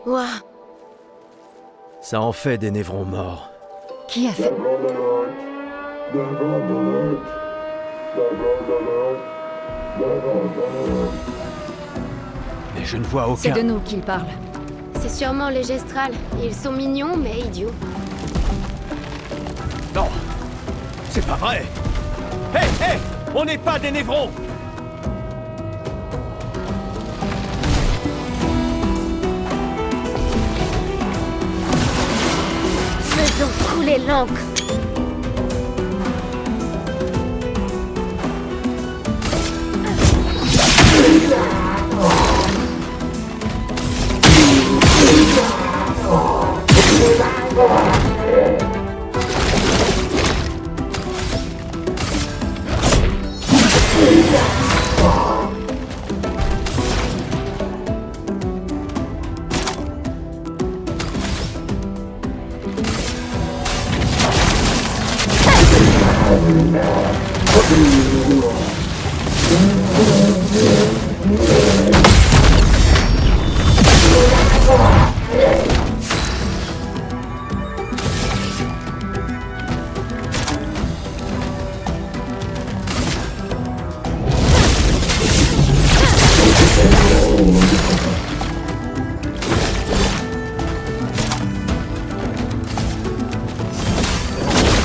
Ouah, Ça en fait des névrons morts. Qui a fait... Mais je ne vois C'est aucun... de nous qu'il parle. c'est sûrement les gestrals. Ils sont mignons, mais idiots. Non, c'est pas vrai. Hé, hé, on n'est pas des névrons. Faisons couler l'encre.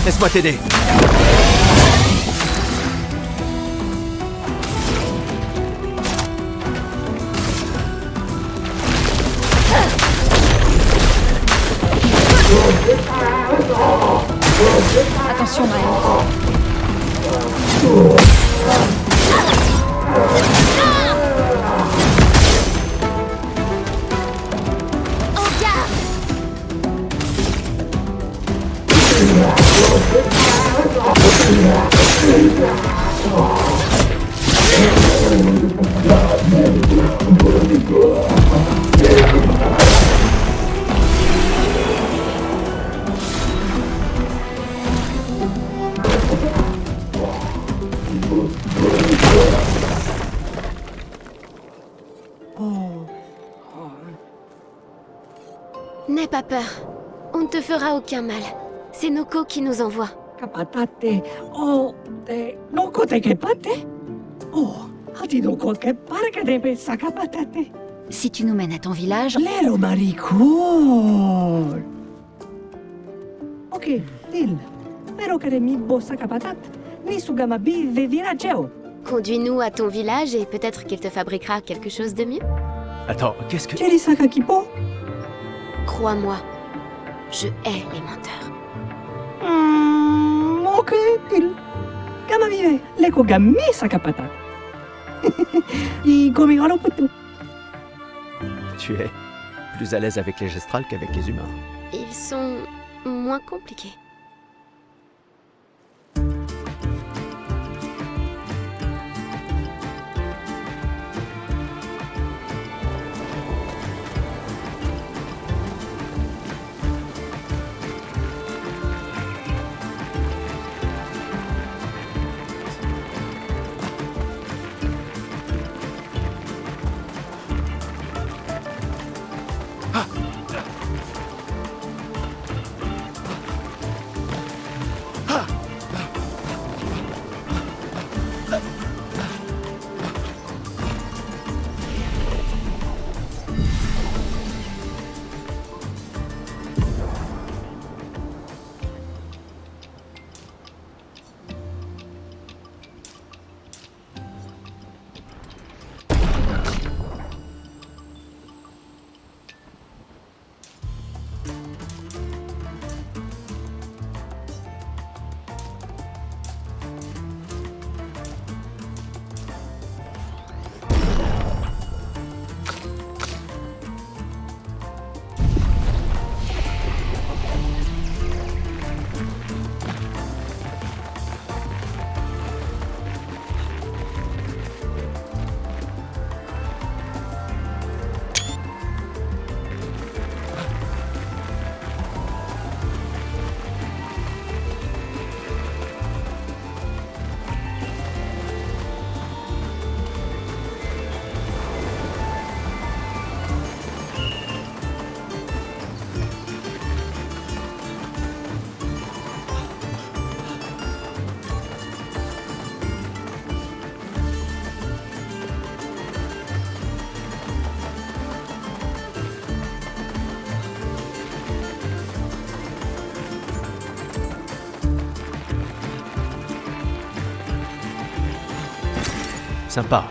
Laisse-moi t'aider. Attention, Maël. N'aie pas peur. On ne te fera aucun mal. C'est Noko qui nous envoie. Kapatate, oh, noko te kepate? Oh, hati noko kepare debe sakapatate. Si tu nous mènes à ton village... Lero maricón. Ok, dil. Pero que mi bossa kapatat, ni sugamabi de virageo. Conduis-nous à ton village et peut-être qu'il te fabriquera quelque chose de mieux. Attends, qu'est-ce que... Cheri sakakipo? Crois-moi, je hais les menteurs. Ok, dil. Gama vive, leko gami sakapatat. Y conmigo lo puto. Tu es plus à l'aise avec les gestrales qu'avec les humains. Ils sont moins compliqués. Sympa.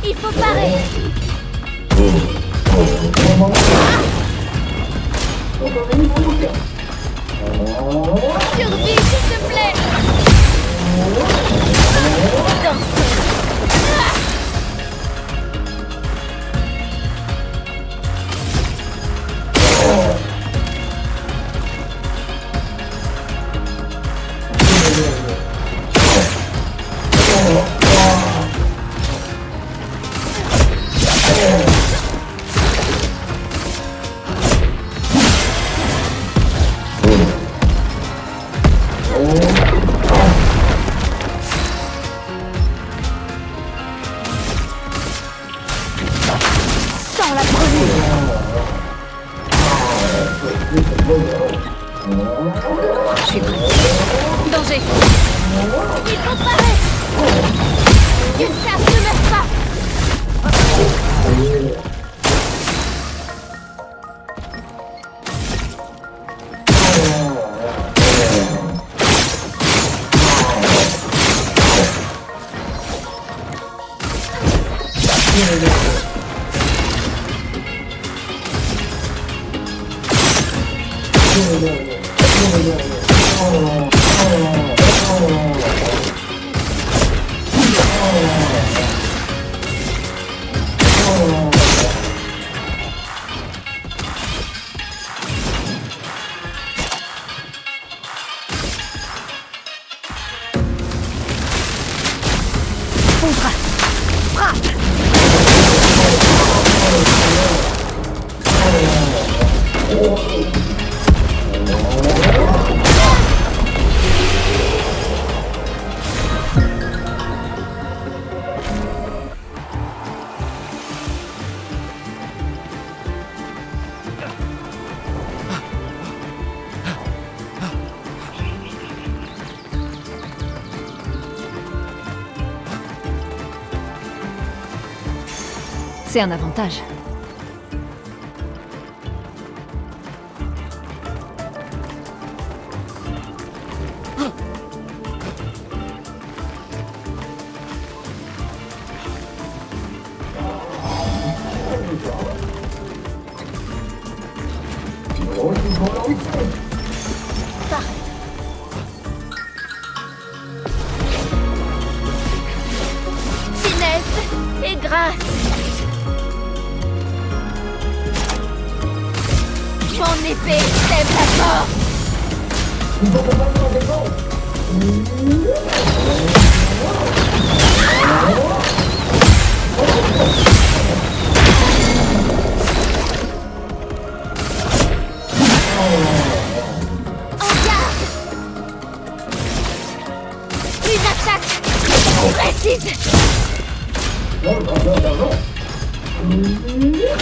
Il faut parer. Survie, s'il te plaît. Dansez. Je suis prête. Danger! Il comparaît. Gustave, ne meurs pas. C'est un avantage. Finesse et grâce. Mon épée sème la mort. En garde. Une attaque précise.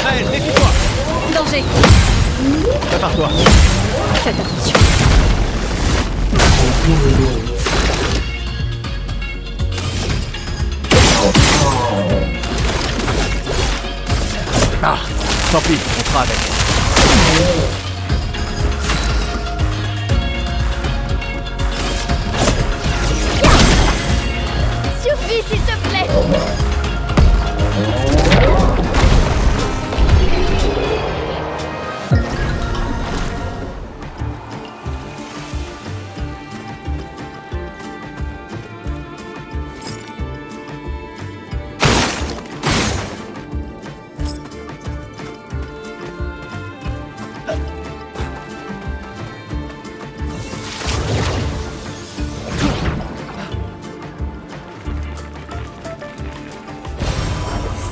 Allez, méfie-toi! Danger! Prépare-toi. Faites attention. Ah, tant pis, on fera avec. Suffit, s'il te plaît.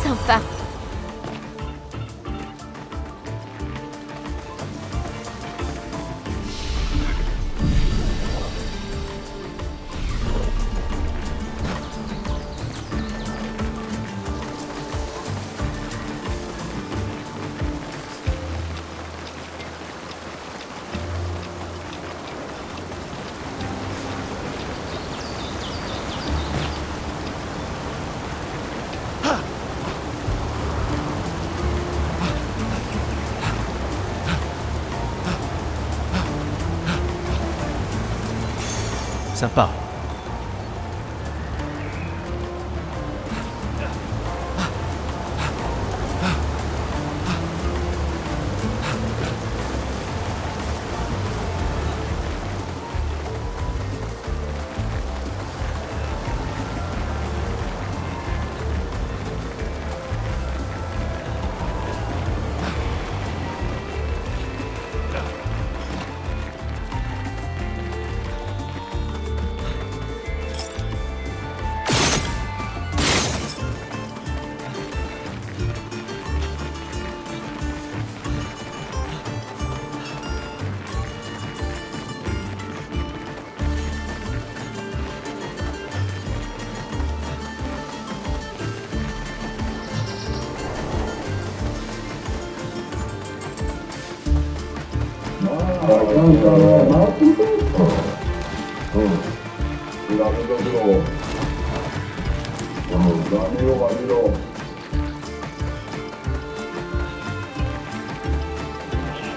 Sympa. Sympa.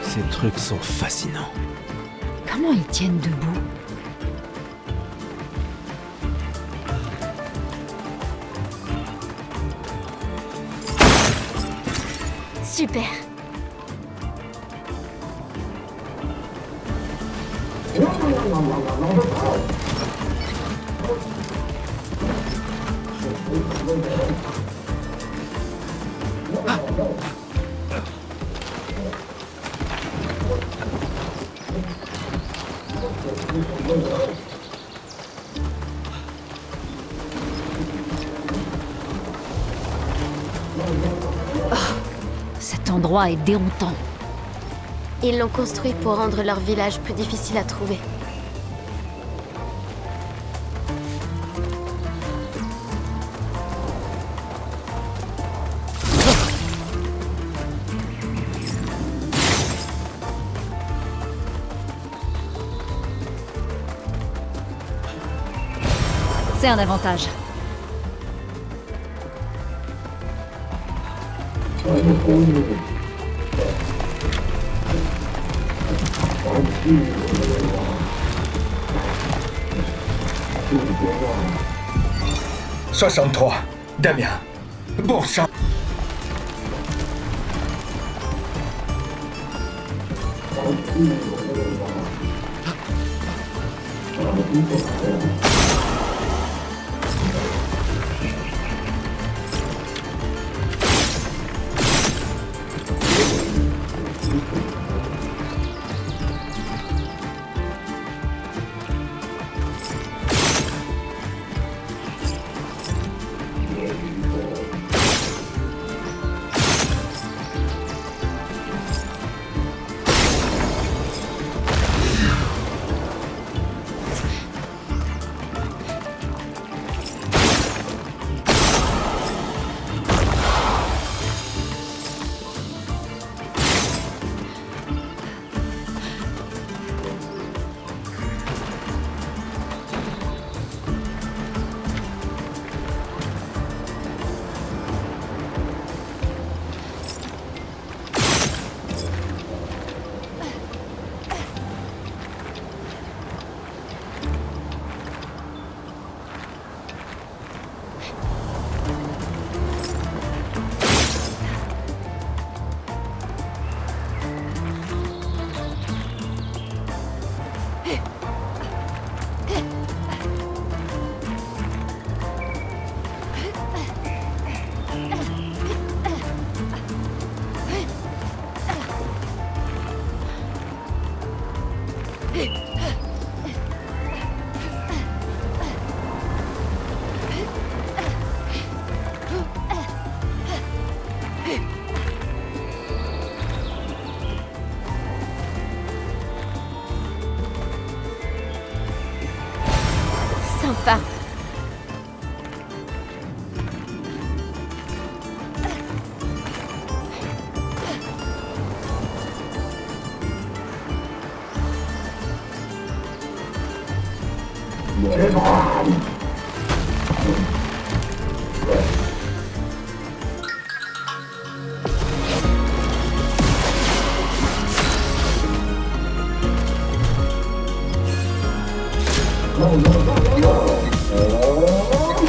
Ces trucs sont fascinants. Comment ils tiennent debout? Super. Cet endroit est déroutant. Ils l'ont construit pour rendre leur village plus difficile à trouver. C'est un avantage. « 63. Damien. Bon sang. Sympa.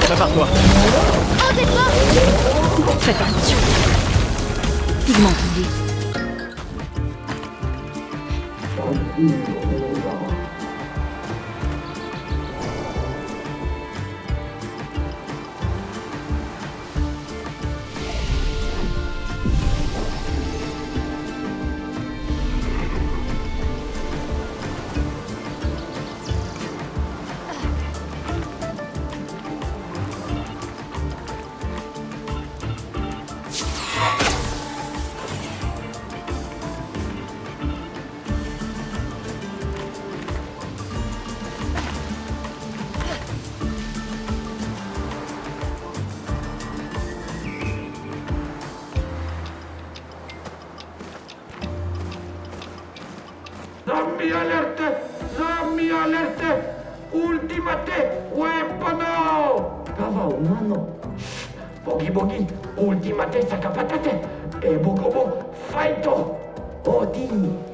Prépare-toi. Faites attention. Vous m'entendez? Zombie alerte! Ultimate weapono! Kava umano. Bogi bogi, ultimate sakapatate. E bogobo, fighto! Odi,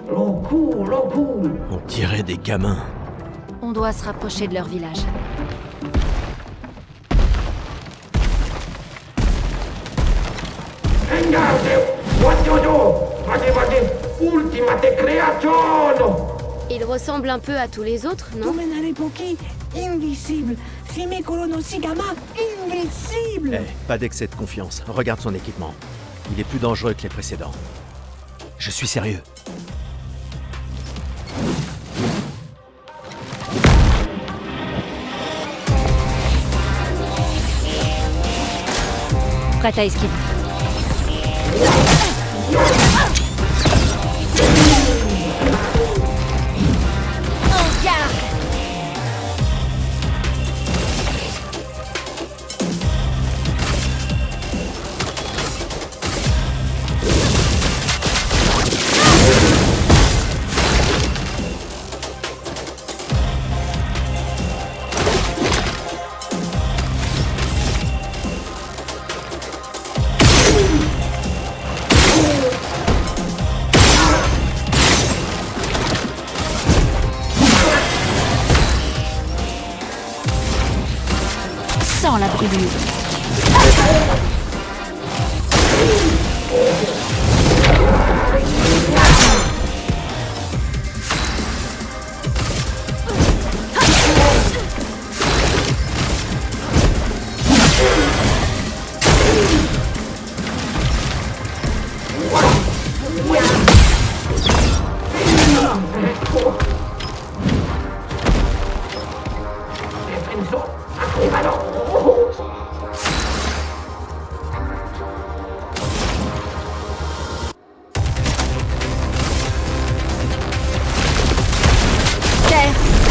loku. On dirait des gamins. On doit se rapprocher de leur village. Engarde! What you do? Vade, ultimate creazione! Il ressemble un peu à tous les autres, non? Domenare pochi, invisible. Fime colono sigama, invisible. Pas d'excès de confiance. Regarde son équipement. Il est plus dangereux que les précédents. Je suis sérieux. Prête à esquiver. En garde! Sans la brûlure.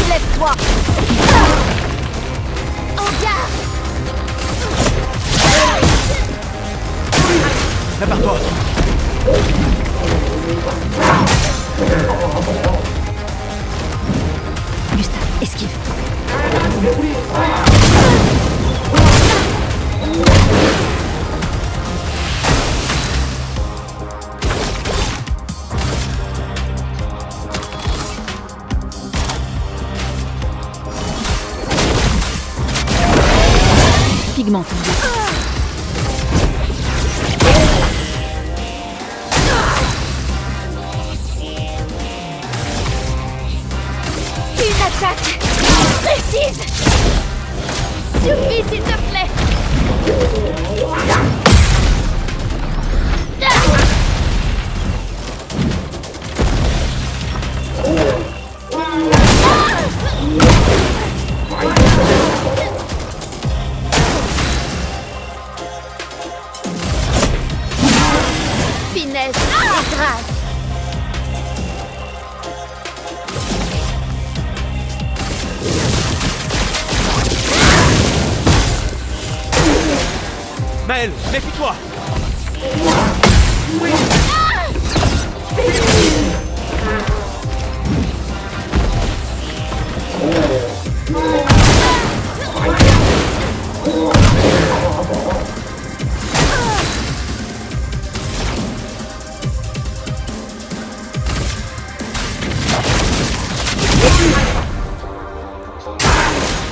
Lève-toi! En garde! Prépare-toi. Gustave, esquive. Pigment tombé. Une attaque précise! Suffit, s'il te plaît! Finesse et grâce! Maël, méfie-toi.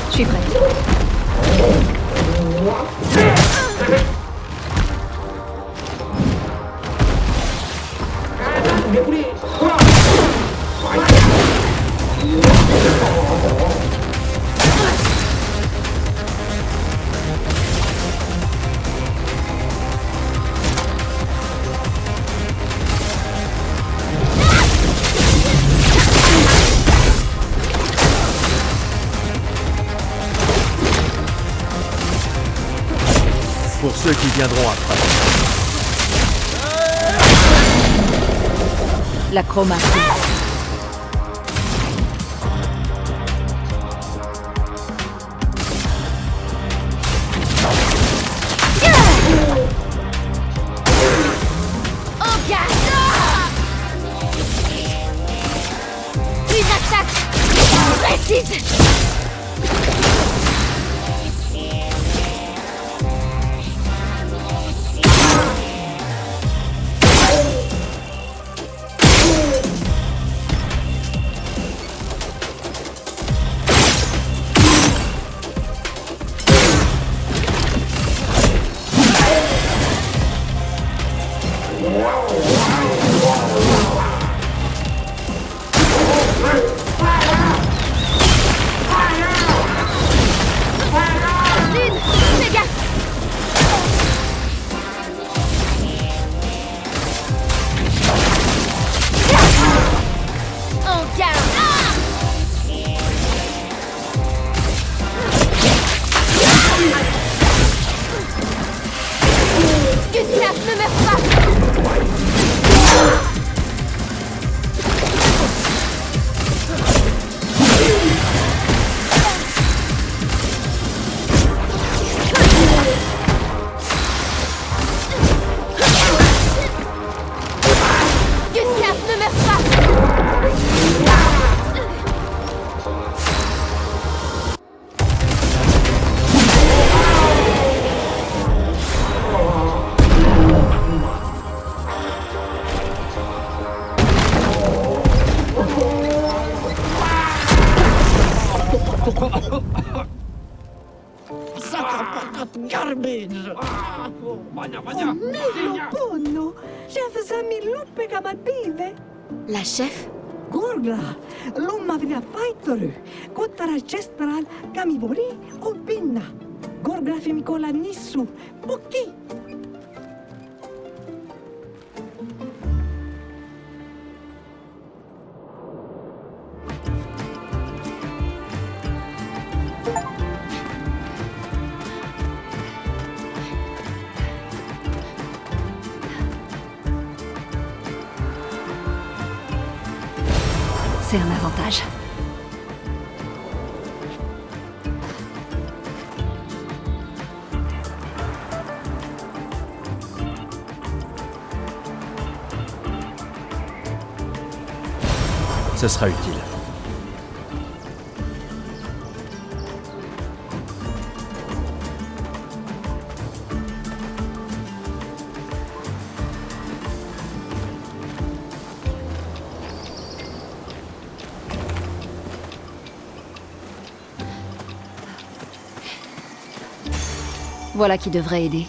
Je suis prête. Pour ceux qui viendront après. La chromatie. En garde! Une Attaque précise. Garbage! Nello ponno! Chef Zami luppe kamative! La chef? Gorgla! Lumma via faitoru! Kottara chestral kamibori o pinna! Gorgla femikola nissu! Pokki! C'est un avantage. Ce sera utile. Voilà qui devrait aider.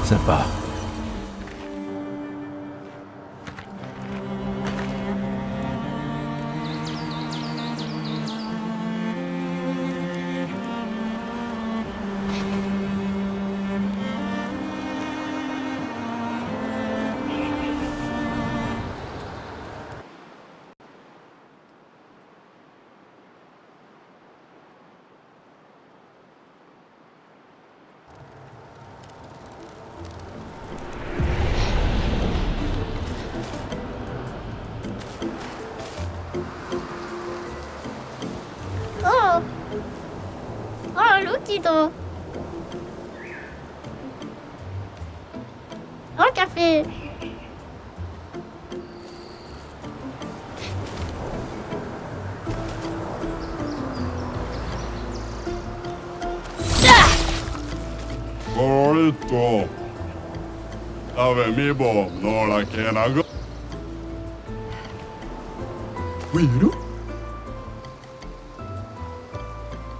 Sympa. Rapido. Un café. Corito. Ave mi bo, no la kenago. Wiro?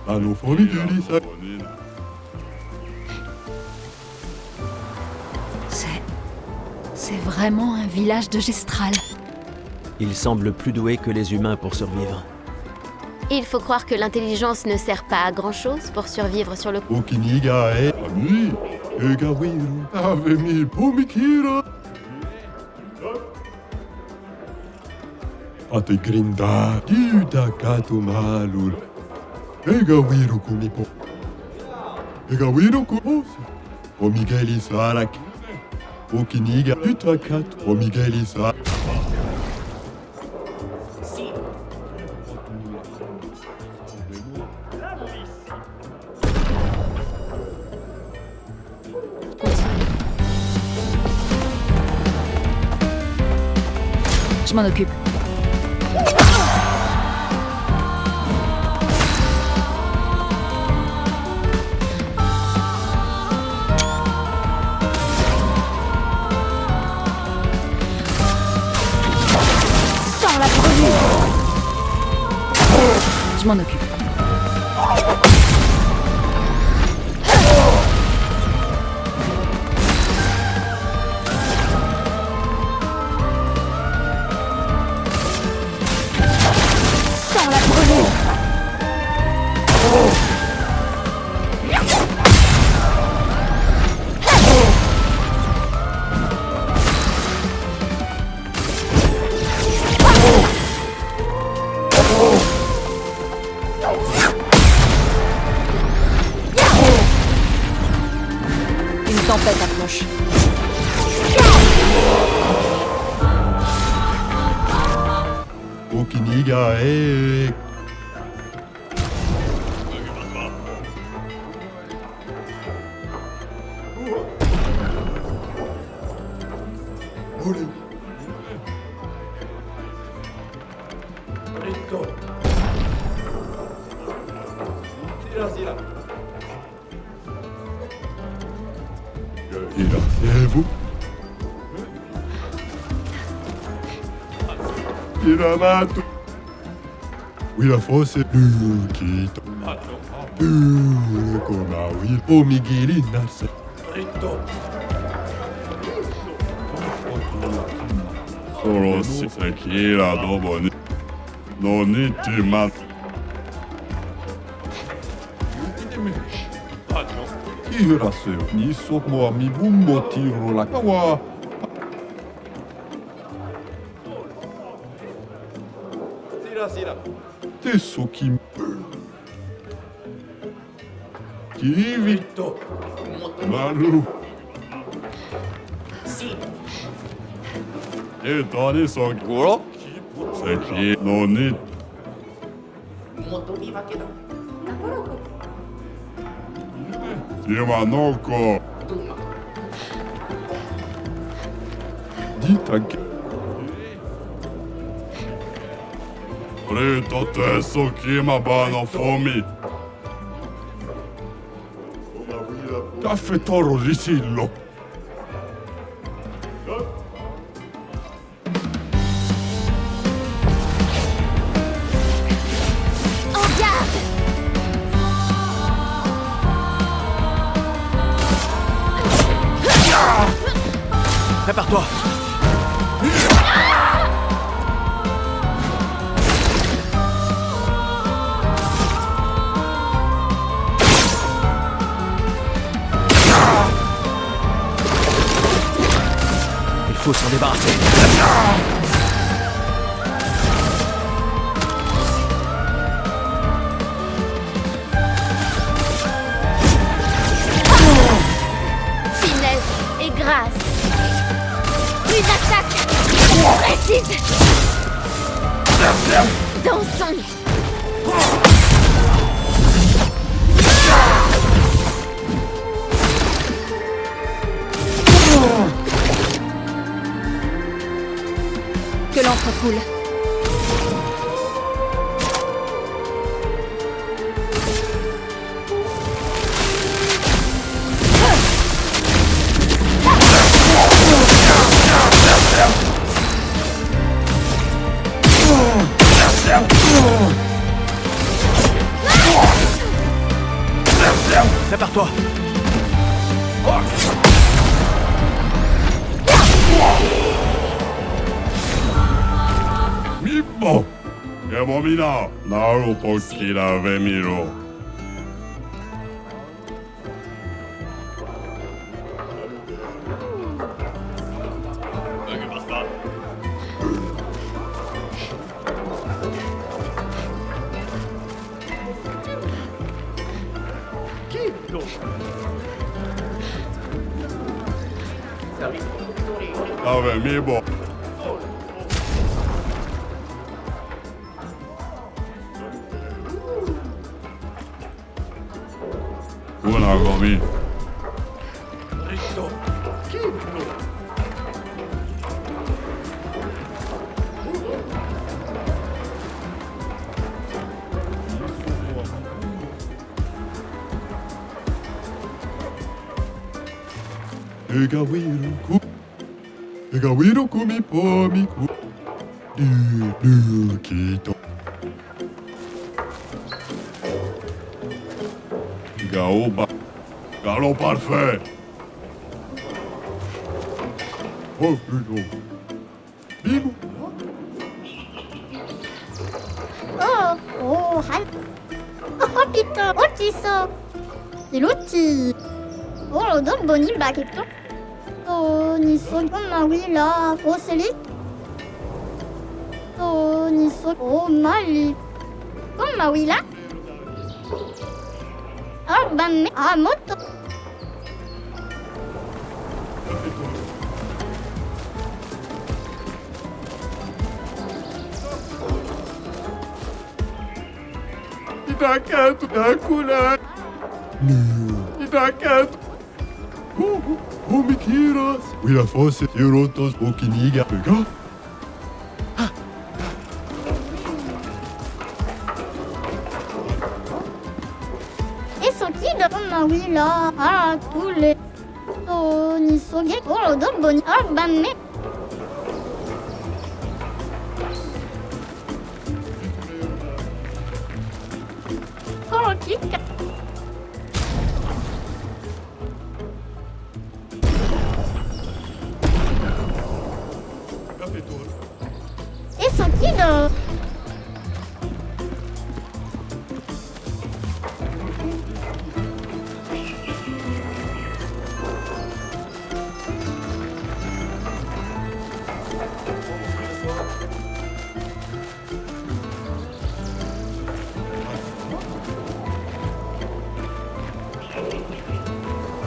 Ano famigeri sa. C'est vraiment un village de Gestral. Ils semblent plus doués que les humains pour survivre. Il faut croire que l'intelligence ne sert pas à grand-chose pour survivre sur le coup. Okiniga e ami, ega wiro. Ave mi pomikira. Ate grinda, diuta kato malul. Ega wiro kumipo. Ega wiro kumosi. Omigeli saraki. Okiniga, diuta kato. Omigeli saraki. Je m'en occupe. Sans la brûlure. Je m'en occupe. Une tempête approche. Okiniga e. Irasez-vous? Iramato. Wira fosse Kito. Kona wir omigiri nasa. Solo si sekira dobo ni. No nitima. Iraseo, ni somo mi bumbo tiro la kawa. Tesso ki Victor Malu E tani so goro Seki no ni Shimanoko Dita ke Rito tesso kima bano fomi Caffè toro risillo Prépare-toi. Il faut s'en débarrasser. Finesse et grâce. Une attaque précise. Dansons. l'encre coule. Prépare-toi. Mippo! Yamomina! Naru Pokira Vemiro! Ave Mibo! Una gomi. Egawiru kumi pomi ku. Kito. Gaoba. Galo parfait. Oh, putain. Bimou. Oh, hi. Oh, putain, oh, tu sors. C'est l'outil. Oh, donc, Bonnie, bah, quelque Oh, Nisso, oh, oui, là, faut se les. Oh, Nisso, oh, Mali. Oh, oui, là. Oh, bah, mais, ah, moto. Itaketo da kula. Itaketo. Mikiras. Wira fosse Eurotos Okiniga. Pega. Et son qui de oh, oui, là. Ah, tous les. Oh, Nisso, oh, donc, Bonnie. Oh, bah, mais. Oh, qui. Et son qui de.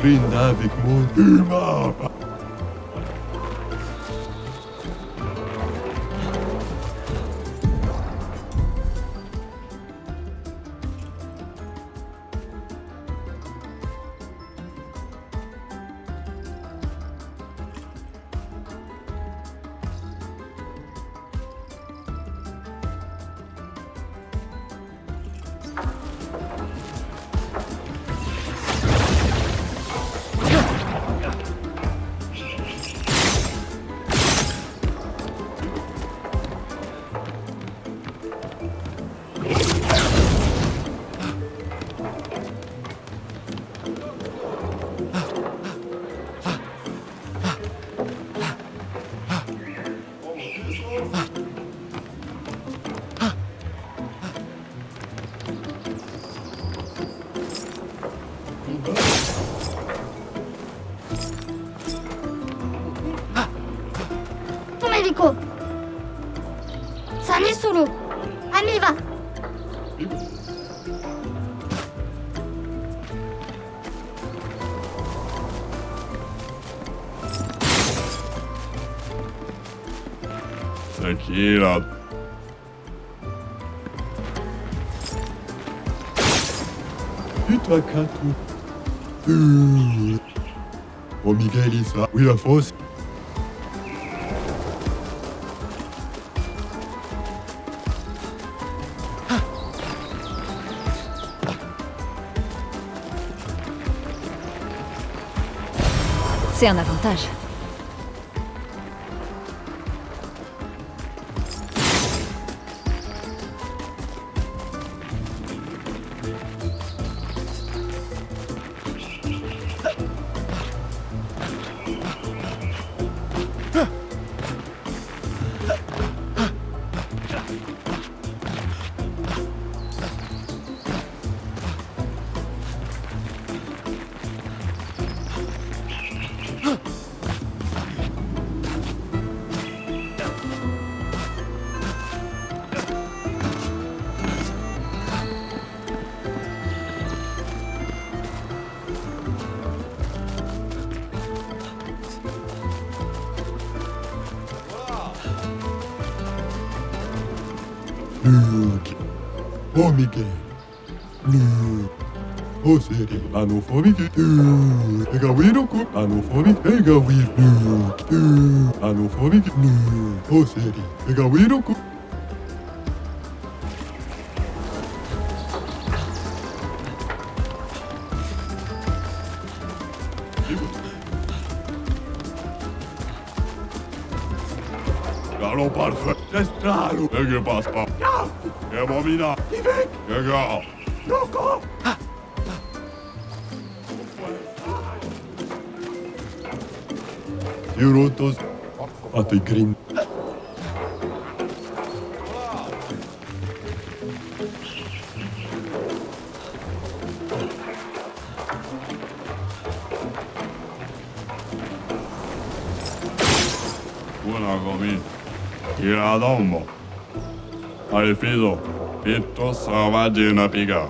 Brinda avec mon humain. Tomerico. Sani solo. Amiva. Tranquila. Itakato. O Miguelisa. Wira fosse. C'est un avantage. Luke. Oh Miguel. Luke. Oh Seri. Anophobic. Egawinoku. Anophobic. Egawin. Luke. Anophobic. Luke. Oh Seri. Egawinoku. Allons parfait. Estralo. Ege passa. Ja. Emomina. Ivek. Ega. Noko. Eurotos. Ategrin. Buona gomi. Iradomo. Alfido. Pitto savaggi una piga.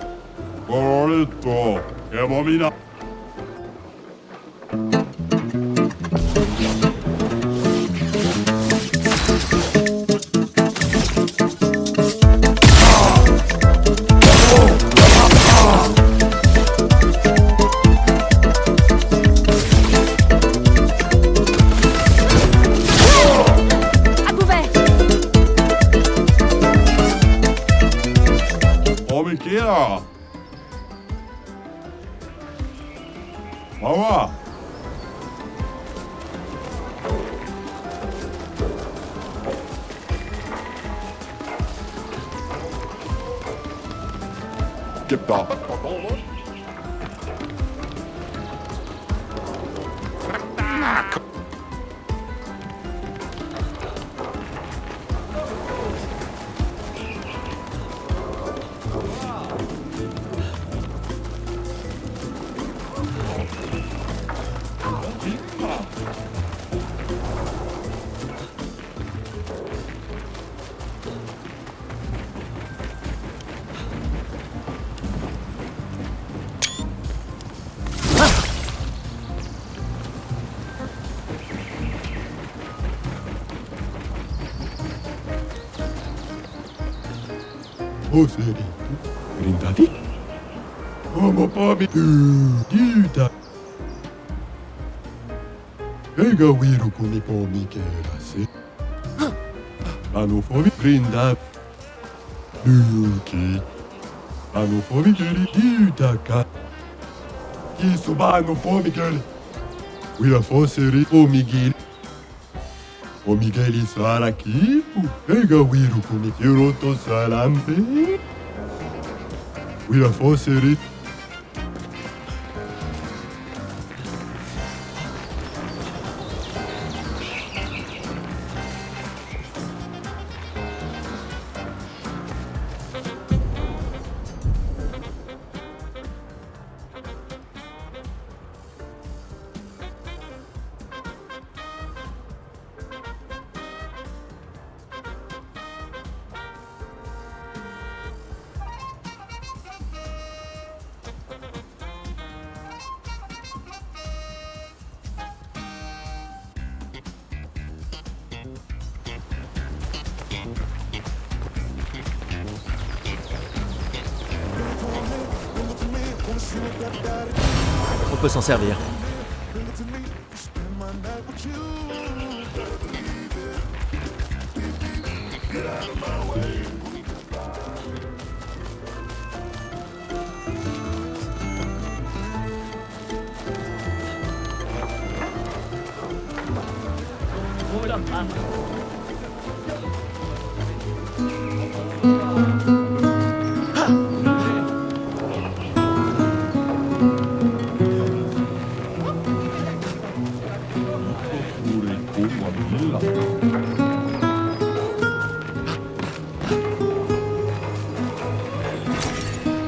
Corretto. Emomina. Mama! Gib da! Oh, Seri. Rindati? Como pami? Dita. Ega wiru kuni pomi kera se. Anofobi rinda. Luki. Anofobi keri dita ka. Isuba anofobi keri. Wira foseri o Miguel. O Miguel isara kipu. Ega wiru kuni Euroto salampe. Wira foseri. On peut s'en servir.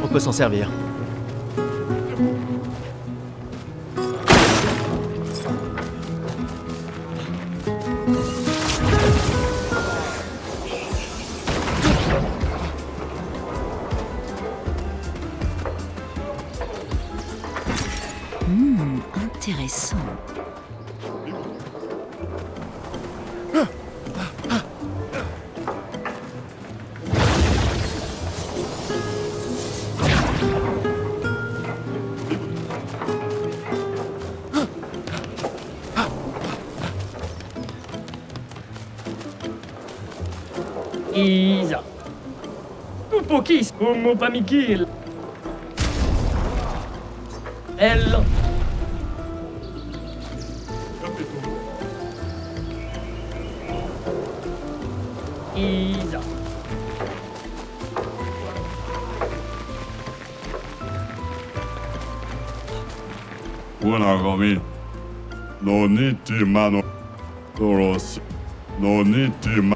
On peut s'en servir. Intéressant. Isa. Pupokis, como pamikil. Elle. Isa. Unagami. No niti mano. Toros. No niti ma.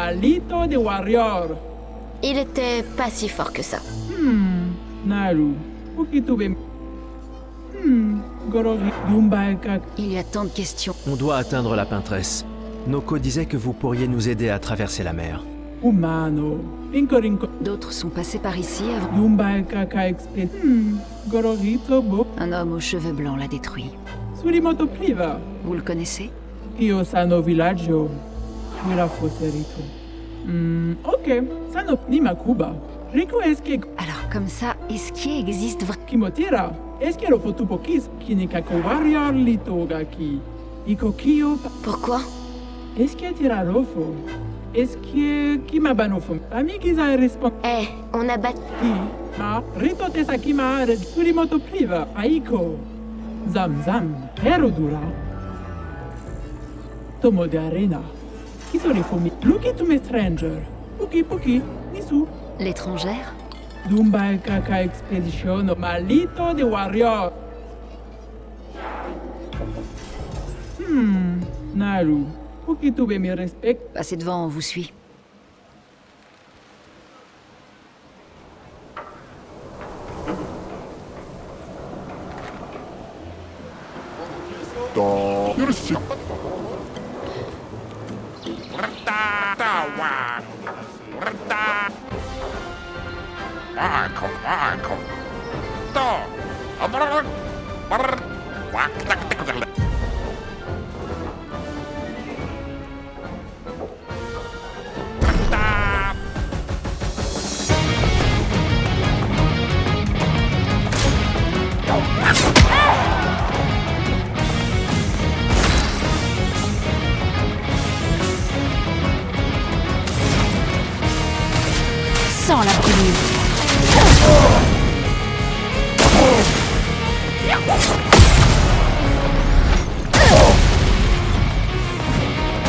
Malito de warrior. Il était pas si fort que ça. Nalu. Ukitube. Gorogi. Dumbaekak. Il y a tant de questions. On doit atteindre la peintresse. Noko disait que vous pourriez nous aider à traverser la mer. Humano. Incorinco. D'autres sont passés par ici avant. Dumbaekaka exped. Gorogi Tobo. Un homme aux cheveux blancs l'a détruit. Surimoto Priva. Vous le connaissez? Io sano villaggio. Mira foserito. Ok. Sano Nima Kuba. Rico eske. Alors comme ça, Esquier existe vraiment? Kimotira. Eske lo fotupokis. Kinikako warrior litogaki. Iko kyo. Pourquoi? Eske tirarofo. Eske kimabanofo. Amigiza respond. On a battu. Ma rito tesakima red surimoto priva. Aiko. Zam zam. Herodura. Tomo de arena. Kisori fomi. Luki to me stranger. Puki puki. Nisu. L'étrangère? Dumbaekaka expedition malito de warrior. Naru. Puki tube mi respect. Passez devant, on vous suit. Sans la brûlure.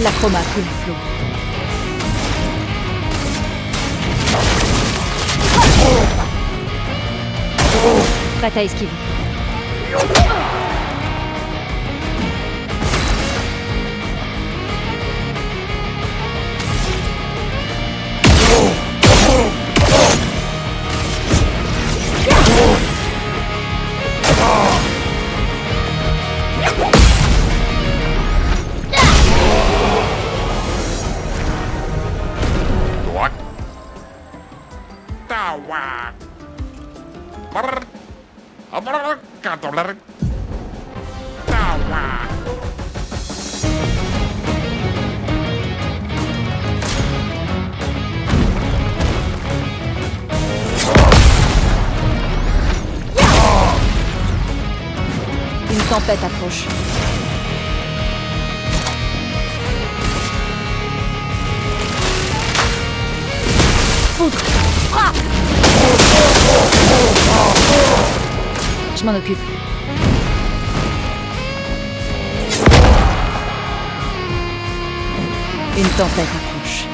L'acroma coule flot. Prête à esquiver. Une tempête approche. Foudre! Frappe! Je m'en occupe. Une tempête approche.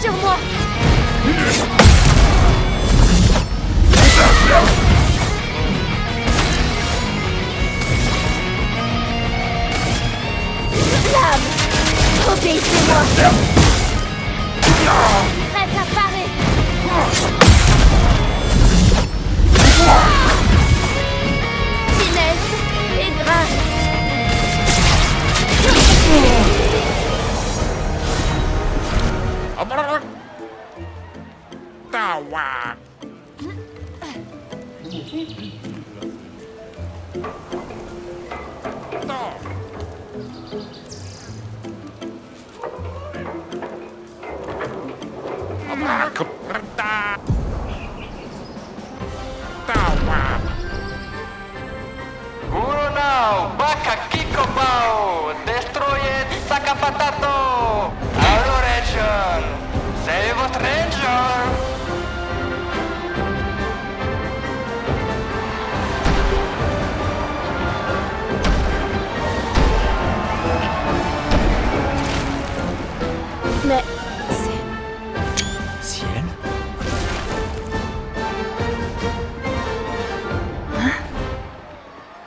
Sur moi! Flamme! Obéissez-moi! Prête à parer! Patato! Hello, Ranger! C'est votre Ranger! Mais c'est... Ciel?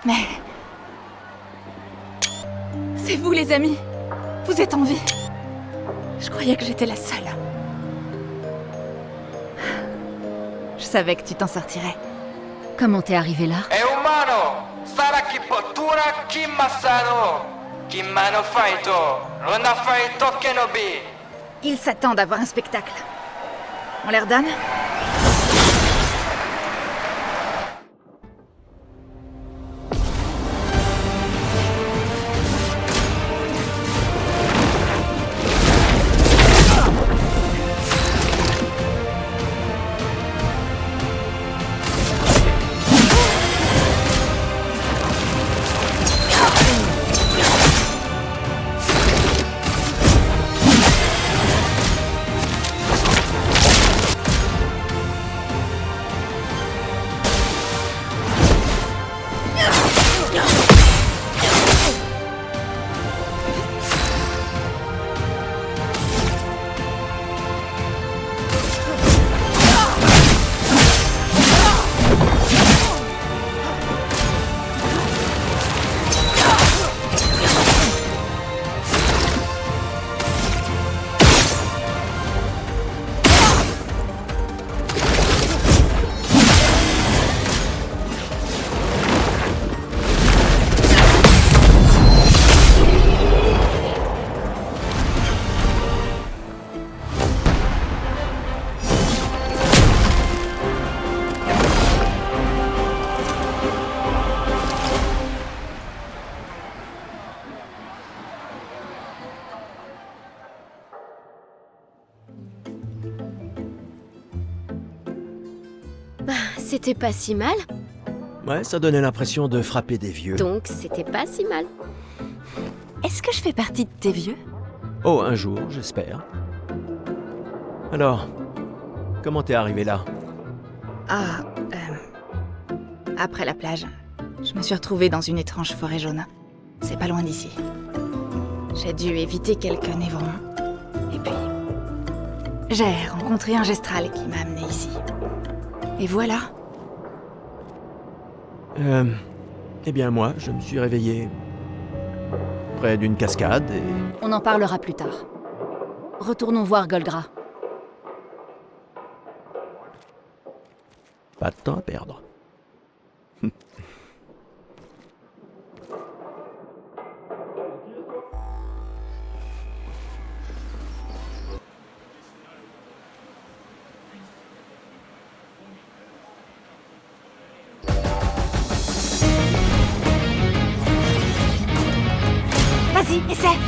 Mais... C'est vous, les amis. Vous êtes en vie. Je croyais que j'étais la seule. Je savais que tu t'en sortirais. Comment t'es arrivé là? E umano! Sarà chi pottura chi massano! Chi m'hanno faito! Non ha faito che no bi! Ils s'attendent à voir un spectacle. On leur donne? C'était pas si mal, Ouais, ça donnait l'impression de frapper des vieux. donc c'était pas si mal. Est-ce que je fais partie de tes vieux? Oh, un jour, j'espère. Alors, comment t'es arrivé là? Ah, après la plage, je me suis retrouvée dans une étrange forêt jaune. C'est pas loin d'ici. J'ai dû éviter quelques névrons. Et puis, j'ai rencontré un gestral qui m'a amené ici. Et voilà. Eh bien moi, je me suis réveillé près d'une cascade et... On en parlera plus tard. Retournons voir Golgra. Pas de temps à perdre. Vas-y, essaie!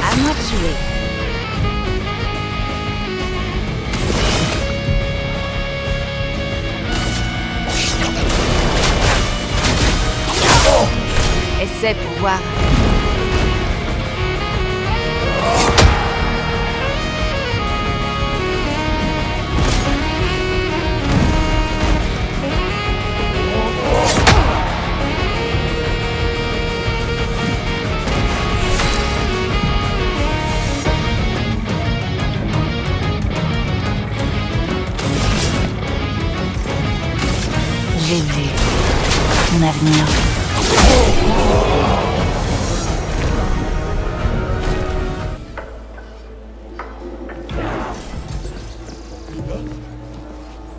À moi de jouer. Essaie pour voir. J'ai vu mon avenir.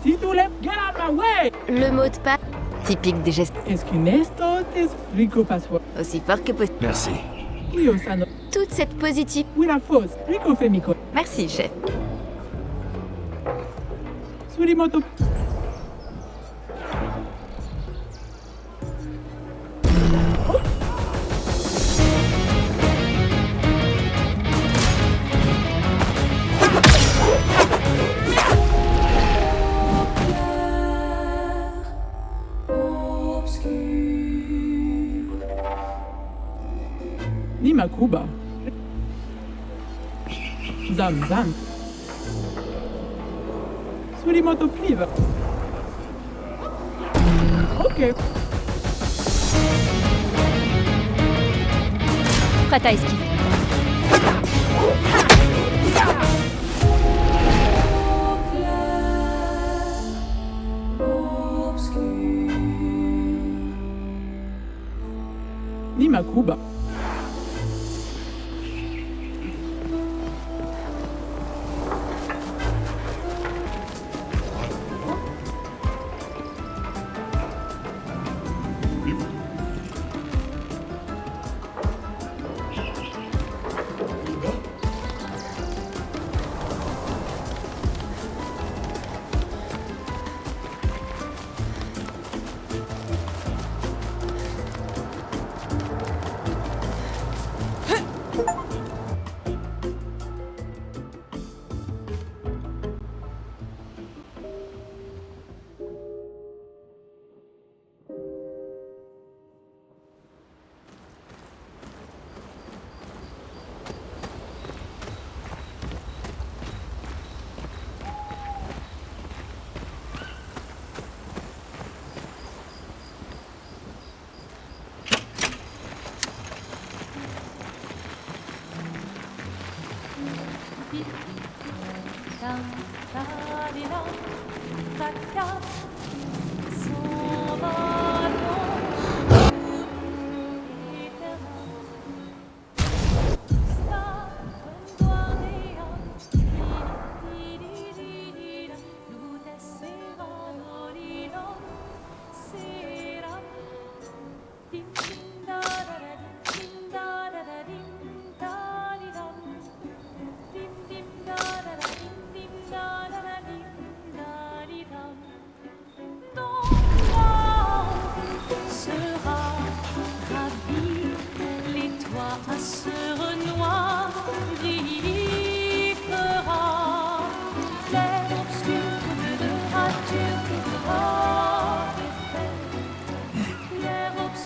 Si tu lèves, get out my way! Le mot de passe, Typique des gestes Es que esto te explico paso. aussi forts que possible. Merci. Io sano. tout toute cette positive. Wira Fos, Rico Femiko. Merci, chef. Surimoto. Nima Kuba. Zam Zam. Surimoto Pliva. Ok. Prête à esquiver. Nima Kuba.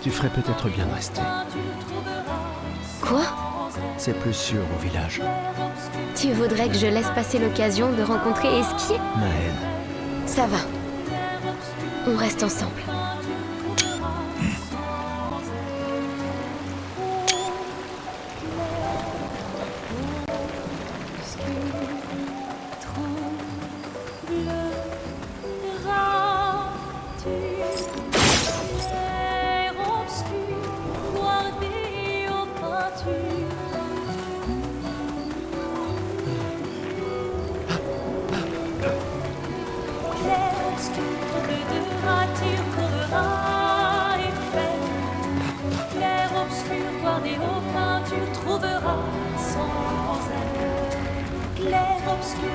Tu ferais peut-être bien de rester. Quoi? C'est plus sûr au village. Tu voudrais que je laisse passer l'occasion de rencontrer Eski? Maël. Ça va. On reste ensemble.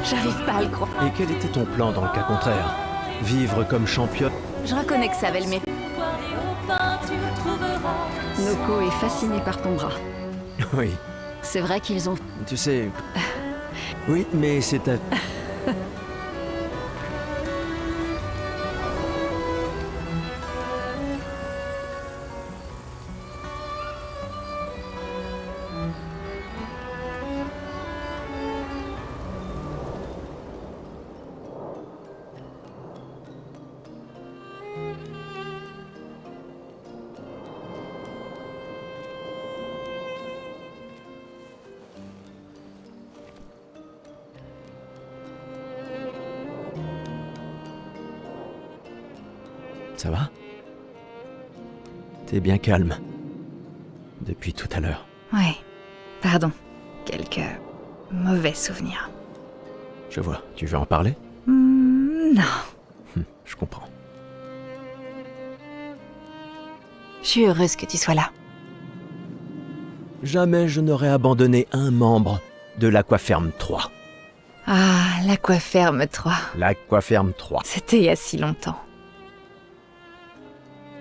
J'arrive pas à le croire. Et quel était ton plan dans le cas contraire? Vivre comme championne? Je reconnais que ça avait le mérite. Noko est fasciné par ton bras. Oui. C'est vrai qu'ils ont... Tu sais... Oui, mais c'est à... Ça va? T'es bien calme. Depuis tout à l'heure. Ouais. Pardon. Quelques mauvais souvenirs. Je vois. Tu veux en parler? Non. Je comprends. Je suis heureuse que tu sois là. Jamais je n'aurais abandonné un membre de l'Aquaferme 3. Ah, l'Aquaferme 3. L'Aquaferme 3. C'était il y a si longtemps.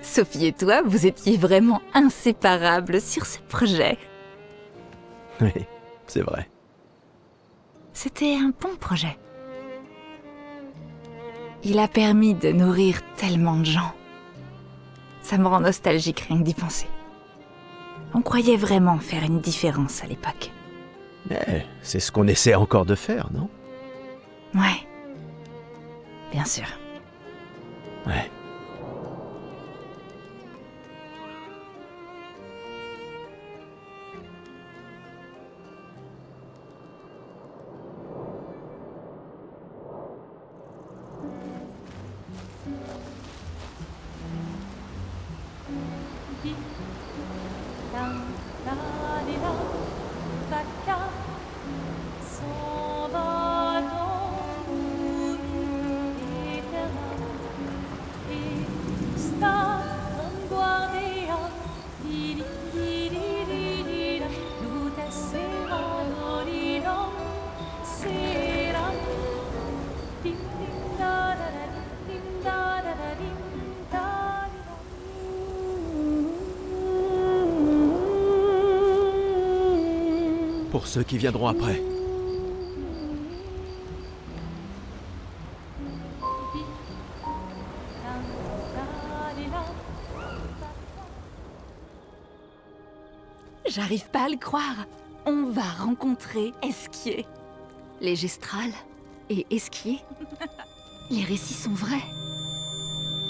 Sophie et toi, vous étiez vraiment inséparables sur ce projet. Oui, c'est vrai. C'était un bon projet. Il a permis de nourrir tellement de gens. Ça me rend nostalgique rien que d'y penser. On croyait vraiment faire une différence à l'époque. Mais c'est ce qu'on essaie encore de faire, non? Ouais. Bien sûr. Ouais. Pour ceux qui viendront après. J'arrive pas à le croire. On va rencontrer Esquier. Les Gestrals et Esquier. Les récits sont vrais.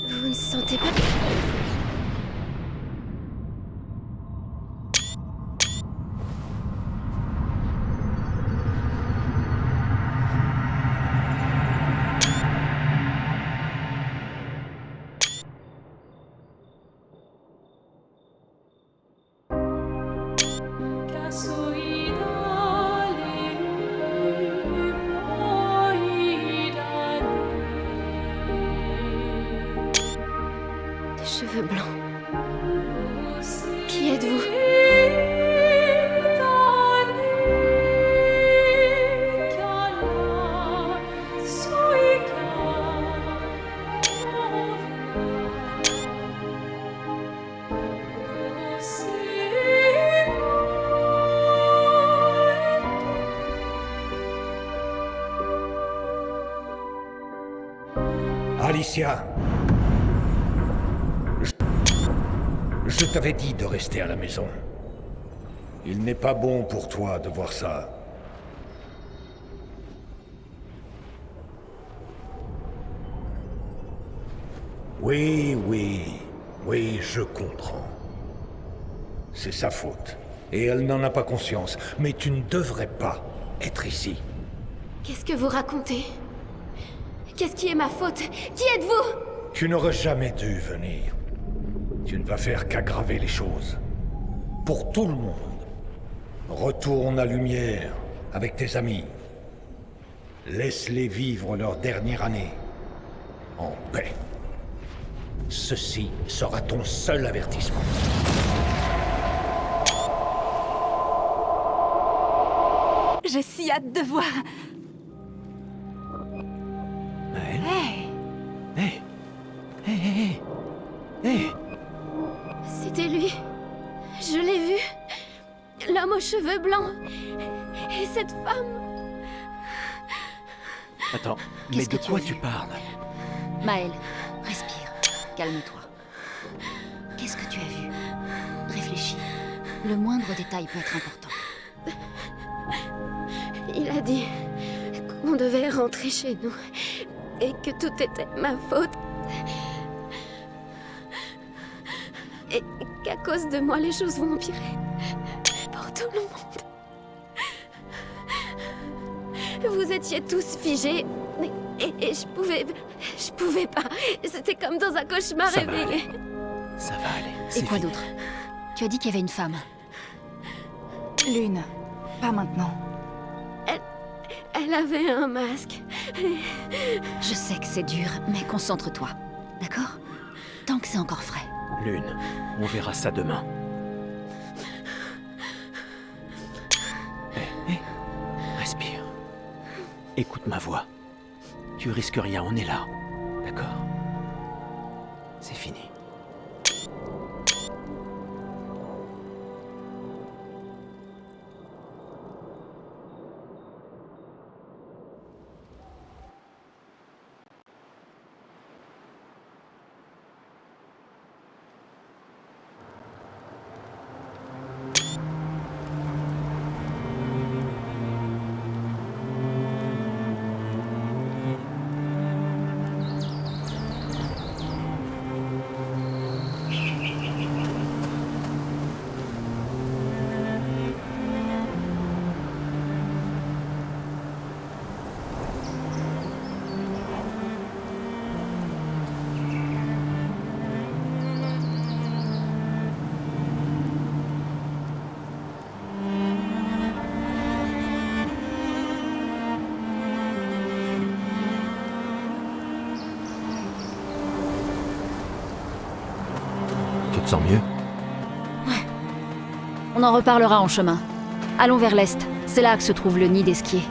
Vous ne sentez pas... Cheveux blancs. Qui êtes-vous? Alicia, je t'avais dit de rester à la maison. Il n'est pas bon pour toi de voir ça. Oui, je comprends. C'est sa faute. Et elle n'en a pas conscience. Mais tu ne devrais pas être ici. Qu'est-ce que vous racontez? Qu'est-ce qui est ma faute? Qui êtes-vous? Tu n'aurais jamais dû venir. Tu ne vas faire qu'aggraver les choses. Pour tout le monde. Retourne à Lumière avec tes amis. Laisse-les vivre leur dernière année. En paix. Ceci sera ton seul avertissement. J'ai si hâte de voir. Hé. C'était lui. Je l'ai vu. L'homme aux cheveux blancs. Et cette femme. Attends, mais de quoi tu parles? Maëlle, respire. Calme-toi. Qu'est-ce que tu as vu? Réfléchis. Le moindre détail peut être important. Il a dit qu'on devait rentrer chez nous. Et que tout était ma faute. Et qu'à cause de moi, les choses vont empirer. Pour tout le monde. Vous étiez tous figés. Et je pouvais pas. C'était comme dans un cauchemar Ça va réveillé. aller. Ça va aller. Et c'est quoi fini. d'autre? Tu as dit qu'il y avait une femme. Lune, pas maintenant. Elle avait un masque. Je sais que c'est dur, mais concentre-toi. D'accord? Tant que c'est encore frais. Lune, on verra ça demain. Écoute ma voix. Tu risques rien, on est là. D'accord? C'est fini. Tu te sens mieux? On en reparlera en chemin. Allons vers l'est. C'est là que se trouve le nid d'Esquier.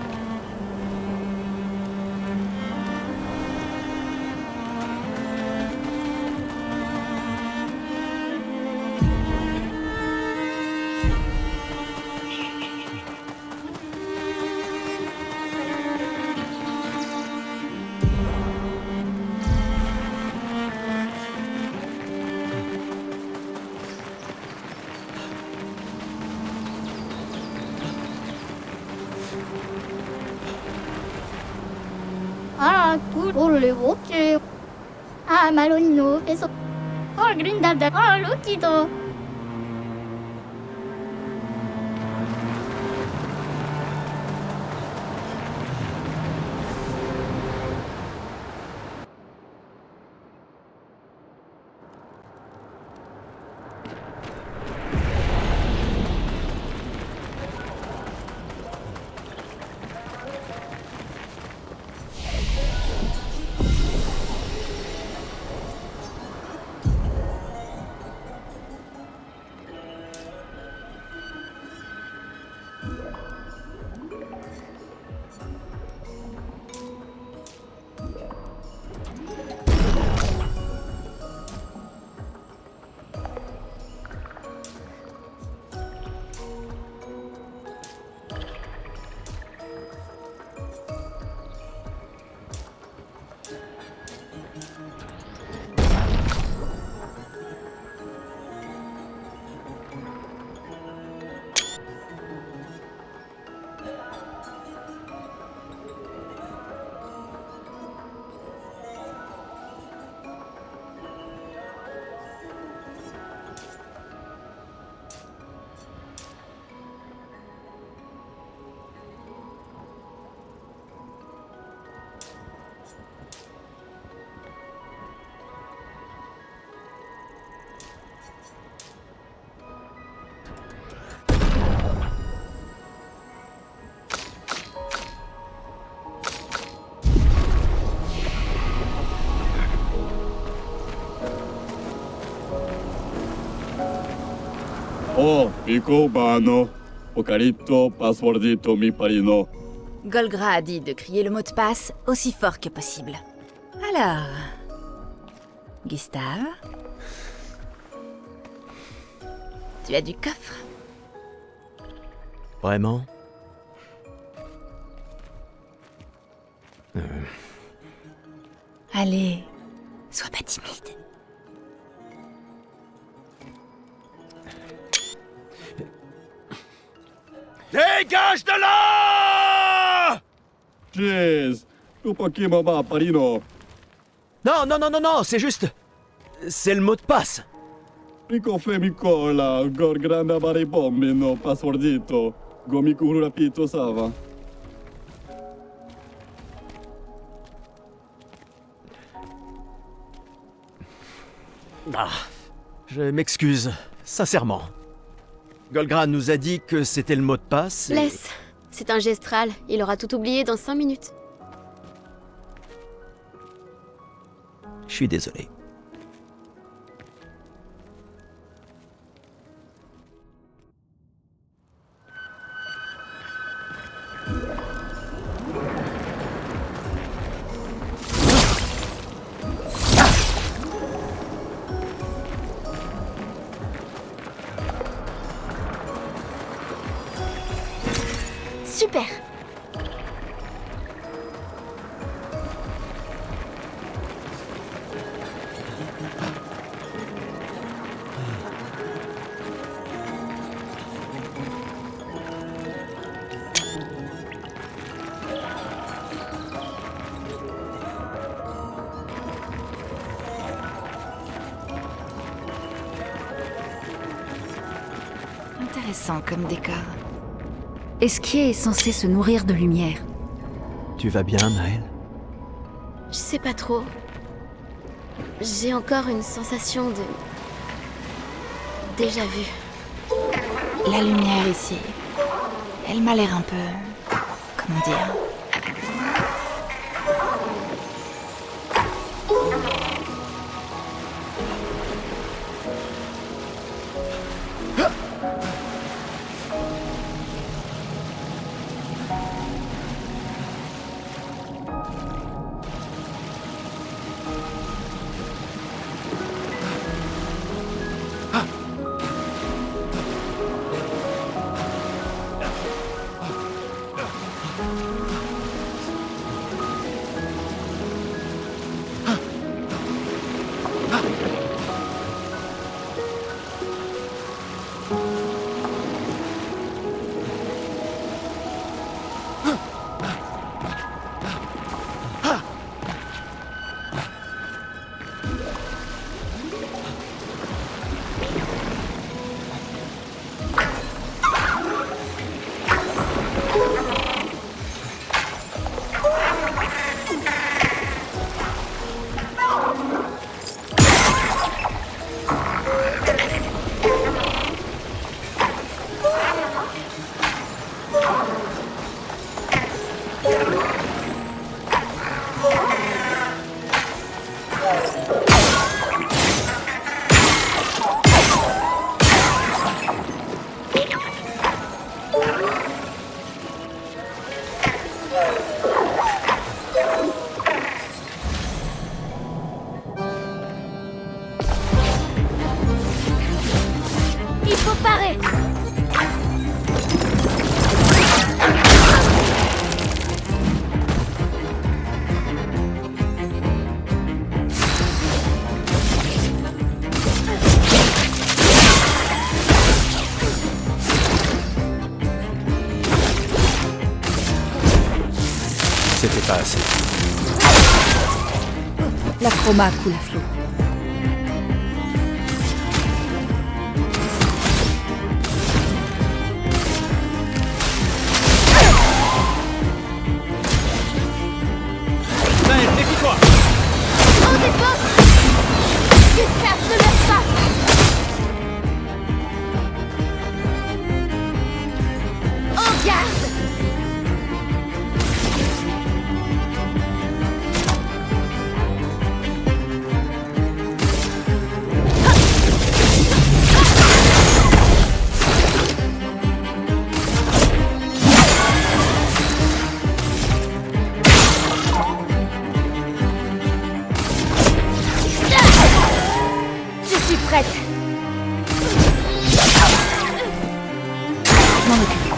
Ah, cool. Oh, le roquet. Ah, Malonino, peso. Oh, Grindada. Oh, Lukido. Oh, Pico Bano, Ocarito, Passwordito, mi parino. Golgra a dit de crier le mot de passe aussi fort que possible. Alors... Gustave? Tu as du coffre? Vraiment? Allez, sois pas timide. Dégage de là! Jeez, Upakimama parino. Non, non, non, non, non, c'est juste... C'est le mot de passe. Pico femicola, gorgranda baribombino, passwordito, gomikuru rapito sava. Ah, je m'excuse, sincèrement. Golgra nous a dit que c'était le mot de passe et... Laisse. C'est un gestral. Il aura tout oublié dans 5 minutes. Je suis désolé. Super. Intéressant comme décor. Esquier est censé se nourrir de lumière. Tu vas bien, Naël? Je sais pas trop. J'ai encore une sensation de... déjà vu. La lumière ici, elle m'a l'air un peu... comment dire... Il faut parer. C'était pas assez. La chroma coule à flot. Naël, défie-toi! En défense! Gustave, ne lâche pas! En garde! Je suis prête! Je m'en occupe.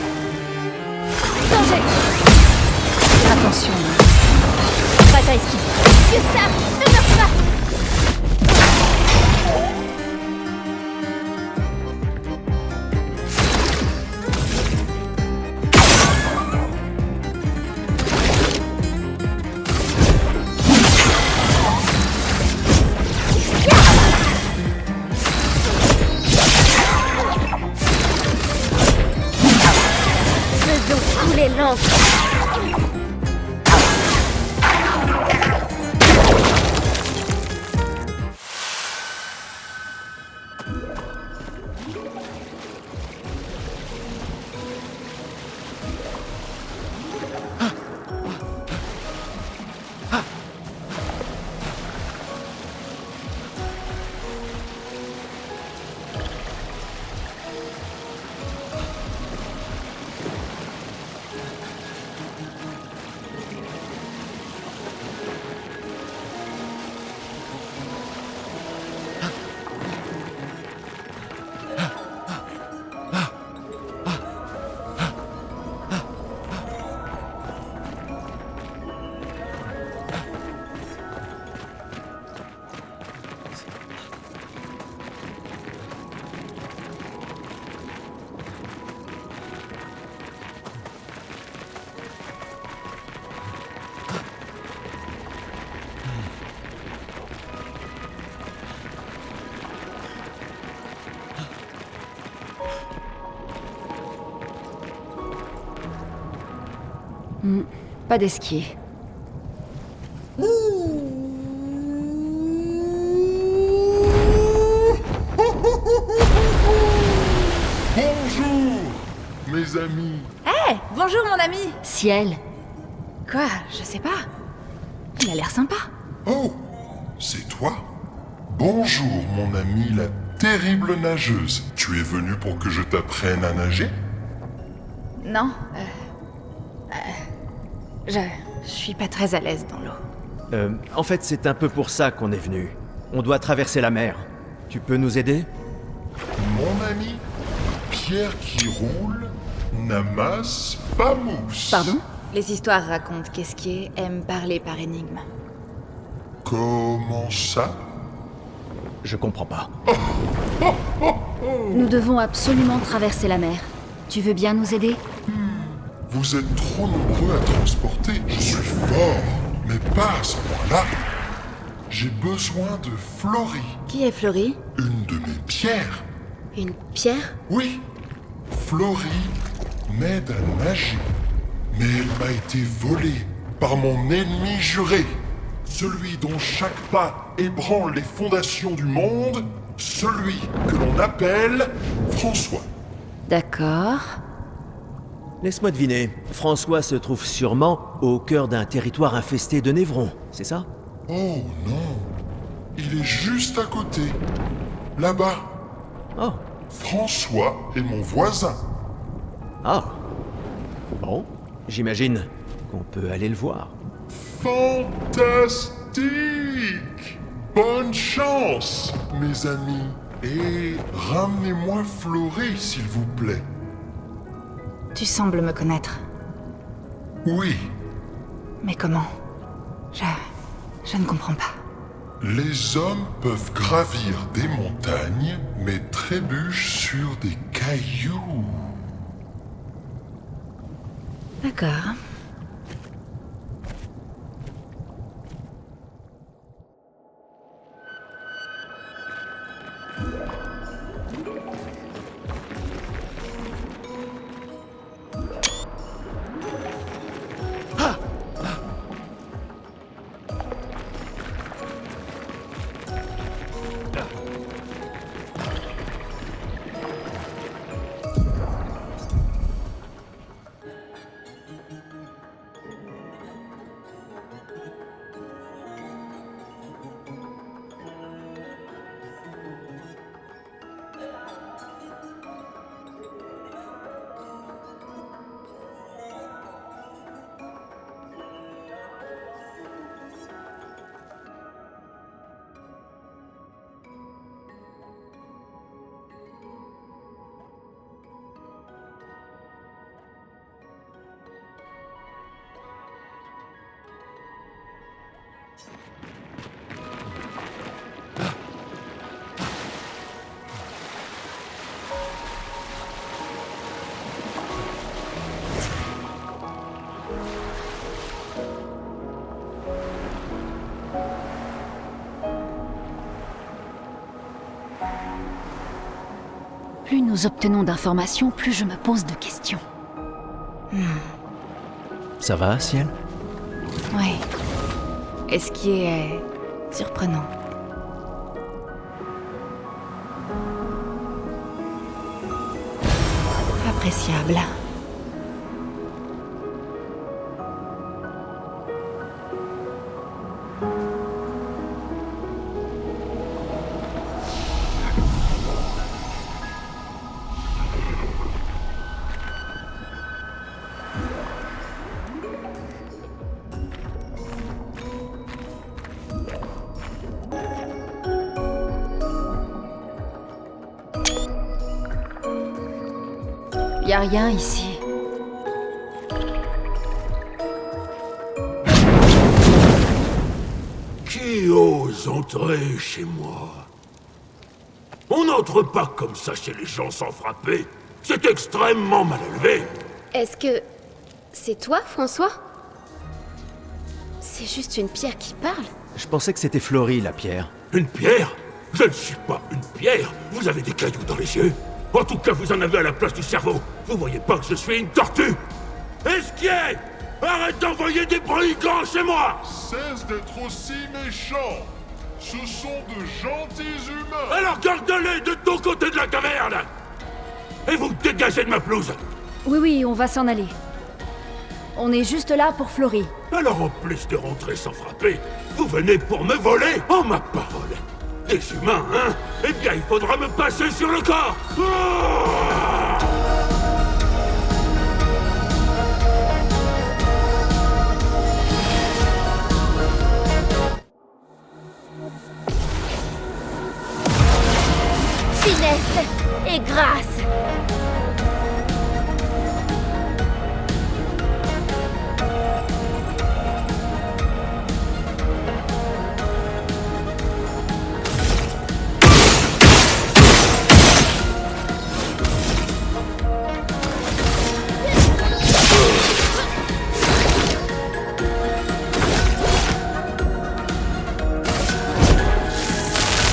Danger! Attention. Pas à esquiver. Gustave, ne meurs pas! Faisons couler l'encre! Pas d'esquier. Bonjour, mes amis. Hé, bonjour mon ami. Ciel. Quoi? Je sais pas. Il a l'air sympa. Oh, c'est toi? Bonjour, mon ami, la terrible nageuse. Tu es venu pour que je t'apprenne à nager? Non, je suis pas très à l'aise dans l'eau. En fait, c'est un peu pour ça qu'on est venu. On doit traverser la mer. Tu peux nous aider? Mon ami, pierre qui roule n'amasse pas mousse. Pardon? Les histoires racontent qu'Esquier aime parler par énigme. Comment ça? Je comprends pas. Nous devons absolument traverser la mer. Tu veux bien nous aider? Vous êtes trop nombreux à transporter. Je suis fort, mais pas à ce point-là. J'ai besoin de Flory. Qui est Flory? Une de mes pierres. Une pierre? Oui. Flory m'aide à nager. Mais elle m'a été volée par mon ennemi juré. Celui dont chaque pas ébranle les fondations du monde. Celui que l'on appelle François. D'accord. Laisse-moi deviner. François se trouve sûrement au cœur d'un territoire infesté de névrons, c'est ça? Oh non. Il est juste à côté. Là-bas. Oh. François est mon voisin. Ah. Bon, j'imagine qu'on peut aller le voir. Fantastique! Bonne chance, mes amis. Et ramenez-moi Flory, s'il vous plaît. Tu sembles me connaître. Oui. Mais comment? Je ne comprends pas. Les hommes peuvent gravir des montagnes, mais trébuchent sur des cailloux. D'accord. Plus nous obtenons d'informations, plus je me pose de questions. Ça va, Ciel? Oui. Et ce qui est surprenant. Appréciable. Y a rien ici. Qui ose entrer chez moi? On n'entre pas comme ça chez les gens sans frapper. C'est extrêmement mal élevé. Est-ce que... c'est toi, François? C'est juste une pierre qui parle? Je pensais que c'était Flory, la pierre. Une pierre? Je ne suis pas une pierre. Vous avez des cailloux dans les yeux. En tout cas, vous en avez à la place du cerveau. Vous voyez pas que je suis une tortue? Esquier! Arrête d'envoyer des brigands chez moi! Cesse d'être aussi méchant. Ce sont de gentils humains. Alors garde-les de ton côté de la caverne! Et vous dégagez de ma pelouse! Oui, on va s'en aller. On est juste là pour Flory. Alors en plus de rentrer sans frapper, vous venez pour me voler? Oh ma parole! Des humains, hein? Eh bien, il faudra me passer sur le corps! Ah! Finesse et grâce.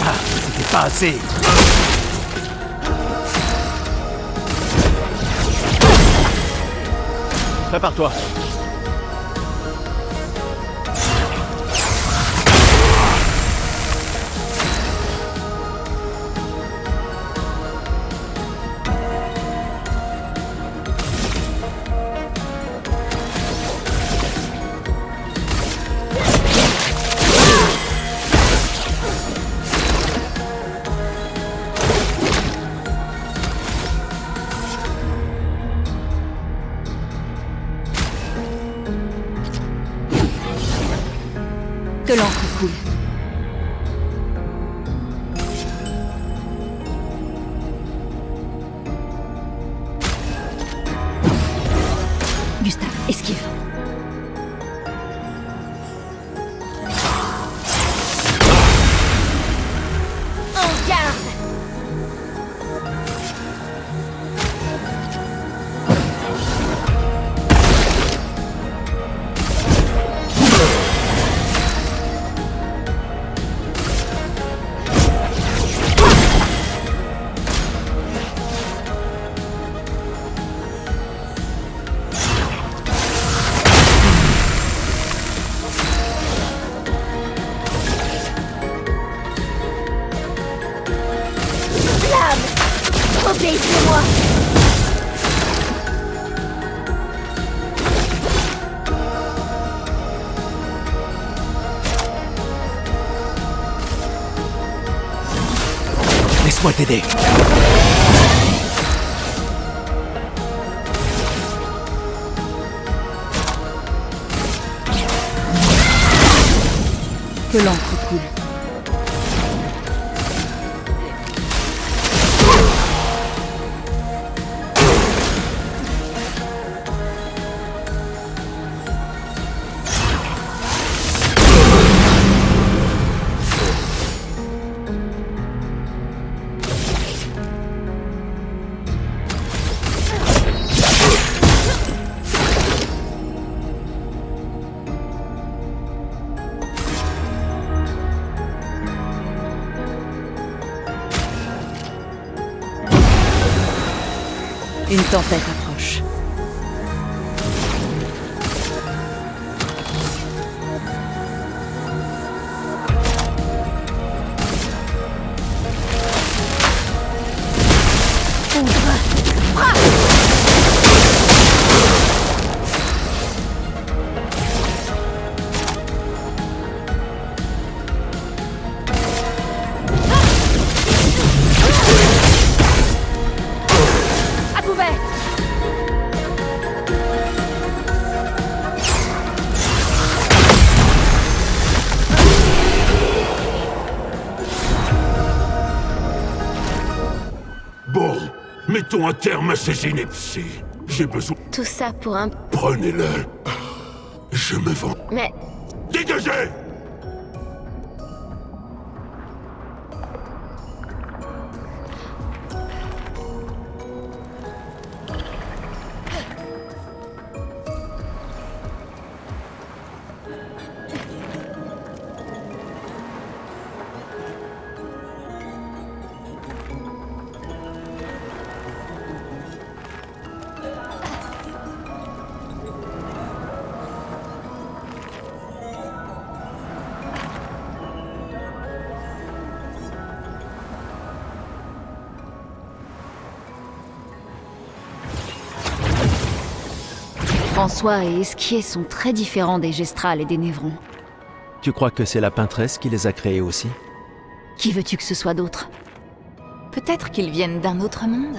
Ah, c'était pas assez. Prépare-toi. Que l'encre coule. Gustave, esquive. En garde. Obéissez-moi. Laisse-moi t'aider. Que l'encre coule. Une tempête approche. À couvert. Bon, mettons un terme à ces inepties. J'ai besoin... Tout ça pour un... Prenez-le. Je me vends. Mais... Dégagez! François et Esquier sont très différents des Gestrals et des Névrons. Tu crois que c'est la peintresse qui les a créés aussi? Qui veux-tu que ce soit d'autre? Peut-être qu'ils viennent d'un autre monde.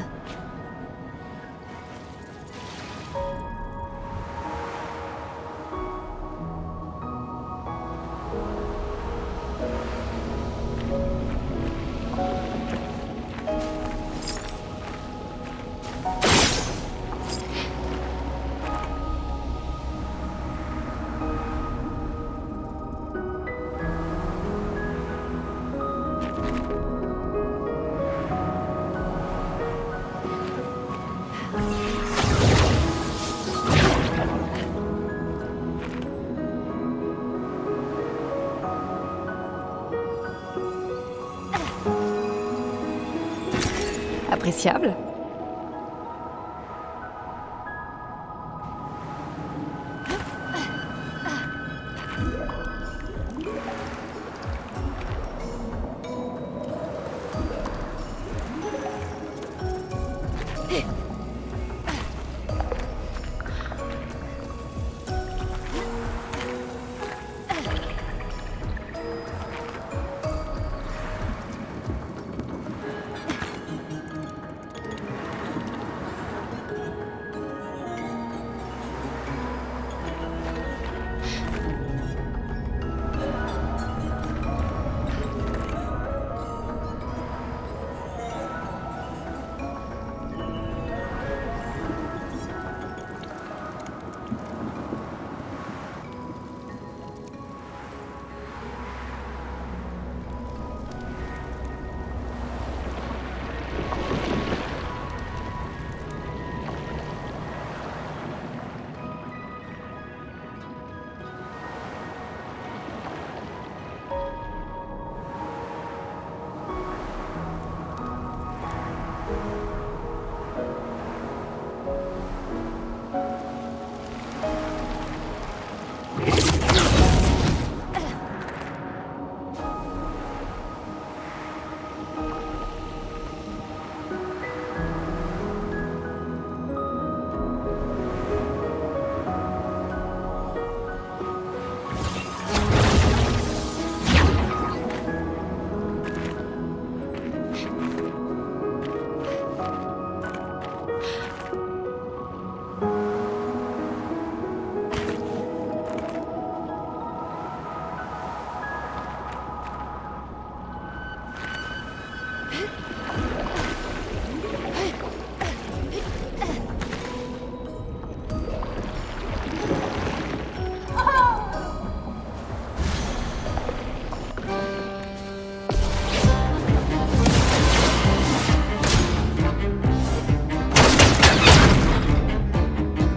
Appréciable.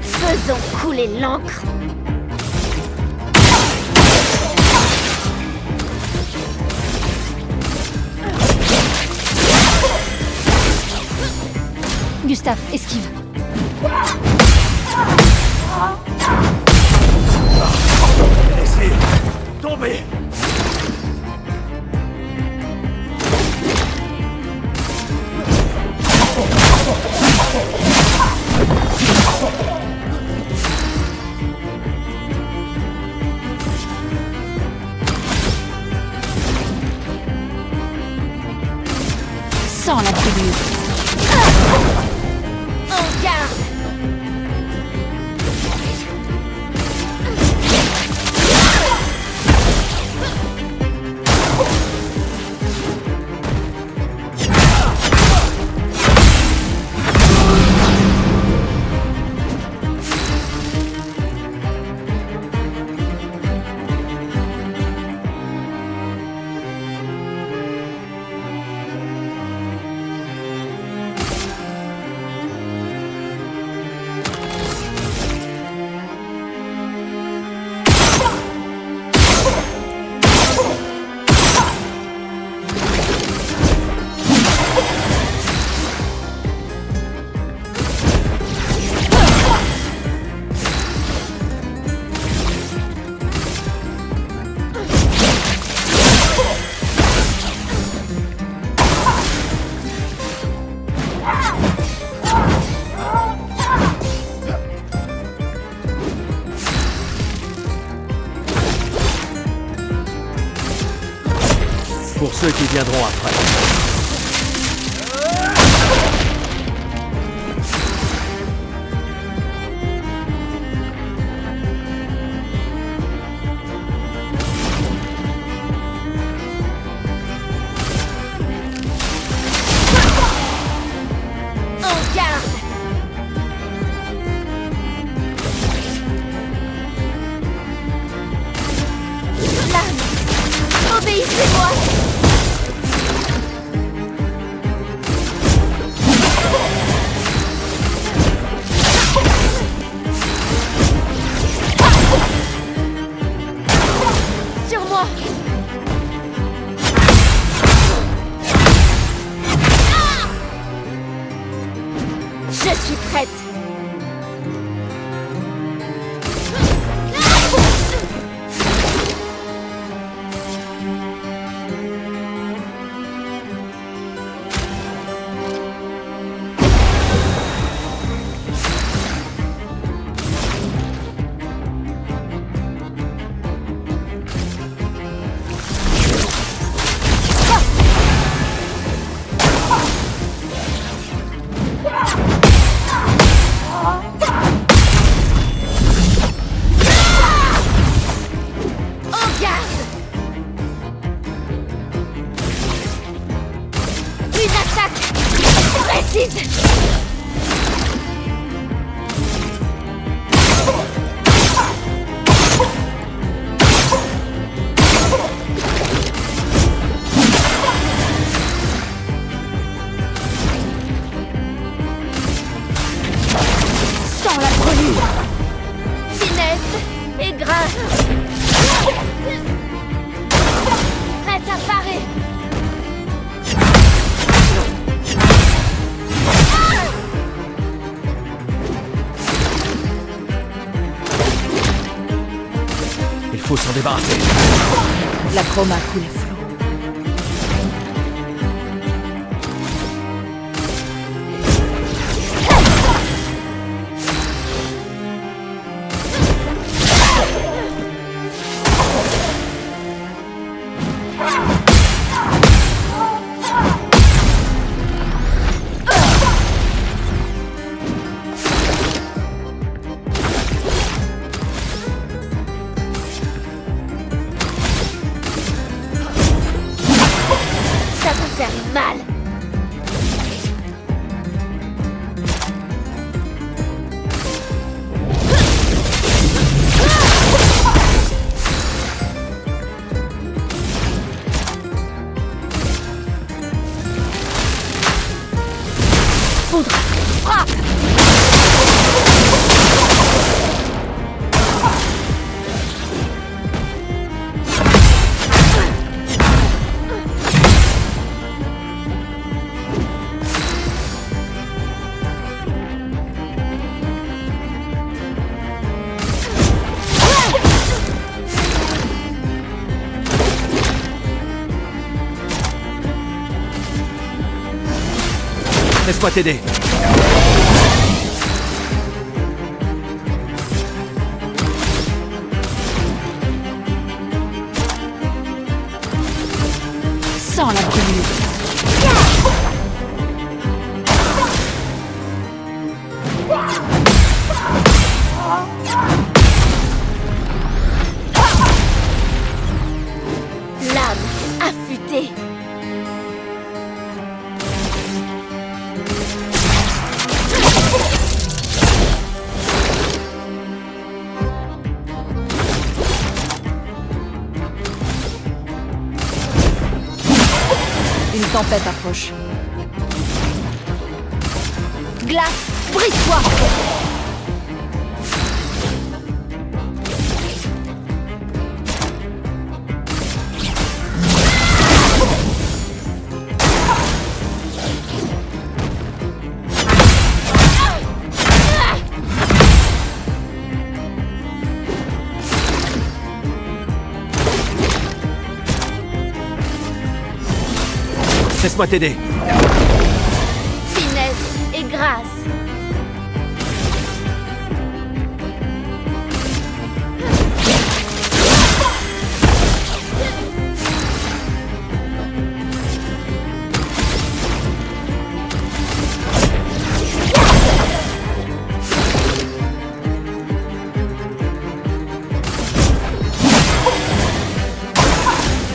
Faisons couler l'encre. Gustave, esquive. Laissez tomber. Sans la brûlure. En garde. pour ceux qui viendront après. En garde! Lame! Obéissez-moi! Sur moi! Je suis prête! En garde! Une attaque précise! Sans la brûlure! Finesse et grâce! Prête à parer! Il faut s'en débarrasser. La chroma coule à flot. Ça va faire mal! Foudre! Frappe! Laisse-moi t'aider. Sans la brûlure. Lame affûtée! Une tempête approche. Glace, brise-toi! Laisse-moi t'aider. Finesse et grâce!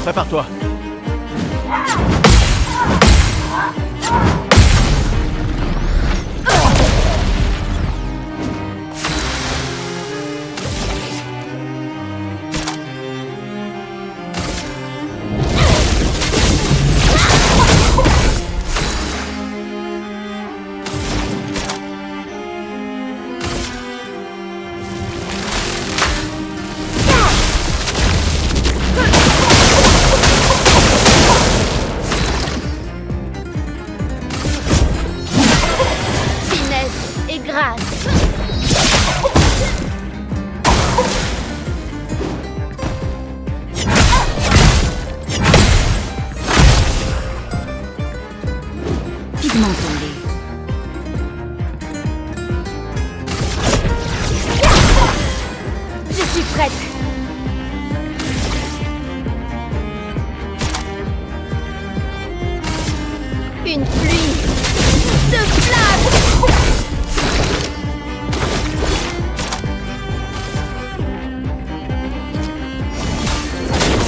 Prépare-toi. Je suis prête. Une pluie de flammes.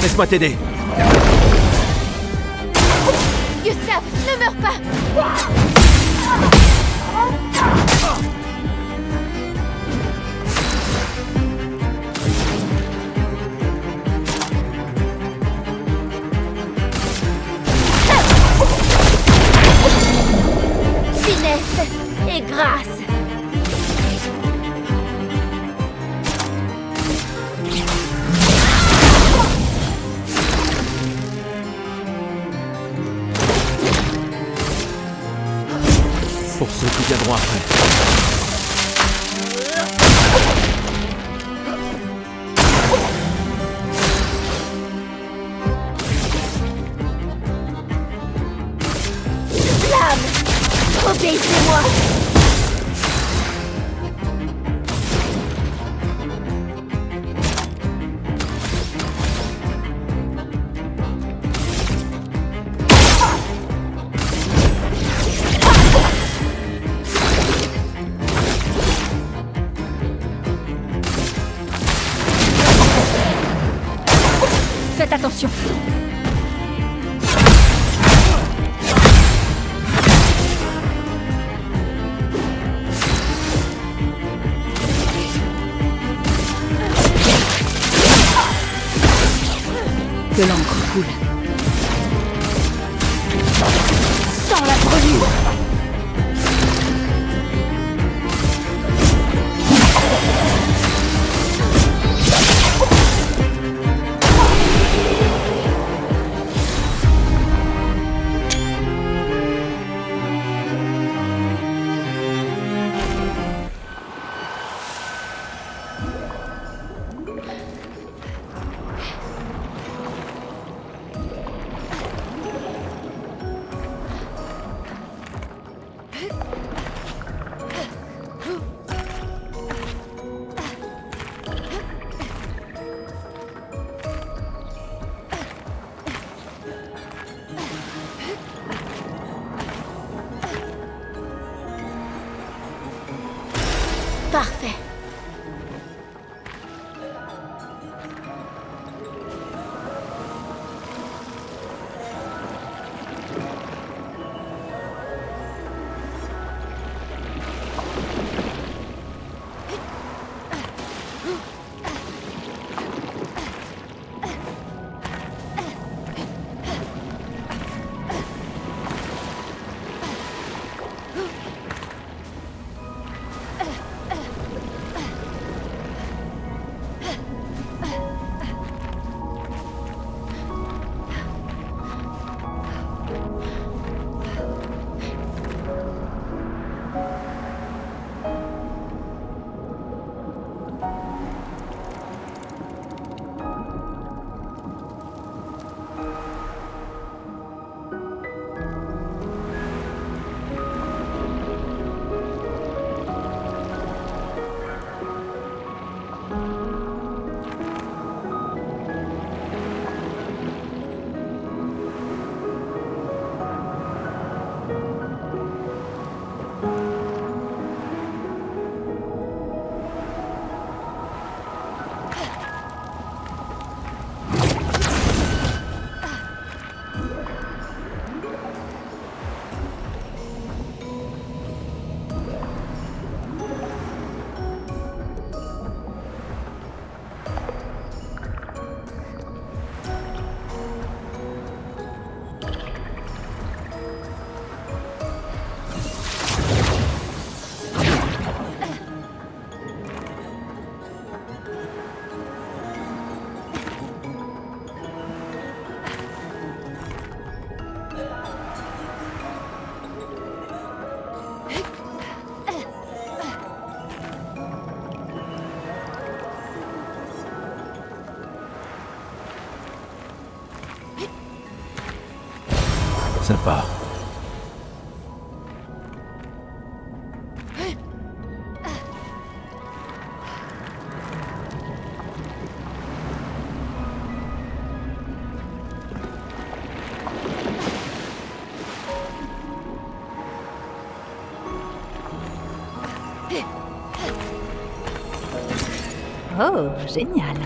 Laisse-moi t'aider. Gustave, ne meurs pas. Finesse et grâce. Pour ceux qui viendront après. Flamme, obéissez-moi. Faites attention. Que l'encre coule. Sans la brûlure. Parfait. Sympa. Oh, génial.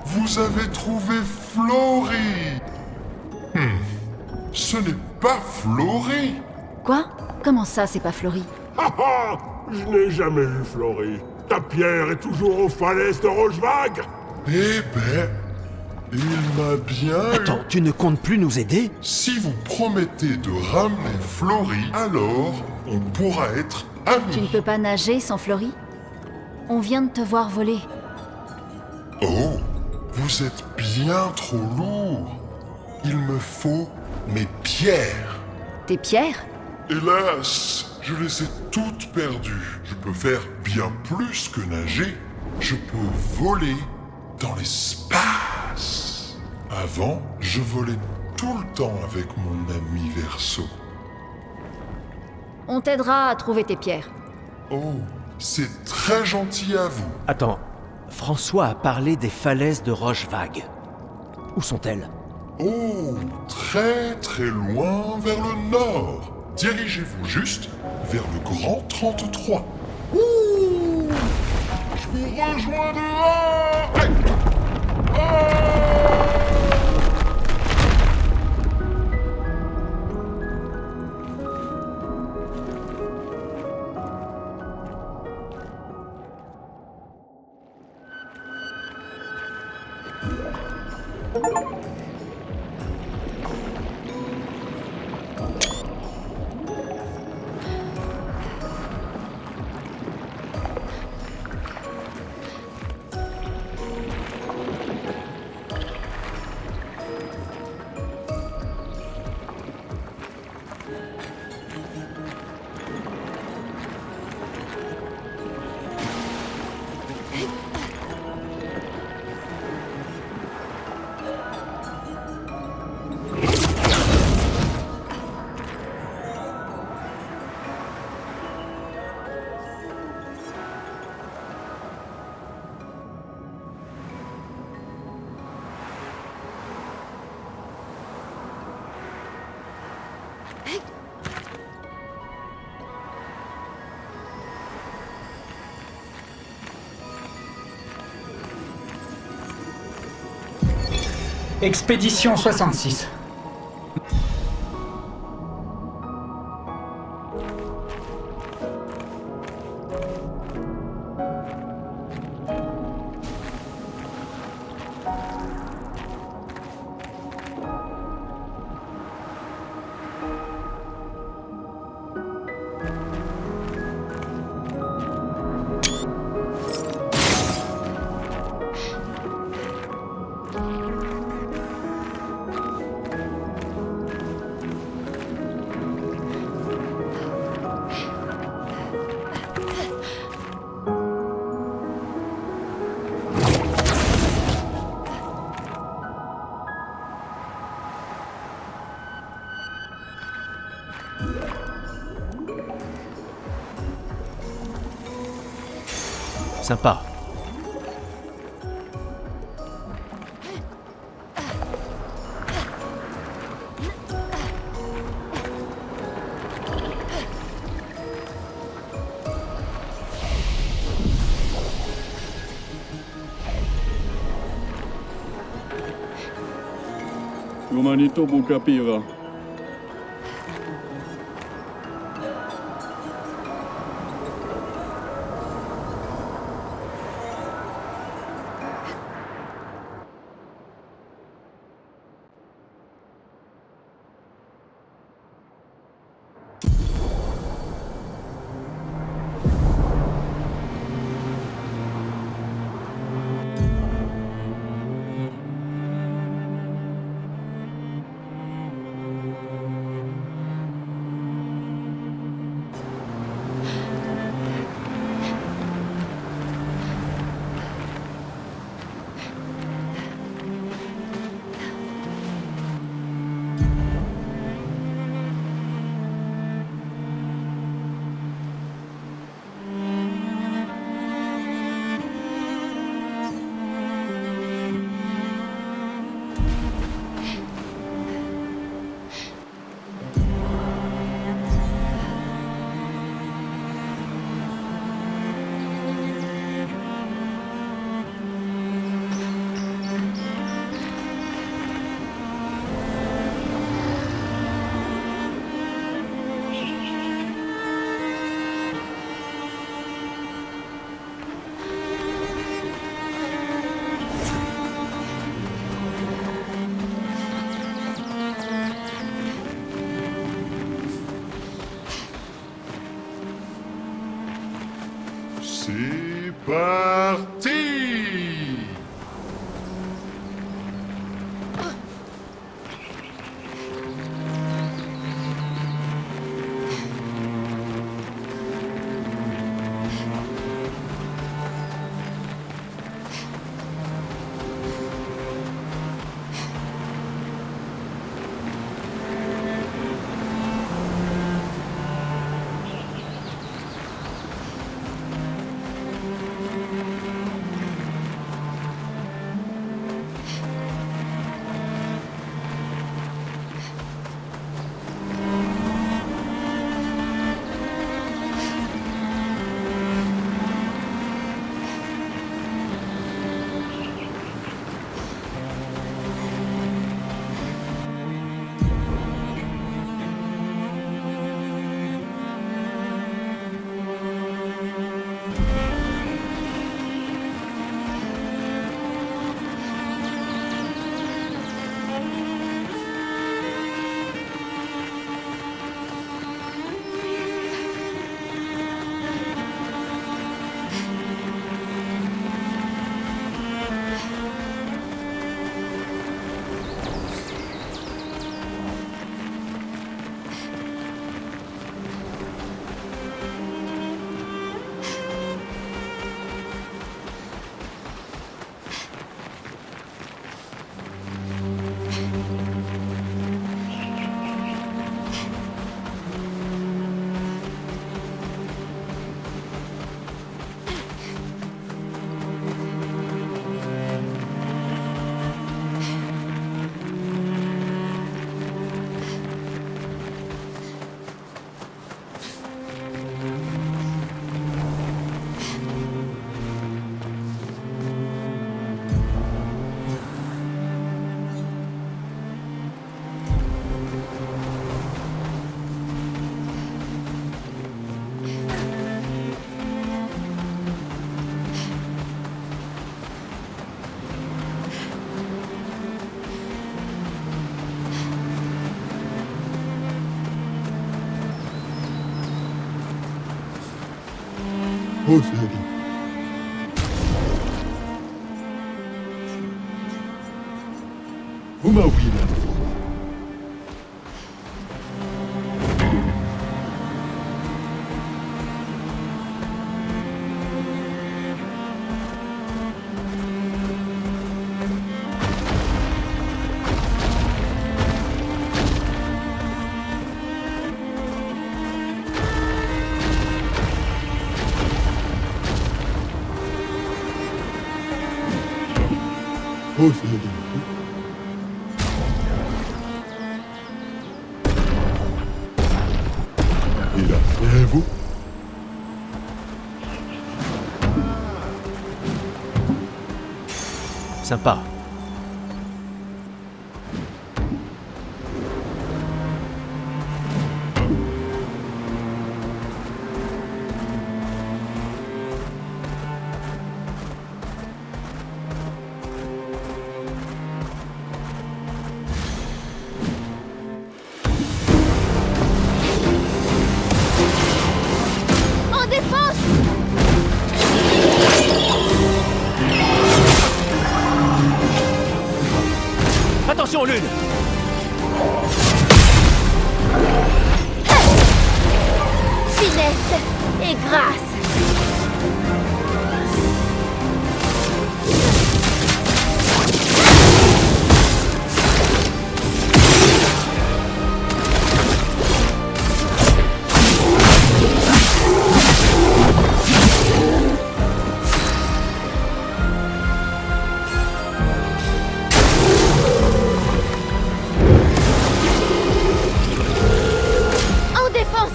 Vous avez trouvé Flory. Ce n'est pas Flory. Quoi? Comment ça, c'est pas Flory? Ah ah! Je n'ai jamais vu Flory. Ta pierre est toujours aux falaises de Rochevag. Eh ben, il m'a bien Attends, tu ne comptes plus nous aider? Si vous promettez de ramener Flory, alors on pourra être amis. Tu ne peux pas nager sans Flory? On vient de te voir voler. Oh, vous êtes bien trop lourd. Il me faut mes pierres. Tes pierres? Hélas, je les ai toutes perdues. Je peux faire bien plus que nager. Je peux voler dans l'espace. Avant, je volais tout le temps avec mon ami Verseau. On t'aidera à trouver tes pierres. Oh, c'est très gentil à vous. Attends, François a parlé des falaises de Rochevag. Où sont-elles? Oh, très très loin vers le nord. Dirigez-vous juste vers le Grand 33. Ouh, je vous rejoins dehors. Aïe. Expédition 66. Sympa. Romanito Bucapira. C'est parti! Poseidon. Umawina. Poseidon. Et là, et vous? Sympa. En défense! Attention, Lune! Finesse et grâce. En défense!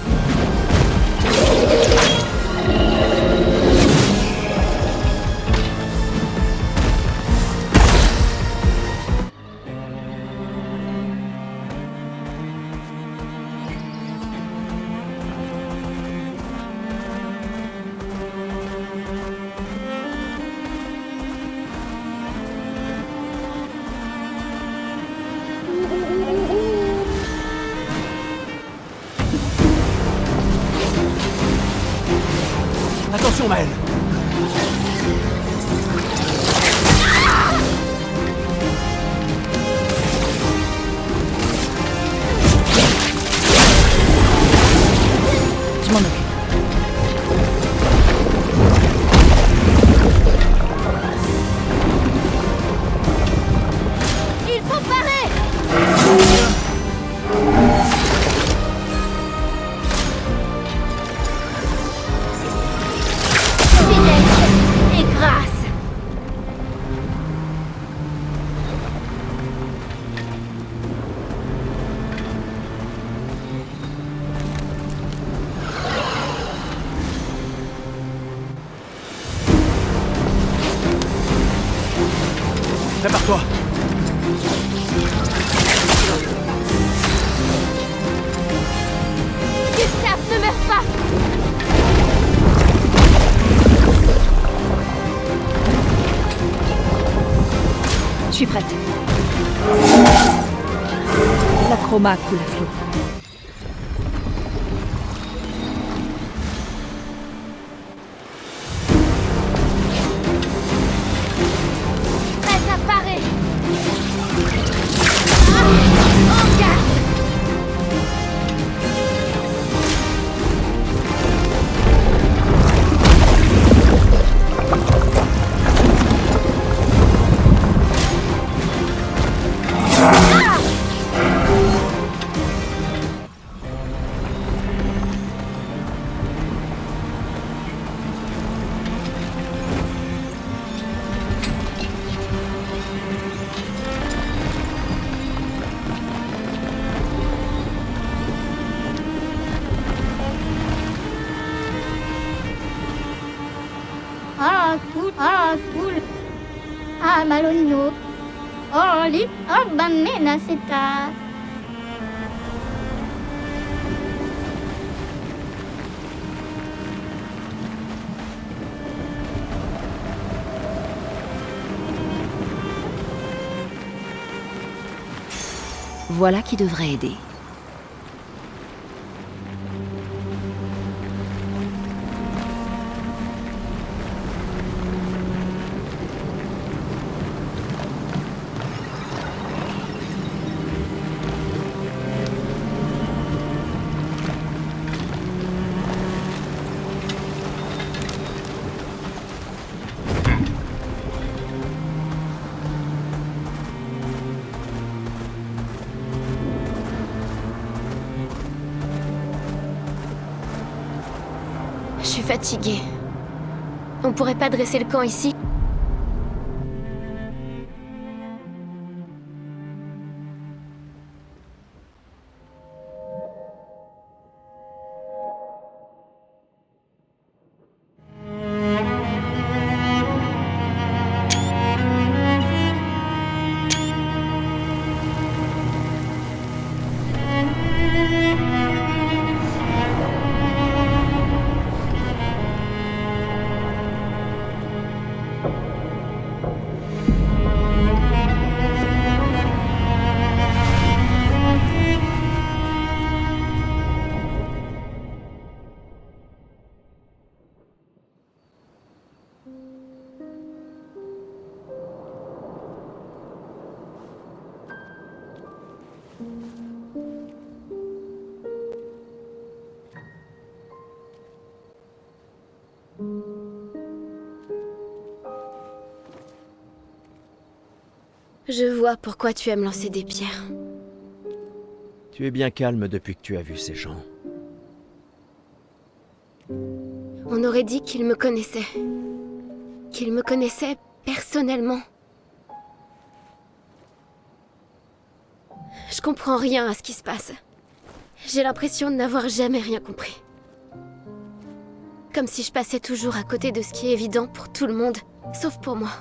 Attention, Maël! Prépare-toi. Gustave, ne meurs pas! Je suis prête. La chroma coule à flot. Prête à parer! En garde! Ah, cool. Ah, cool. Ah, Malonino. Oh, lì. Oh, bambina, c'est. Voilà qui devrait aider. Je suis fatiguée. On pourrait pas dresser le camp ici? Je vois pourquoi tu aimes lancer des pierres. Tu es bien calme depuis que tu as vu ces gens. On aurait dit qu'ils me connaissaient. Qu'ils me connaissaient personnellement. Je comprends rien à ce qui se passe. J'ai l'impression de n'avoir jamais rien compris. Comme si je passais toujours à côté de ce qui est évident pour tout le monde, sauf pour moi.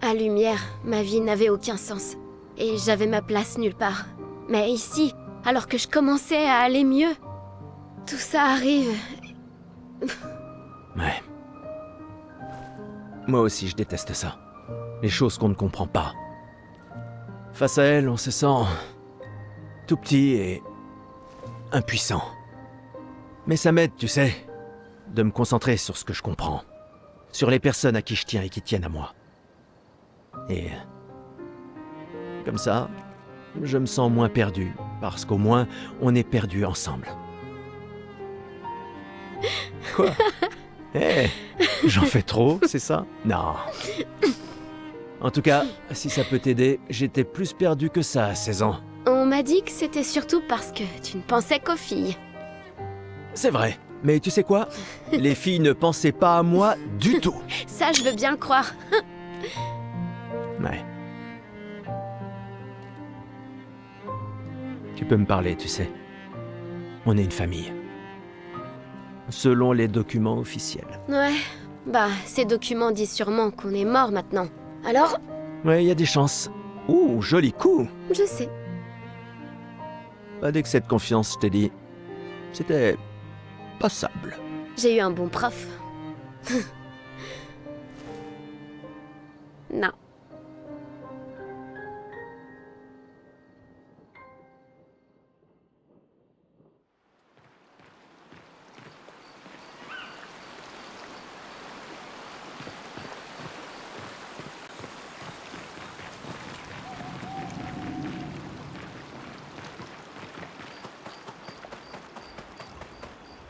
À Lumière, ma vie n'avait aucun sens. Et j'avais ma place nulle part. Mais ici, alors que je commençais à aller mieux, tout ça arrive. Ouais. Moi aussi, je déteste ça. Les choses qu'on ne comprend pas. Face à elles, on se sent tout petit et impuissant. Mais ça m'aide, tu sais, de me concentrer sur ce que je comprends. Sur les personnes à qui je tiens et qui tiennent à moi. Et comme ça, je me sens moins perdu, parce qu'au moins, on est perdus ensemble. Quoi? Hé, j'en fais trop, c'est ça? Non. En tout cas, si ça peut t'aider, j'étais plus perdu que ça à 16 ans. On m'a dit que c'était surtout parce que tu ne pensais qu'aux filles. C'est vrai, mais tu sais quoi? Les filles ne pensaient pas à moi du tout. Ça, je veux bien le croire. Ouais. Tu peux me parler, tu sais. On est une famille. Selon les documents officiels. Ouais, bah, ces documents disent sûrement qu'on est mort maintenant. Alors? Ouais, il y a des chances. Ouh, joli coup. Je sais. Pas d'excès de confiance, je t'ai dit. C'était passable. J'ai eu un bon prof. Non.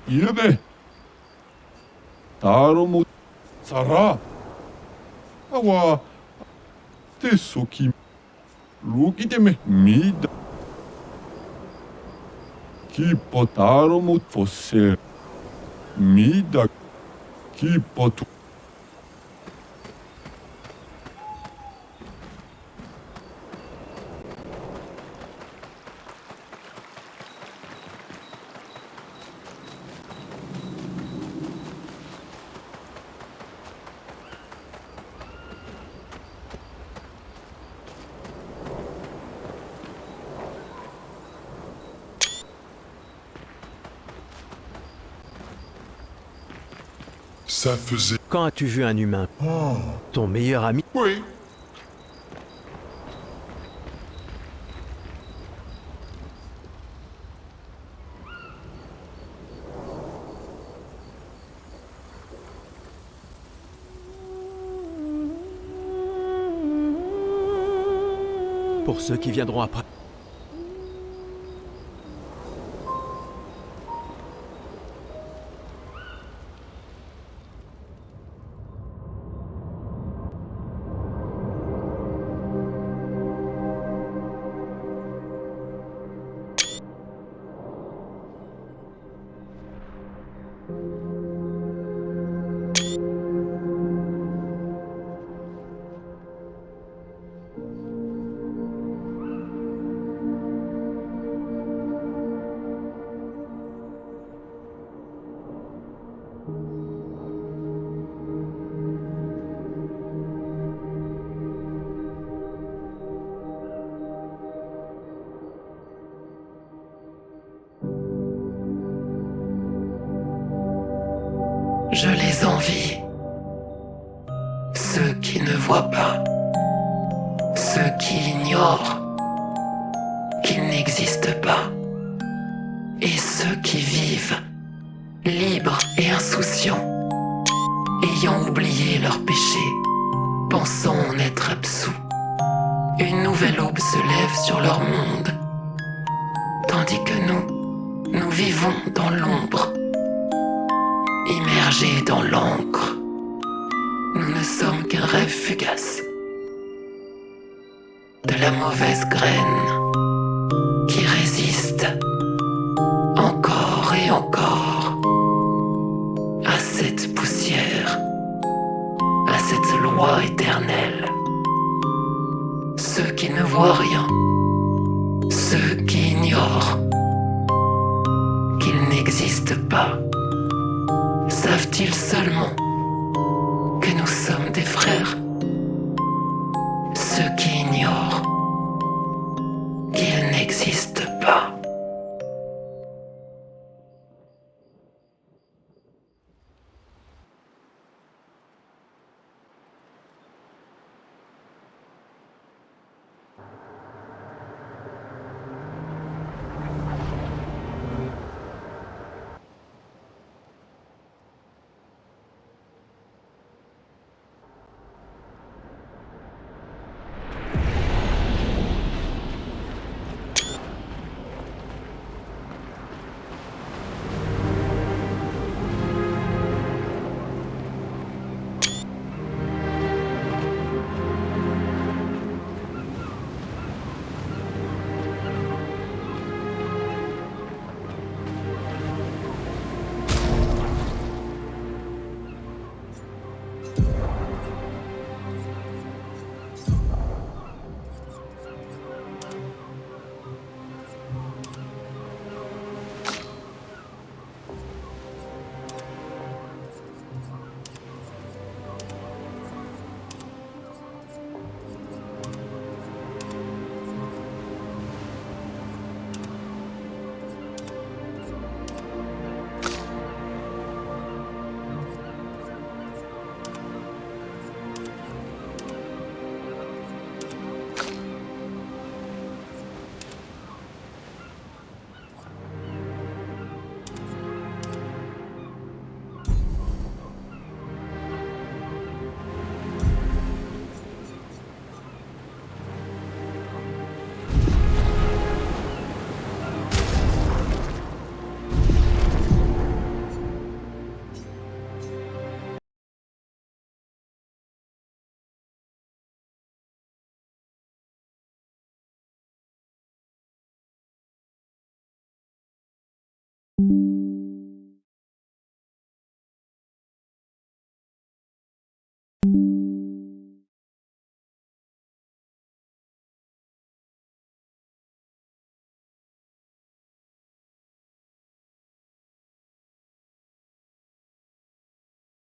Iebe. Taromu Sara. Awa. Tesoki. Lukiteme. Mida. Kipo Taromu fosse. Mida. Kipo tu. Ça faisait... Quand as-tu vu un humain? Oh. Ton meilleur ami? Oui. Pour ceux qui viendront après. Je les envie. Ceux qui ne voient pas. Ceux qui ignorent qu'ils n'existent pas. Et ceux qui vivent, libres et insouciants, ayant oublié leurs péchés, pensant en être absous. Une nouvelle aube se lève sur leur monde, tandis que nous vivons dans l'ombre. Immergés dans l'encre, nous ne sommes qu'un rêve fugace de la mauvaise graine qui résiste encore et encore à cette poussière, à cette loi éternelle. Ceux qui ne voient rien, ceux qui ignorent qu'ils n'existent pas, savent-ils seulement que nous sommes des frères? Ceux qui ignorent